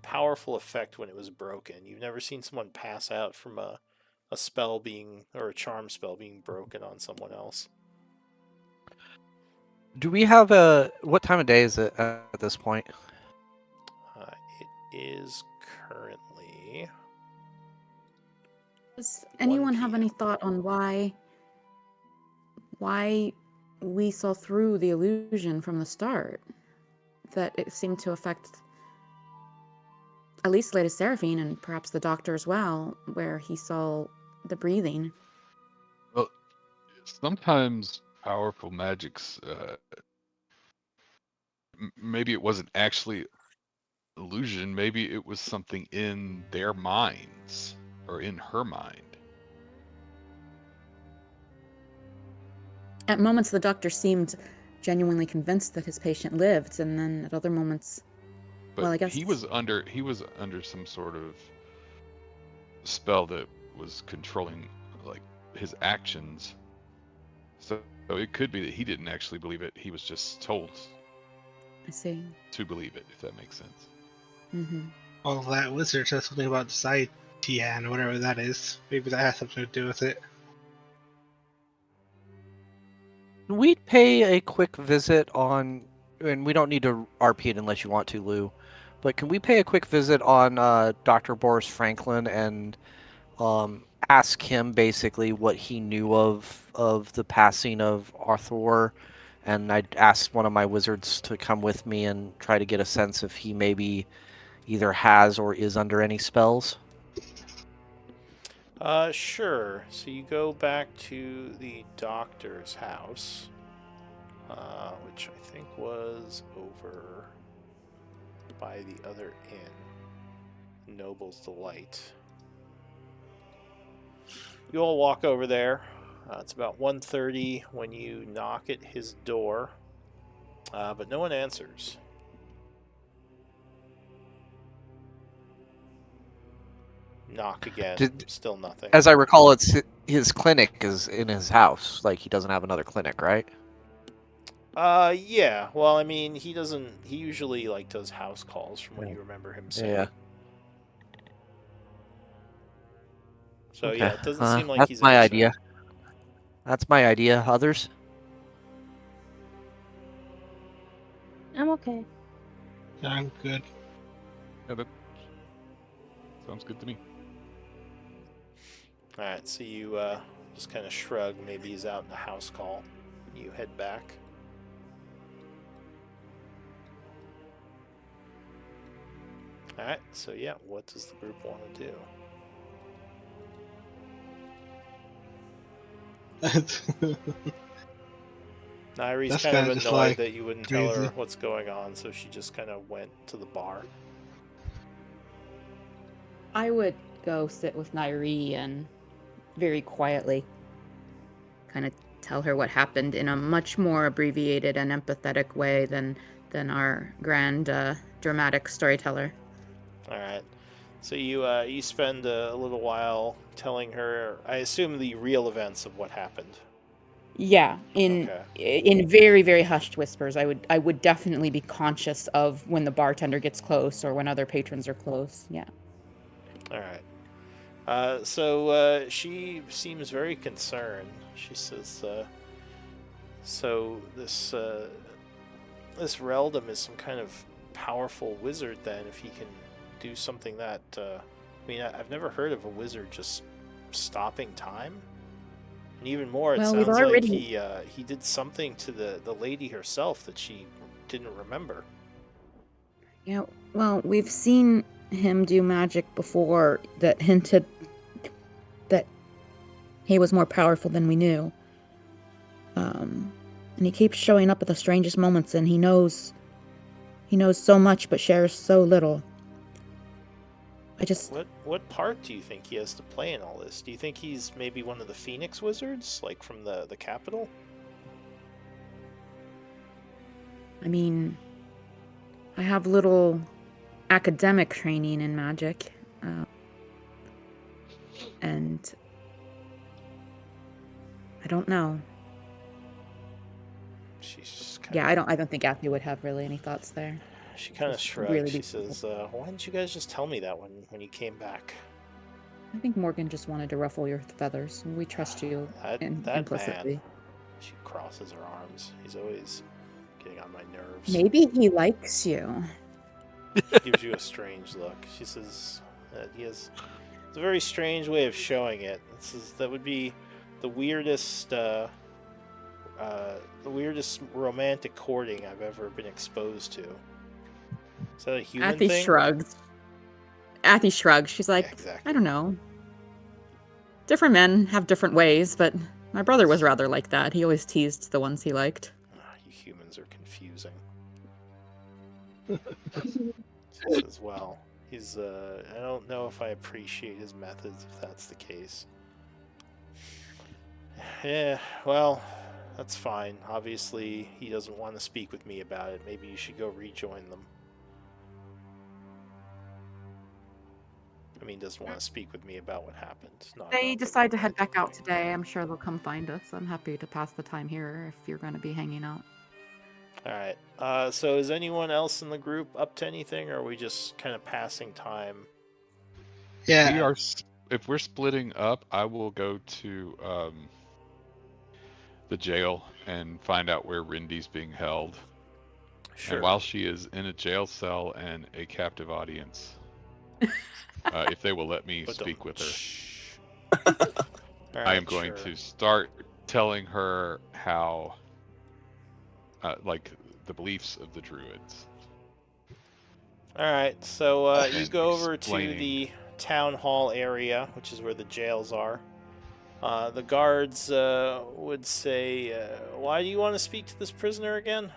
powerful effect when it was broken. You've never seen someone pass out from a spell being, or a charm spell being broken on someone else. Do we have what time of day is it at this point? It is currently. Does anyone have 1 any p.m. thought on why we saw through the illusion from the start? That it seemed to affect at least Lady Seraphine and perhaps the doctor as well, where he saw the breathing. Well, sometimes powerful magics, maybe it wasn't actually illusion, maybe it was something in their minds or in her mind. At moments, the doctor seemed genuinely convinced that his patient lived, and then at other moments, But well, I guess he was under some sort of spell that was controlling like his actions. So it could be that he didn't actually believe it. He was just told I see. to believe it, if that makes sense. Mm-hmm. Well, that wizard said something about Tian or whatever that is. Maybe that has something to do with it. Can we pay a quick visit on, and we don't need to RP it unless you want to, Lou, but can we pay a quick visit on Dr. Boris Franklin and ask him basically what he knew of the passing of Arthur? And I'd ask one of my wizards to come with me and try to get a sense if he maybe either has or is under any spells. Sure. So you go back to the doctor's house, which I think was over by the other inn, Noble's Delight. You all walk over there. It's about 1:30 when you knock at his door, but no one answers. Knock again. Still nothing. As I recall, it's his clinic is in his house. Like, he doesn't have another clinic, right? Yeah. Well, I mean, he doesn't. He usually does house calls, from what you remember him saying. Yeah. So Okay. yeah, it doesn't seem like that's he's my answering. idea. That's my idea. Others? I'm okay. Yeah, I'm good. Yeah, that sounds good to me. All right. So you just kind of shrug. Maybe he's out in the house call. You head back. All right. So yeah, what does the group want to do? Nairi's That's kind of kinda just, annoyed like, that you wouldn't tell her crazy. what's going on, so she just kind of went to the bar. I would go sit with Nairi and very quietly kind of tell her what happened in a much more abbreviated and empathetic way than our grand dramatic storyteller. All right. So you spend a little while telling her, I assume, the real events of what happened. Yeah, in very, very hushed whispers. I would definitely be conscious of when the bartender gets close or when other patrons are close. Yeah. All right. So she seems very concerned. She says, "So this Reldam is some kind of powerful wizard. Then, if he can do something that, I mean, I've never heard of a wizard just stopping time. And even more, it Well, we've sounds like already- he did something to the lady herself that she didn't remember. Yeah, well, we've seen him do magic before that hinted that he was more powerful than we knew. And he keeps showing up at the strangest moments, and he knows so much but shares so little. What part do you think he has to play in all this? Do you think he's maybe one of the Phoenix Wizards, like from the capital? I mean, I have little academic training in magic, and I don't know. She's Yeah, I don't think Athy would have really any thoughts there. She kind of Just shrugs. really She be- says, "Why didn't you guys just tell me that when you came back?" I think Morgan just wanted to ruffle your feathers. We trust you That implicitly. man. She crosses her arms. He's always getting on my nerves. Maybe he likes you. She gives you a strange look. She says that it's a very strange way of showing it. That would be the weirdest romantic courting I've ever been exposed to. Is that a human Athy thing? shrugs. Athy shrugs. She's like, Yeah, exactly. I don't know. Different men have different ways, but my brother was rather like that. He always teased the ones he liked. You humans are confusing. She says, well, he's I don't know if I appreciate his methods if that's the case. Yeah, well, that's fine. Obviously, he doesn't want to speak with me about it. Maybe you should go rejoin them. I mean, doesn't want to speak with me about what happened. Not They about the decide to head romantic back out thing. today. I'm sure they'll come find us. I'm happy to pass the time here if you're going to be hanging out. Alright, so is anyone else in the group up to anything, or are we just kind of passing time? Yeah. We are. If we're splitting up, I will go to the jail and find out where Rindy's being held. Sure. And while she is in a jail cell and a captive audience, if they will let me But speak don't- with her, Shh. I Alright, am going sure. to start telling her how, like, the beliefs of the druids. Alright, so you And go over to explaining- the town hall area, which is where the jails are. The guards would say, why do you want to speak to this prisoner again?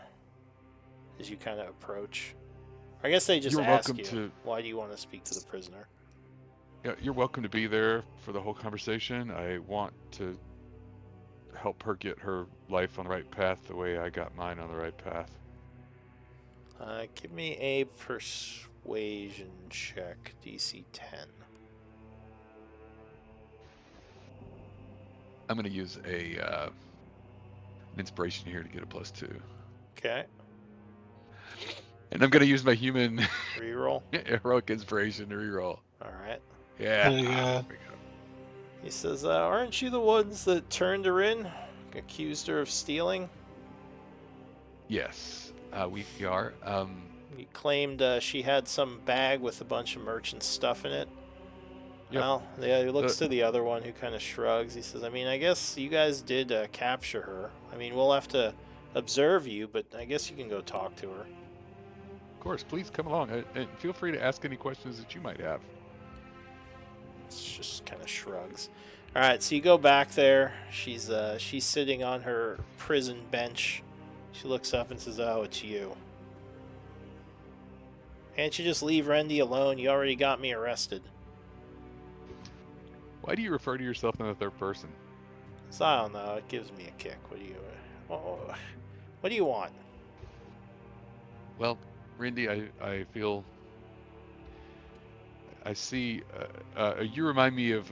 As you kind of approach. I guess they just You're ask welcome you, to- why do you want to speak to the prisoner? Yeah, you're welcome to be there for the whole conversation. I want to help her get her life on the right path the way I got mine on the right path. Give me a persuasion check, DC 10. I'm going to use an inspiration here to get a +2. Okay, And I'm going to use my human reroll. heroic inspiration to reroll. Alright. Yeah. There you go. There we go. He says, aren't you the ones that turned her in? Accused her of stealing? Yes, we are. You claimed she had some bag with a bunch of merchant stuff in it. Yep. Well, yeah, he looks to the other one who kind of shrugs. He says, I mean, I guess you guys did capture her. I mean, we'll have to observe you, but I guess you can go talk to her. Of course, please come along and feel free to ask any questions that you might have. It's just kind of shrugs. All right, so you go back there. She's sitting on her prison bench. She looks up and says, "Oh, it's you. Can't you just leave Rendy alone? You already got me arrested." Why do you refer to yourself in the third person? So I don't know. It gives me a kick. What do you want? Well, Rindy, I feel I see you remind me of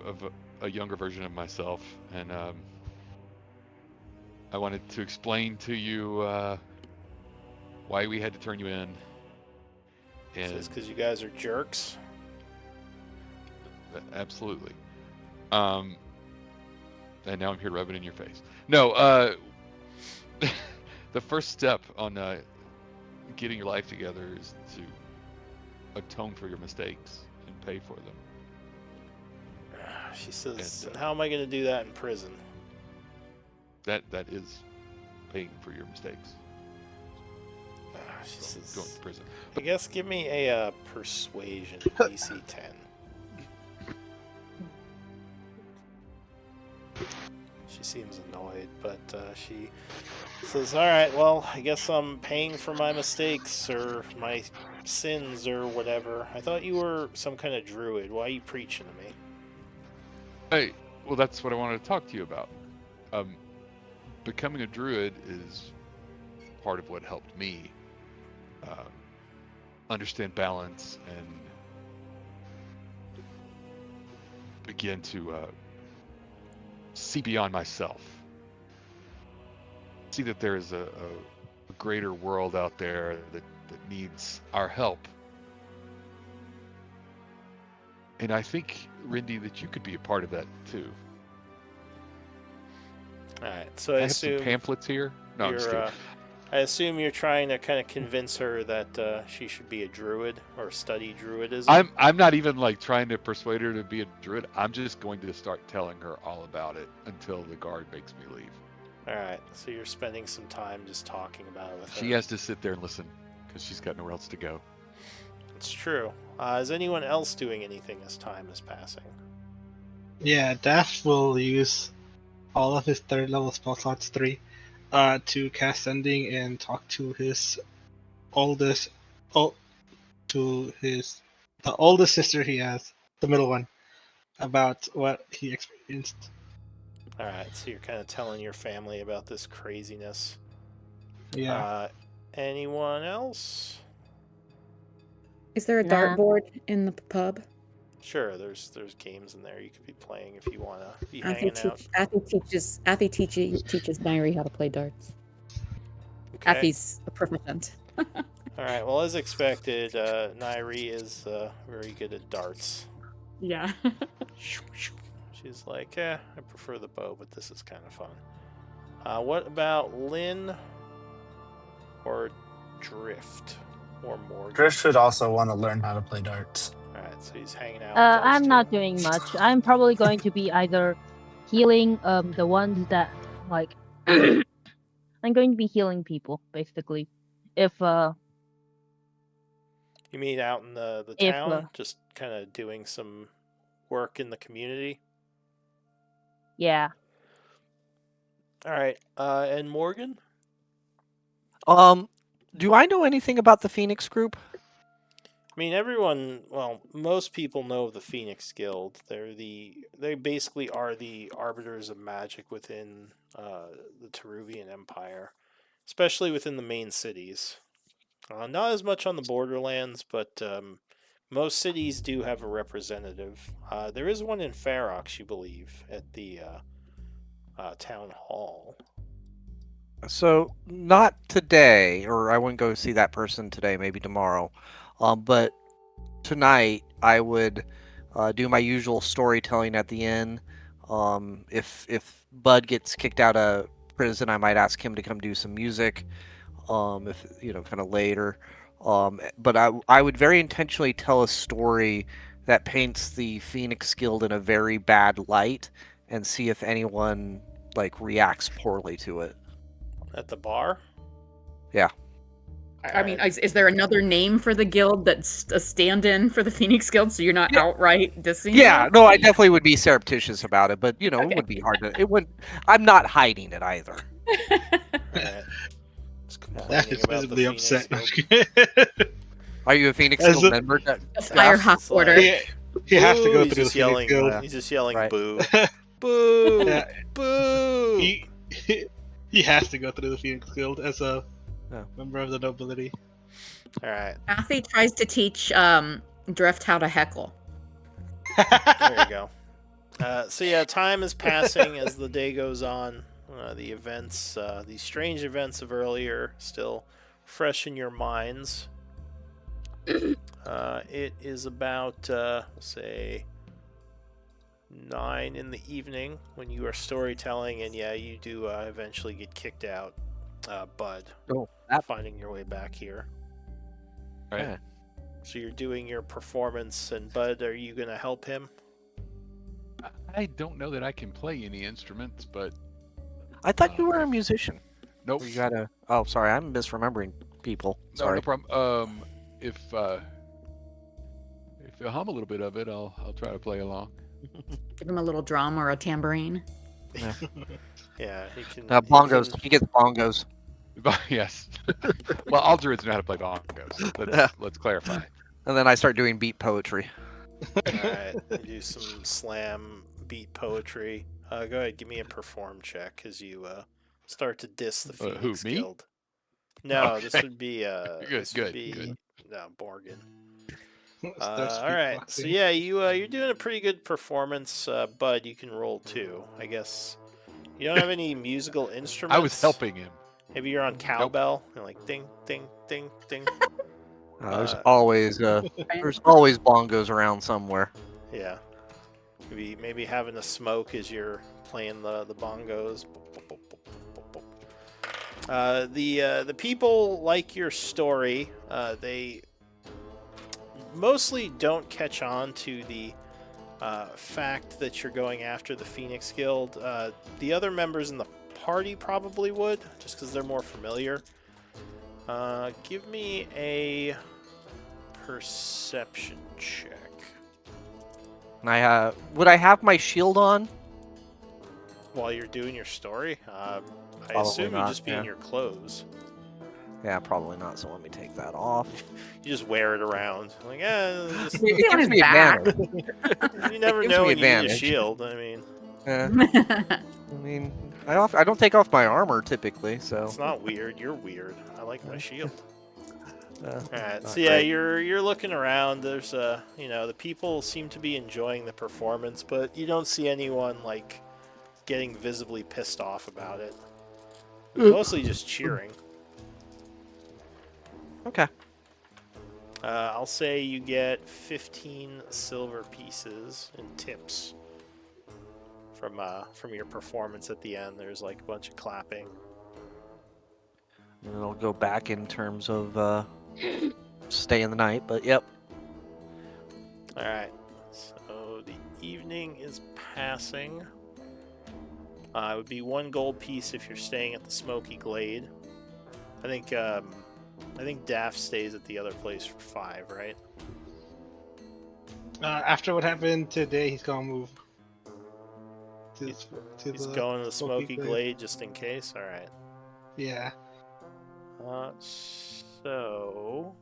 a younger version of myself, and I wanted to explain to you why we had to turn you in. And It's because you guys are jerks. absolutely. And now I'm here rubbing it in your face. No, the first step on getting your life together is to atone for your mistakes and pay for them. She says, And, "How am I going to do that in prison?" that is paying for your mistakes. She says, Going to prison. I guess give me a persuasion DC 10. She seems annoyed, but she says, all right, well, I guess I'm paying for my mistakes or my sins or whatever. I thought you were some kind of druid. Why are you preaching to me? Hey, well, that's what I wanted to talk to you about. Becoming a druid is part of what helped me understand balance and begin to see beyond myself. See that there is a greater world out there that needs our help. And I think, Rindy, that you could be a part of that too. All right, so I have some assume pamphlets here. No, I'm just kidding. I assume you're trying to kind of convince her that she should be a druid or study druidism. I'm not even like trying to persuade her to be a druid. I'm just going to start telling her all about it until the guard makes me leave. All right, so you're spending some time just talking about it with her. She has to sit there and listen because she's got nowhere else to go. It's true. Is anyone else doing anything as time is passing? Yeah, Daft will use all of his third level spell slots 3 to cast Sending and talk to his oldest, the oldest sister he has, the middle one, about what he experienced. All right, so you're kind of telling your family about this craziness. Yeah. Anyone else? Is there a Nah. dartboard in the pub? Sure, there's games in there you could be playing if you want to be hanging out. Athy teaches Nairi how to play darts. Okay. Athy's a proficient. All right. Well, as expected, Nairi is very good at darts. Yeah. She's like, I prefer the bow, but this is kind of fun. What about Lynn or Drift or Morgan? Drift should also want to learn how to play darts. All right, so he's hanging out. With those I'm two. not doing much. I'm probably going to be either healing the ones that like I'm going to be healing people basically. If You mean out in the If, town, just kind of doing some work in the community? yeah. All right. And Morgan? Do I know anything about the Phoenix group? I mean, most people know of the Phoenix Guild. They basically are the arbiters of magic within the Teruvian Empire, especially within the main cities. Not as much on the borderlands, but most cities do have a representative. There is one in Ferox, you believe, at the town hall. So not today, or I wouldn't go see that person today. Maybe tomorrow. But tonight I would do my usual storytelling at the inn. If Bud gets kicked out of prison, I might ask him to come do some music. If kind of later. But I would very intentionally tell a story that paints the Phoenix Guild in a very bad light, and see if anyone reacts poorly to it. At the bar? Yeah. I mean, is there another name for the guild that's a stand-in for the Phoenix Guild, so you're not outright dissing? Yeah, no, I definitely would be surreptitious about it, but Okay. It would be hard to. It would. I'm not hiding it either. Alright. That is visibly upset. Are you a Phoenix As Guild a- member? A Fire Hawk It's like- order. He has to go He's through just the yelling. Phoenix Guild. He's just yelling Right. boo. Boo! Yeah. Boo! He has to go through the Phoenix Guild as a Yeah. member of the nobility. Alright, Athy tries to teach Drift how to heckle. there you go. So yeah, time is passing as the day goes on. The events, these strange events of earlier, still fresh in your minds. It is about, say, 9 in the evening when you are storytelling, and yeah, you do eventually get kicked out, Bud, Oh, finding your way back here. Right. Yeah. So you're doing your performance, and Bud, are you going to help him? I don't know that I can play any instruments, but I thought you were a musician. Nope. You gotta. Oh, sorry, I'm misremembering people. No, Sorry. no problem. If you hum a little bit of it, I'll try to play along. Give him a little drum or a tambourine. Yeah, he can. Bongos. He can, He gets bongos. Yes. Well, all druids know how to play bongos. Let's clarify. And then I start doing beat poetry. Alright, you do some slam beat poetry. Go ahead, give me a perform check as you start to diss the Who, Phoenix me? Guild. No, this Okay. would be Good. no, Morgan. Start street Alright, so boxing. yeah, you're doing a pretty good performance, Bud. You can roll 2, I guess. You don't have any musical instruments. I was helping him. Maybe you're on cowbell. You're like ding, ding, ding, ding. There's always bongos around somewhere. Yeah. Maybe having a smoke as you're playing the bongos. The people like your story. They mostly don't catch on to the fact that you're going after the Phoenix Guild. The other members in the party probably would, just because they're more familiar. Give me a perception check. And would I have my shield on? While you're doing your story? I Probably assume you'd not, just be yeah. in your clothes. Yeah, probably not. So let me take that off. You just wear it around. Like, just, It gives me back. advantage. you never gives know me when you need a advantage. shield. I mean, I mean, I don't take off my armor typically, so. it's not weird. You're weird. I like my shield. Alright, not so yeah, great. you're looking around. There's the people seem to be enjoying the performance, but you don't see anyone like getting visibly pissed off about it. Mostly just cheering. Okay. I'll say you get 15 silver pieces in tips from your performance at the end. There's like a bunch of clapping. And it'll go back in terms of staying the night, but yep. All right. So the evening is passing. It would be 1 gold piece if you're staying at the Smoky Glade. I think Daft stays at the other place for 5, right? After what happened today, he's gonna move to He's the going to the Smoky Smoky Glade. Glade just in case. All right. Yeah. So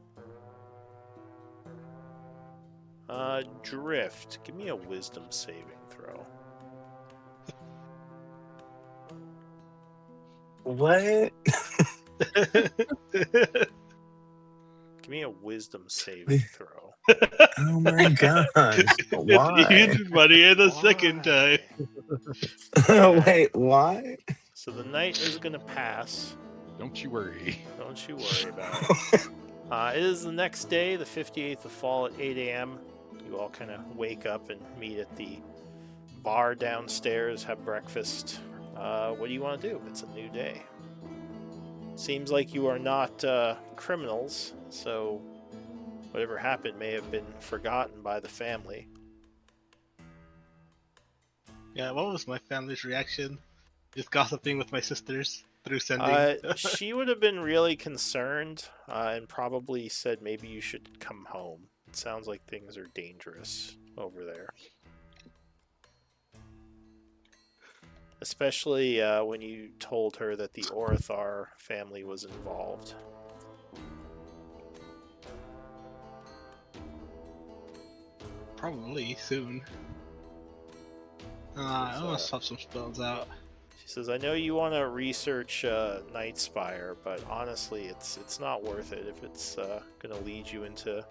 Drift, give me a wisdom saving throw. What? Give me a wisdom saving throw. Oh my gosh. Why? It's funny the second time. Wait, why? So the night is gonna pass. Don't you worry. Don't you worry about it. It is the next day, the 58th of fall at 8 a.m. You all kind of wake up and meet at the bar downstairs, have breakfast. What do you want to do? It's a new day. Seems like you are not criminals, so whatever happened may have been forgotten by the family. Yeah, what was my family's reaction? Just gossiping with my sisters through sending. She would have been really concerned and probably said maybe you should come home. It sounds like things are dangerous over there. Especially when you told her that the Orithar family was involved. Probably soon. I want to swap some spells out. She says, I know you want to research Night Spire, but honestly, it's not worth it if it's going to lead you into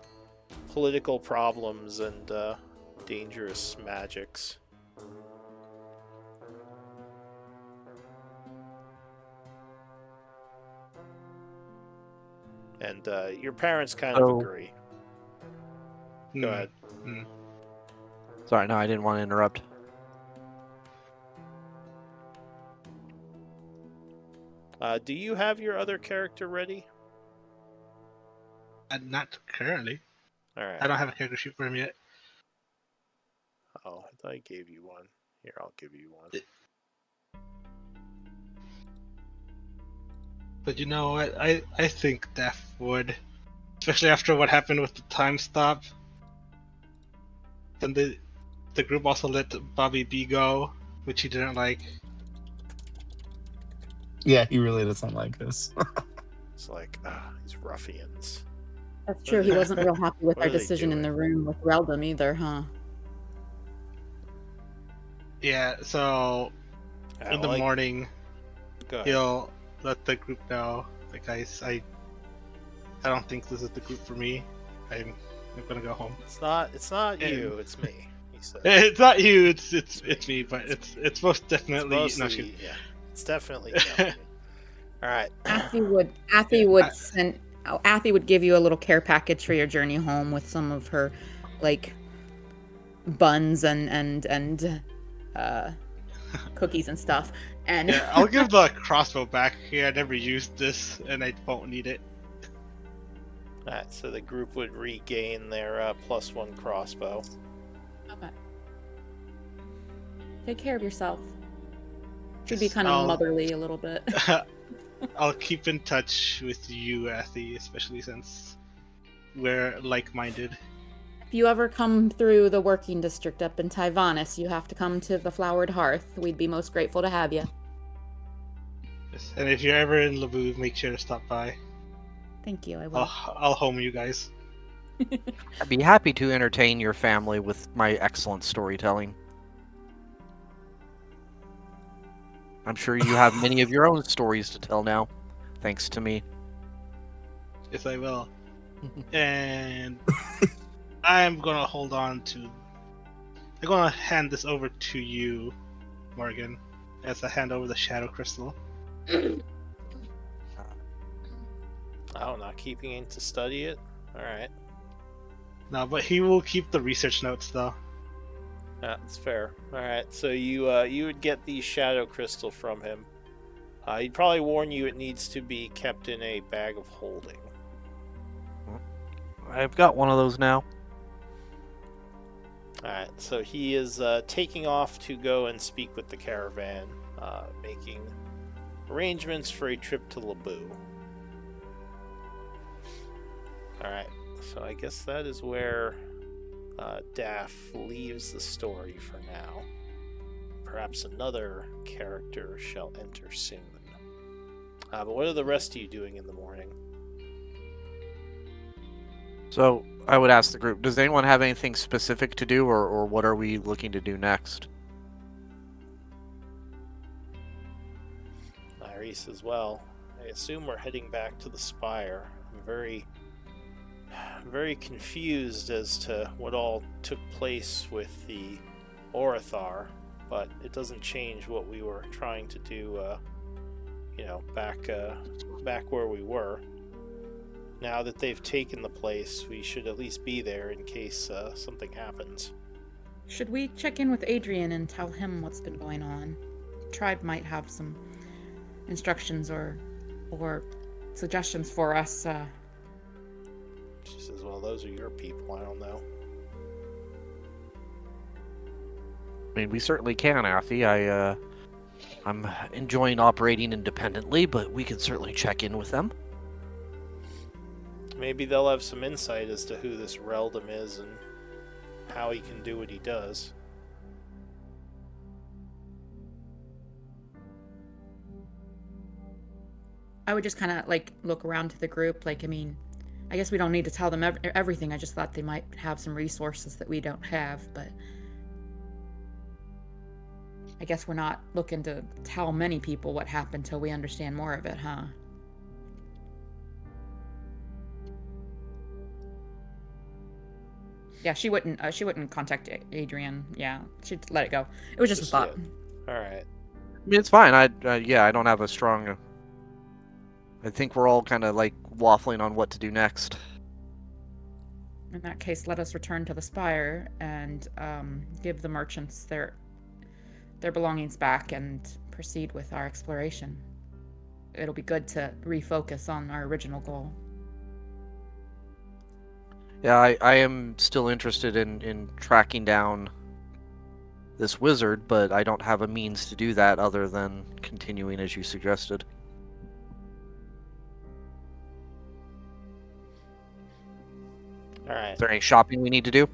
political problems and dangerous magics. And your parents kind of agree. Go ahead. Sorry, no, I didn't want to interrupt. Do you have your other character ready? Not currently. All right. I don't have a character sheet for him yet. Oh, I thought I gave you one. Here, I'll give you one. But you know what? I think Daph would, especially after what happened with the time stop. Then the group also let Bobby B go, which he didn't like. Yeah, he really doesn't like this. It's like, these ruffians. That's true. He wasn't real happy with What our are they decision in the doing? room with Reldum either, huh? Yeah, so in the morning, Go ahead. he'll let the group know, like, guys, I don't think this is the group for me. I'm gonna go home. It's not And- you, it's me, he said. It's not you, it's me, but it's most definitely It's no, mostly, yeah. It's definitely me. Alright. Athie would give you a little care package for your journey home with some of her, like, buns and cookies and stuff. And Yeah, I'll give the crossbow back here. I never used this, and I won't need it. Alright, so the group would regain their +1 crossbow. Okay. Take care of yourself. Should be kind of I'll- motherly a little bit. I'll keep in touch with you, Athy, especially since we're like-minded. If you ever come through the working district up in Tyvanis, you have to come to the Flowered Hearth. We'd be most grateful to have you. Yes, and if you're ever in Labu, make sure to stop by. Thank you, I will. I'll home you guys. I'd be happy to entertain your family with my excellent storytelling. I'm sure you have many of your own stories to tell now, thanks to me. Yes, I will. And I'm gonna hold on to. I'm gonna hand this over to you, Morgan, as I hand over the Shadow Crystal. Oh, not keeping it to study it? Alright. No, but he will keep the research notes though. Yeah, that's fair. Alright, so you would get the shadow crystal from him. He'd probably warn you it needs to be kept in a bag of holding. I've got one of those now. Alright, so he is taking off to go and speak with the caravan, making arrangements for a trip to Labu. Alright, so I guess that is where Daph leaves the story for now. Perhaps another character shall enter soon. But what are the rest of you doing in the morning? So I would ask the group, does anyone have anything specific to do, or what are we looking to do next? Iris as well. I assume we're heading back to the Spire. I'm very confused as to what all took place with the Orathar, but it doesn't change what we were trying to do, back where we were. Now that they've taken the place, we should at least be there in case something happens. Should we check in with Adrian and tell him what's been going on? Tribe might have some instructions or suggestions for us. She says, well, those are your people, I don't know. I mean, we certainly can, Athie. I'm enjoying operating independently, but we can certainly check in with them. Maybe they'll have some insight as to who this Reldum is and how he can do what he does. I would just kind of look around to the group. I guess we don't need to tell them everything. I just thought they might have some resources that we don't have, but I guess we're not looking to tell many people what happened till we understand more of it, huh? Yeah, she wouldn't contact Adrian. Yeah, she'd let it go. It was just a thought. All right. I mean, it's fine. I don't have a strong. I think we're all kind of waffling on what to do next. In that case, let us return to the Spire and give the merchants their belongings back and proceed with our exploration. It'll be good to refocus on our original goal. Yeah, I am still interested in tracking down this wizard, but I don't have a means to do that other than continuing as you suggested. All right. Is there any shopping we need to do?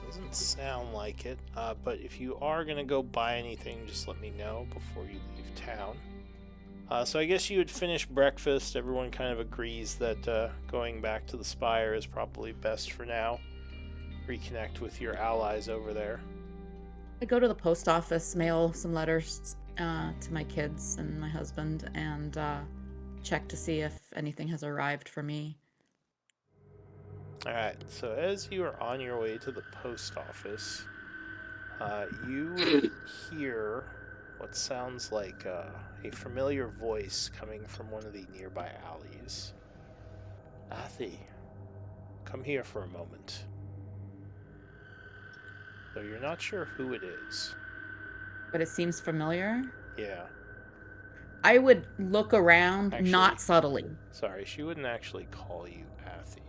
Doesn't sound like it. But if you are gonna go buy anything, just let me know before you leave town. So I guess you would finish breakfast. Everyone kind of agrees that going back to the Spire is probably best for now. Reconnect with your allies over there. I go to the post office, mail some letters to my kids and my husband, and check to see if anything has arrived for me. Alright, so as you are on your way to the post office, you hear what sounds like a familiar voice coming from one of the nearby alleys. Athy, come here for a moment. Though you're not sure who it is. But it seems familiar. Yeah. I would look around, Actually, not subtly. Sorry, she wouldn't actually call you Athy.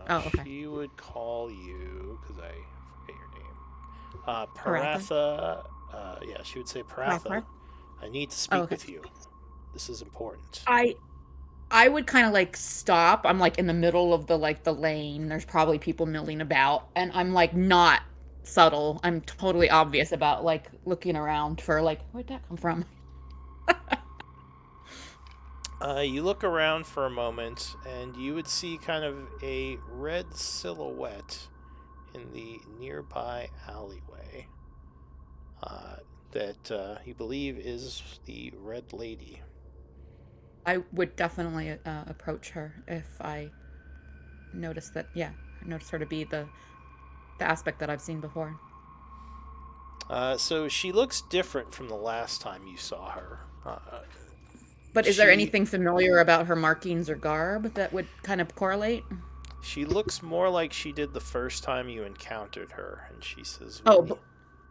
Oh, okay. She would call you, because I forget your name. Paratha? Paratha. Yeah, she would say, Paratha, I need to speak okay. with you. This is important. I would kind of like stop. I'm like in the middle of the lane. There's probably people milling about, and I'm like not subtle. I'm totally obvious about like looking around for like where'd that come from? You look around for a moment, and you would see kind of a red silhouette in the nearby alleyway that you believe is the Red Lady. I would definitely approach her if I notice that. Yeah, I notice her to be the aspect that I've seen before. So she looks different from the last time you saw her. But is there anything familiar about her markings or garb that would kind of correlate? She looks more like she did the first time you encountered her, and she says, "Oh,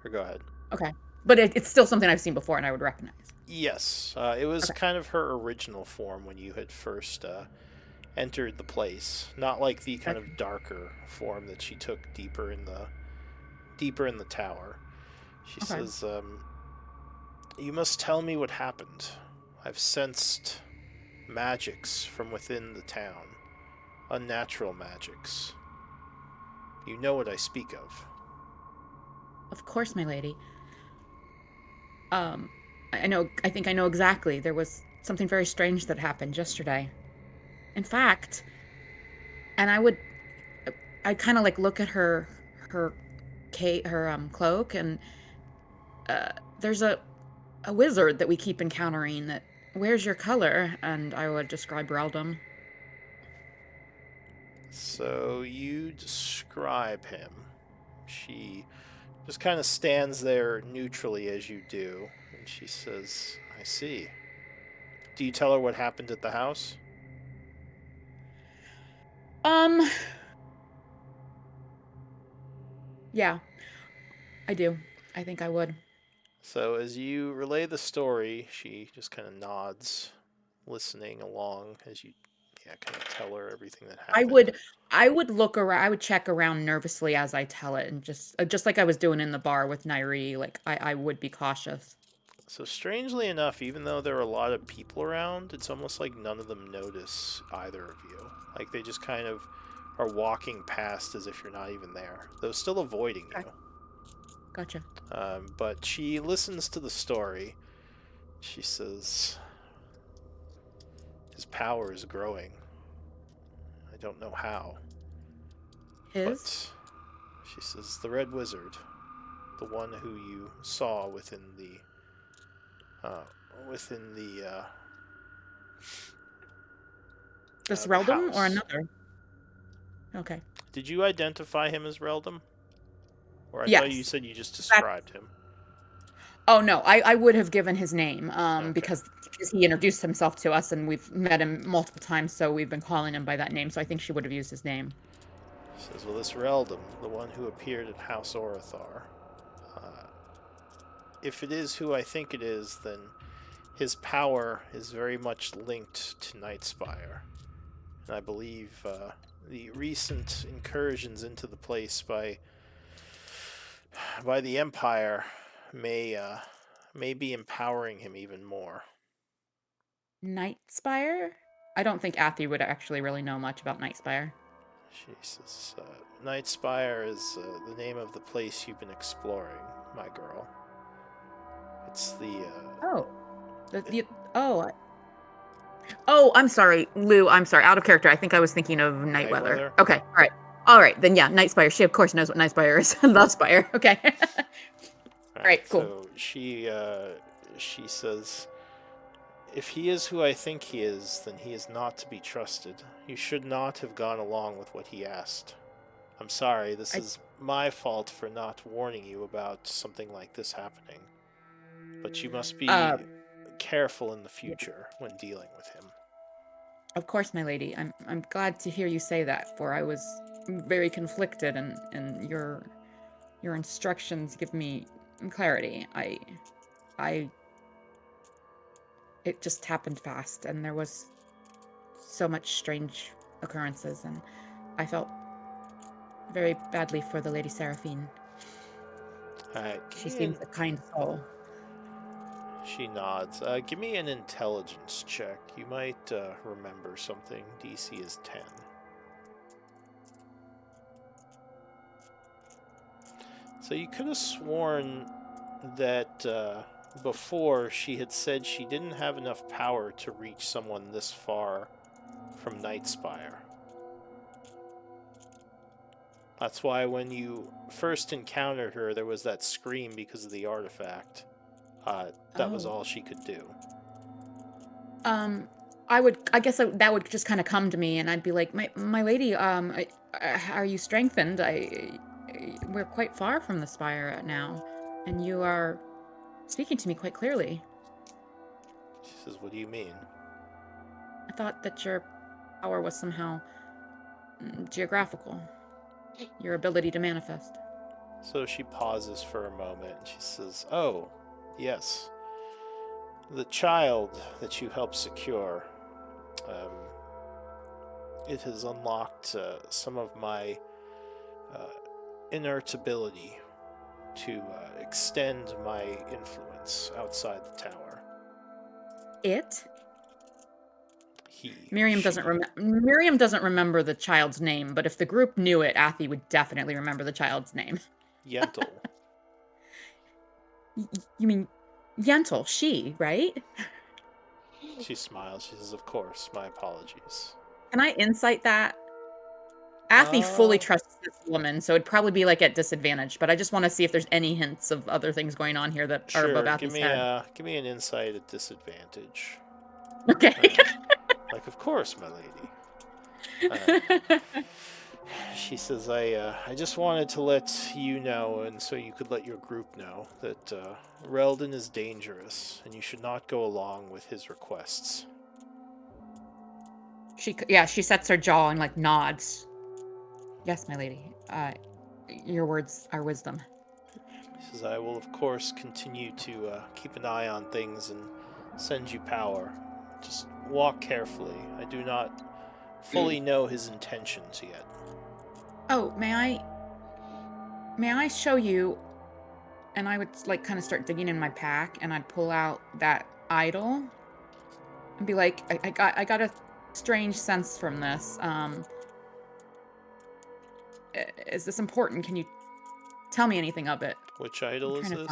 or go ahead." Okay, but it's still something I've seen before and I would recognize. Yes, it was kind of her original form when you had first entered the place, not like the kind of darker form that she took deeper in the tower. She says, "You must tell me what happened. I've sensed magics from within the town, unnatural magics. You know what I speak of." Of course, my lady. I think I know exactly. There was something very strange that happened yesterday. In fact, and I kind of like look at her cloak, and there's a wizard that we keep encountering that wears your color, and I would describe Reldum. So you describe him. She just kind of stands there neutrally as you do, and she says, "I see." Do you tell her what happened at the house? Yeah, I do. I think I would. So as you relay the story, she just kind of nods, listening along as you kind of tell her everything that happened. I would look around. I would check around nervously as I tell it, and just like I was doing in the bar with Nairi. Like I would be cautious. So strangely enough, even though there are a lot of people around, it's almost like none of them notice either of you. Like they just kind of are walking past as if you're not even there, though still avoiding you. Gotcha. But she listens to the story. She says, "His power is growing. I don't know how." His? But she says, "The Red Wizard, the one who you saw within the This the Reldum or house." another? Okay. Did you identify him as Reldum? Or I thought you Yes. said you just described him. Oh no, I would have given his name Okay. because he introduced himself to us and we've met him multiple times, so we've been calling him by that name. So I think she would have used his name. She says, "Well, this Reldum, the one who appeared at House Orathar, if it is who I think it is, then his power is very much linked to Nightspire. And I believe the recent incursions into the place by the Empire may be empowering him even more." Nightspire? I don't think Athy would actually really know much about Nightspire. Jesus. Night Spire is the name of the place you've been exploring, my girl. It's the. Oh. Oh, I'm sorry, Lou. I'm sorry. Out of character. I think I was thinking of Nightweather. Nightweather? Okay. All right. Then yeah, Nightspire. She of course knows what Nightspire is. The Spire. Okay. Alright, cool. So she says, if he is who I think he is, then he is not to be trusted. You should not have gone along with what he asked. I'm sorry, this is my fault for not warning you about something like this happening. But you must be careful in the future when dealing with him. Of course, my lady. I'm glad to hear you say that, for I was very conflicted, and your instructions give me clarity. It just happened fast, and there was so much strange occurrences, and I felt very badly for the Lady Seraphine. Alright. She seems a kind soul. She nods. Give me an intelligence check. You might remember something. DC is 10. So you could have sworn that before she had said she didn't have enough power to reach someone this far from Nightspire. That's why when you first encountered her, there was that scream because of the artifact. That was all she could do. I guess that would just kind of come to me, and I'd be like, my lady, are you strengthened? We're quite far from the Spire now, and you are speaking to me quite clearly. She says, what do you mean? I thought that your power was somehow geographical. Your ability to manifest. So she pauses for a moment, and she says, oh, yes. The child that you helped secure, it has unlocked some of my inert ability to extend my influence outside the tower. Miriam doesn't remember the child's name, but if the group knew it, Athy would definitely remember the child's name. Yentl. You mean Yentl, she, right? She smiles. She says, of course, my apologies. Can I insight that? Athy fully trusts this woman, so it'd probably be like at disadvantage, but I just want to see if there's any hints of other things going on here that are above Athy's head. Give me an insight at disadvantage. Okay. Like, of course, my lady. She says, I just wanted to let you know, and so you could let your group know, that Reldon is dangerous, and you should not go along with his requests. She sets her jaw and, like, nods. Yes, my lady. Your words are wisdom. She says, I will, of course, continue to keep an eye on things and send you power. Just walk carefully. I do not fully know his intentions yet. Oh, may I show you? And I would like kind of start digging in my pack, and I'd pull out that idol and be like, I got a strange sense from this. Is this important? Can you tell me anything of it? Which idol is this?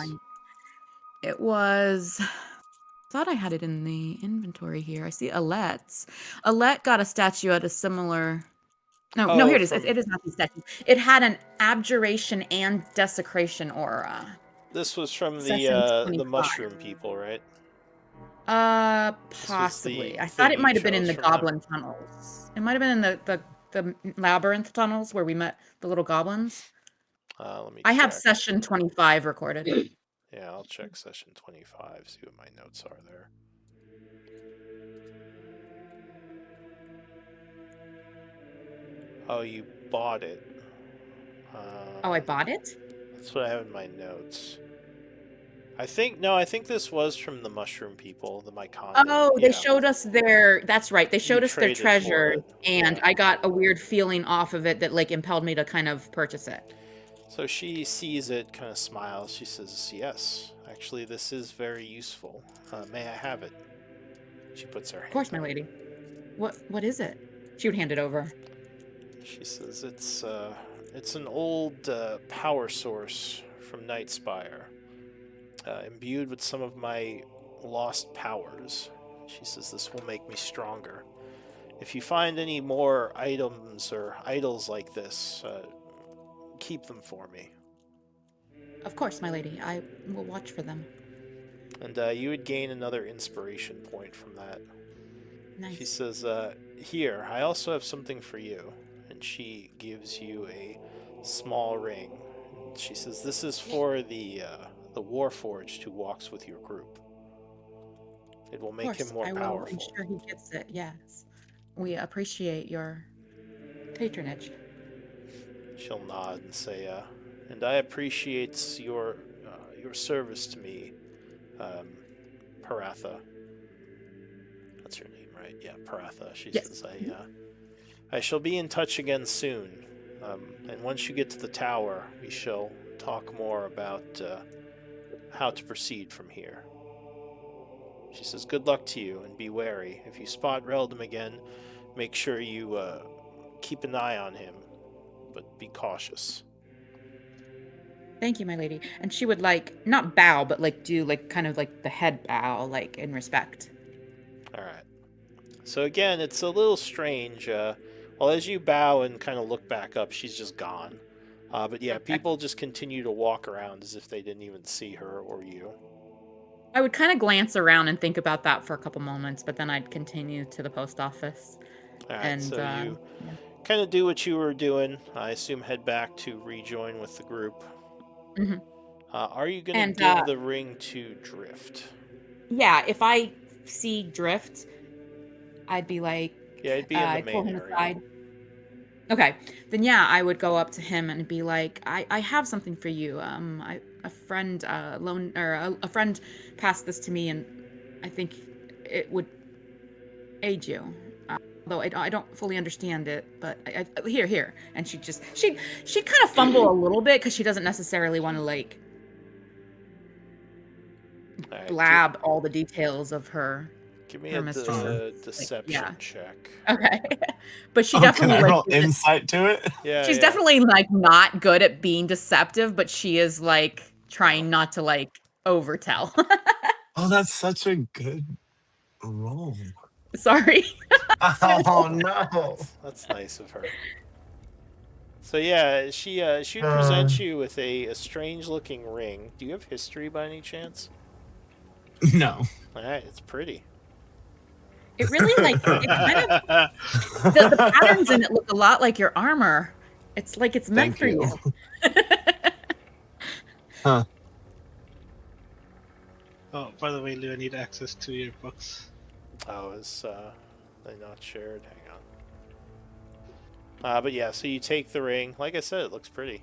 It was. Thought I had it in the inventory here. I see Alette's. Alette got a statue at a similar. No, here it is. It is not the statue. It had an abjuration and desecration aura. This was from the mushroom people, right? Possibly. I thought it might have been in the goblin tunnels. It might have been in the labyrinth tunnels where we met the little goblins. I have session 25 recorded. Yeah, I'll check session 25, see what my notes are there. Oh, you bought it. I bought it? That's what I have in my notes. I think this was from the mushroom people, the Myconian. Oh, they showed us that's right. They showed us their treasure, and I got a weird feeling off of it that like impelled me to kind of purchase it. So she sees it, kind of smiles. She says, yes, actually, this is very useful. May I have it? She puts her hand Of course, my lady. What is it? She would hand it over. She says it's an old power source from Night Spire, imbued with some of my lost powers. She says this will make me stronger. If you find any more items or idols like this, keep them for me. Of course, my lady. I will watch for them. And you would gain another inspiration point from that. Nice. She says, here, I also have something for you. And she gives you a small ring. And she says, this is for the Warforged who walks with your group. It will make him more I will powerful. ensure he gets it, yes. We appreciate your patronage. She'll nod and say, and I appreciate your service to me, Paratha. That's your name, right? Yeah, Paratha. She says, I shall be in touch again soon. And once you get to the tower, we shall talk more about how to proceed from here. She says, good luck to you, and be wary. If you spot Reldam again, make sure you keep an eye on him, but be cautious. Thank you, my lady. And she would not bow, but do kind of the head bow, in respect. All right. So again, it's a little strange. Well, as you bow and kind of look back up, she's just gone. But yeah, people just continue to walk around as if they didn't even see her or you. I would kind of glance around and think about that for a couple moments, but then I'd continue to the post office. All right, and so you kind of do what you were doing. I assume head back to rejoin with the group. Mm-hmm. Are you going to give the ring to Drift? Yeah, if I see Drift, I'd be like... Yeah, it'd be in the main area. Aside. Okay, then yeah, I would go up to him and be like, I have something for you. A friend passed this to me, and I think it would aid you. Though I don't fully understand it, but here. And she'd kind of fumble a little bit because she doesn't necessarily want to blab all the details of her. Give me a deception check. Okay. But she definitely can I roll insight to it? Yeah. She's definitely not good at being deceptive, but she is trying not to overtell. Oh, that's such a good roll. Sorry. Oh no. That's nice of her. So yeah, she presents you with a strange looking ring. Do you have history by any chance? No. All right, it's pretty. It really it's kind of the patterns in it look a lot like your armor. It's it's meant for you. Huh. Oh, by the way, Lou, I need access to your books. Oh, is they not shared? Hang on. But yeah, so you take the ring. Like I said, it looks pretty.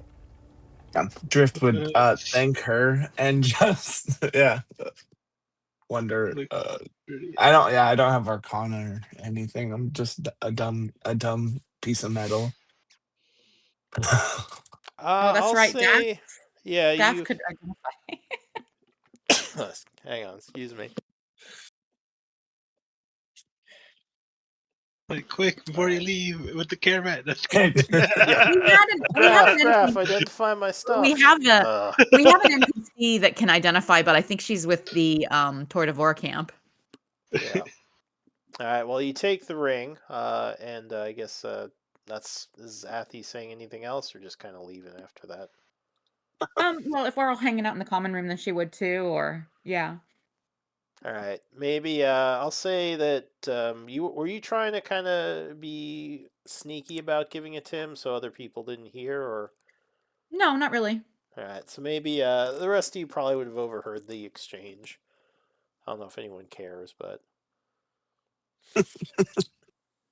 Drift would thank her and just wonder. I don't have Arcana or anything. I'm just a dumb piece of metal. Oh, that's I'll right. Say, Daff could identify. Hang on, excuse me. Like, quick, before you leave with the caravan. That's good. We have an identify my stuff. We have an NPC that can identify, but I think she's with the Tour de Vor camp. Yeah. All right. Well, you take the ring, and I guess is Athi saying anything else, or just kind of leaving after that? Well, if we're all hanging out in the common room, then she would too, or yeah. All right, maybe I'll say that were you trying to kind of be sneaky about giving it to him so other people didn't hear, or? No, not really. All right, so maybe the rest of you probably would have overheard the exchange. I don't know if anyone cares, but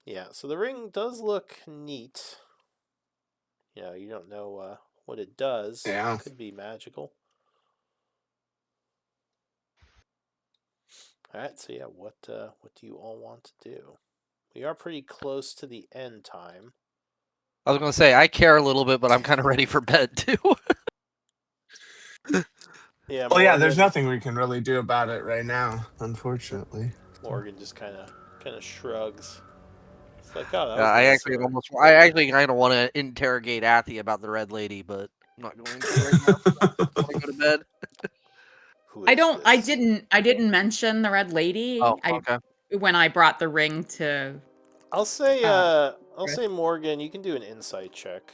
yeah. So the ring does look neat. You don't know what it does. Yeah, it could be magical. All right, so yeah, what do you all want to do? We are pretty close to the end time. I was going to say, I care a little bit, but I'm kind of ready for bed, too. Yeah. Well, yeah, there's nothing we can really do about it right now, unfortunately. Morgan just kind of shrugs. like, oh, that was I nice actually of her. I actually kind of want to interrogate Athy about the red lady, but I'm not going to right now. I want to go to bed. Who I is don't. this? I didn't mention the red lady. Oh, okay. When I brought the ring to. I'll say Griff. Morgan, you can do an insight check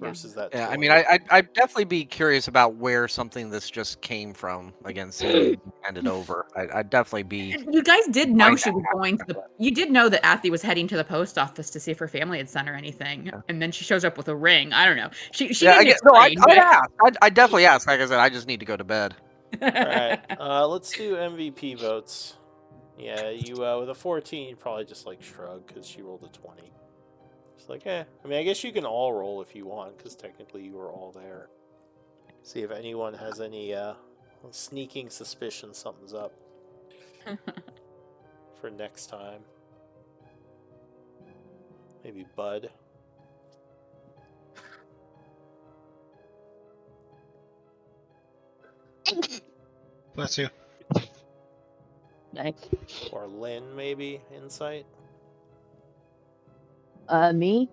Yeah. versus that. Yeah, I 20. mean, I'd definitely be curious about where something this just came from. Again, seeing it handed over, I'd definitely be. You guys did know Find she was going to the. You did know that Athy was heading to the post office to see if her family had sent her anything, and then she shows up with a ring. I don't know. She Yeah, didn't no, I'd explain. ask. I'd definitely ask. Like I said, I just need to go to bed. All right, let's do MVP votes. Yeah, you with a 14, you probably just like shrug because she rolled a 20. It's like, I mean, I guess you can all roll if you want because technically you were all there. See if anyone has any sneaking suspicion something's up for next time. Maybe Bud. Bless you. Thanks. Or Lynn, maybe. Insight? Me?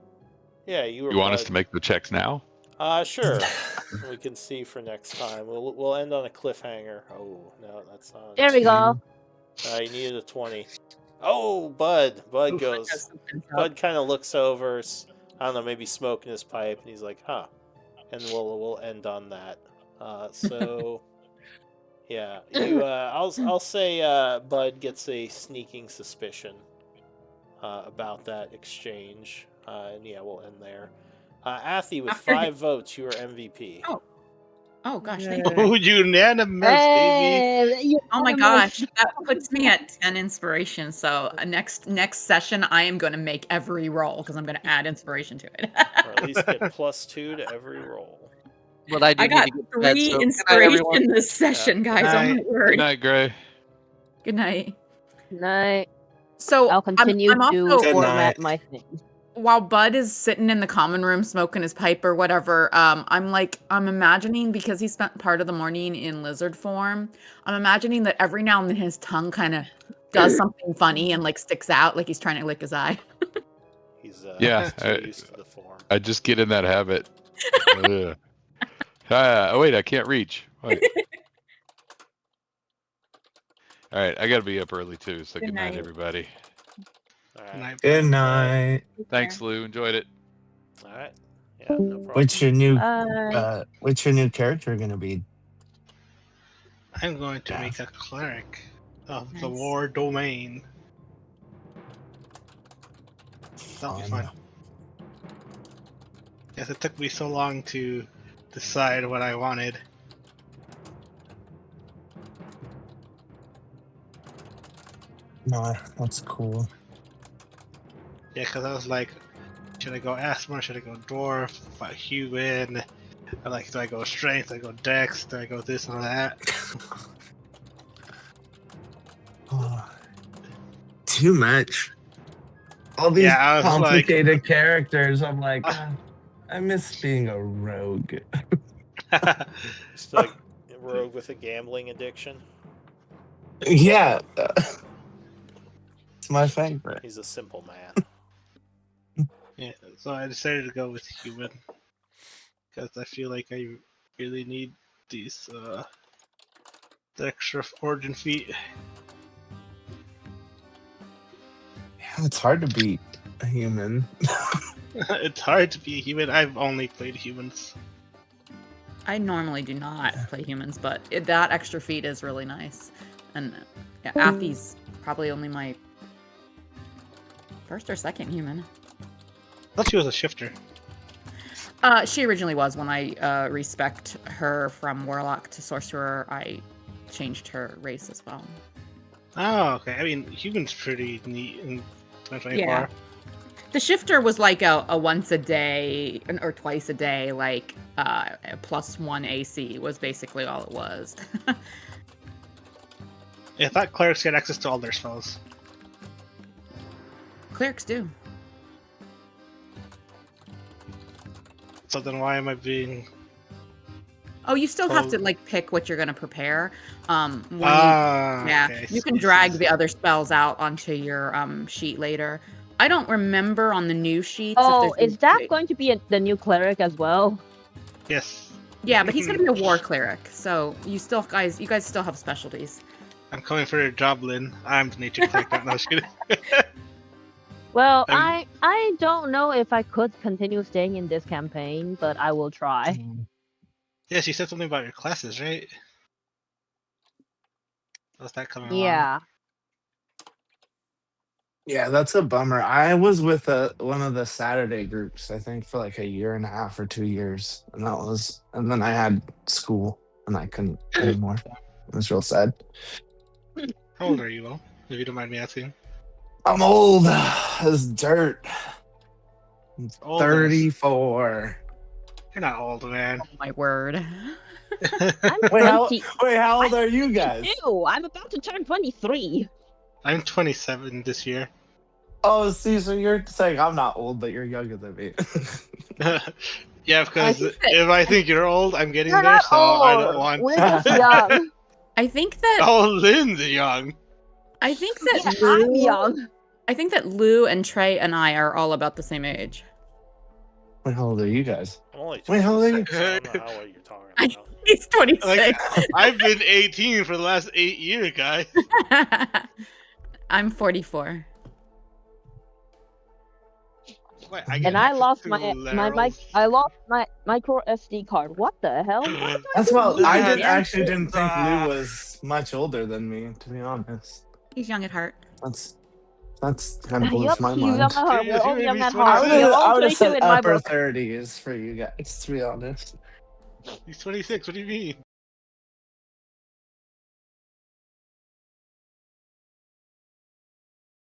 Yeah, you were You want us Bud. to make the checks now? Sure. We can see for next time. We'll end on a cliffhanger. Oh, no, that's not. There we go. You needed a 20. Oh, Bud. Bud goes. Bud kind of looks over. I don't know, maybe smoking his pipe, and he's like, "Huh." And we'll end on that. So, yeah, you. I'll say Bud gets a sneaking suspicion about that exchange, and yeah, we'll end there. Athy, with 5 votes, you are MVP. Oh gosh, thank you. Oh, unanimous, baby. Oh my gosh, that puts me at 10 inspiration. So next session, I am going to make every roll because I'm going to add inspiration to it. Or at least get +2 to every roll. But I do I need got to get to bed, 3 so good night, inspiration everyone. this session, Yeah. guys. Oh my Night. word. Good night, Gray. Good night. Night. So I'll continue I'm to also, Good format night. my things. while Bud is sitting in the common room smoking his pipe or whatever, I'm imagining, because he spent part of the morning in lizard form, I'm imagining that every now and then his tongue kind of does something funny and like sticks out, like he's trying to lick his eye. He's Yeah, too used to the form. I just get in that habit. Ugh. Wait, I can't reach. Wait. All right, I got to be up early too, so good night, night. everybody. All right. Night. Good night. Thanks, Lou. Enjoyed it. All right. Yeah, no problem. What's your new character gonna be? I'm going to make a cleric of the Nice. war domain. That'll be fun. Yes, it took me so long to decide what I wanted. No, that's cool. Yeah, because I was like, should I go Asthma? Should I go Dwarf? Human? Or like, do I go Strength? Do I go Dex? Do I go this or that? Too much. All these Yeah, I was like- complicated characters. I'm like, I miss being a rogue. Just like a rogue with a gambling addiction. Yeah. It's my favorite. He's a simple man. Yeah, so I decided to go with Human. Because I feel like I really need these, the extra origin feet. Yeah, it's hard to beat a human. It's hard to be a human. I've only played humans. I normally do not play humans, but that extra feat is really nice. And yeah, Athy's probably only my first or second human. I thought she was a shifter. She originally was. When I respect her from Warlock to Sorcerer, I changed her race as well. Oh, okay. I mean, human's pretty neat in 2024. Yeah. The shifter was like a once a day or twice a day, like a +1 AC was basically all it was. Yeah, I thought clerics get access to all their spells. Clerics do. So then why am I being... Oh, you still have to like pick what you're gonna prepare. okay, You can drag the other spells out onto your sheet later. I don't remember on the new sheets. Oh, if there's is that going to be the new cleric as well? Yes. Yeah, but he's gonna be a war cleric, so you guys still have specialties. I'm coming for your job, Lynn. I'm the nature cleric. No, just kidding. Well, I'm- I don't know if I could continue staying in this campaign, but I will try. Yes, you said something about your classes, right? How's that coming along? Yeah. Yeah, that's a bummer. I was with one of the Saturday groups, I think, for like a year and a half or 2 years, and then I had school, and I couldn't anymore. It was real sad. How old are you, Will? If you don't mind me asking. I'm old as dirt. I'm Old as- 34. You're not old, man. Oh my word. I'm Wait, 20. how old are you guys? Ew, I'm about to turn 23. I'm 27 this year. Oh, see, so you're saying I'm not old, but you're younger than me. Yeah, because think that- if I think you're old, I'm getting You're there, not so I don't old. want. We're just young. I think that Oh, Lynn's young. I think that Yeah, I'm young. I think that Lou and Trey and I are all about the same age. Wait, how old are you guys? I'm only Wait, how old are you? 26, I don't know how old you're talking I- about. He's 26. Like, I've been 18 for the last 8 years, guys. I'm 44. Wait, And I lost two my laterals. I lost my micro SD card. What the hell? What am I That's doing? well, Lou I had- didn't think Ah. Lou was much older than me, to be honest. He's young at heart. That's kind of blows Yup, my you mind. young at heart. We're all Seriously, young at maybe heart. I twenty- We're all would have 22 said in my upper book. 30s for you guys, to be honest. He's 26. What do you mean?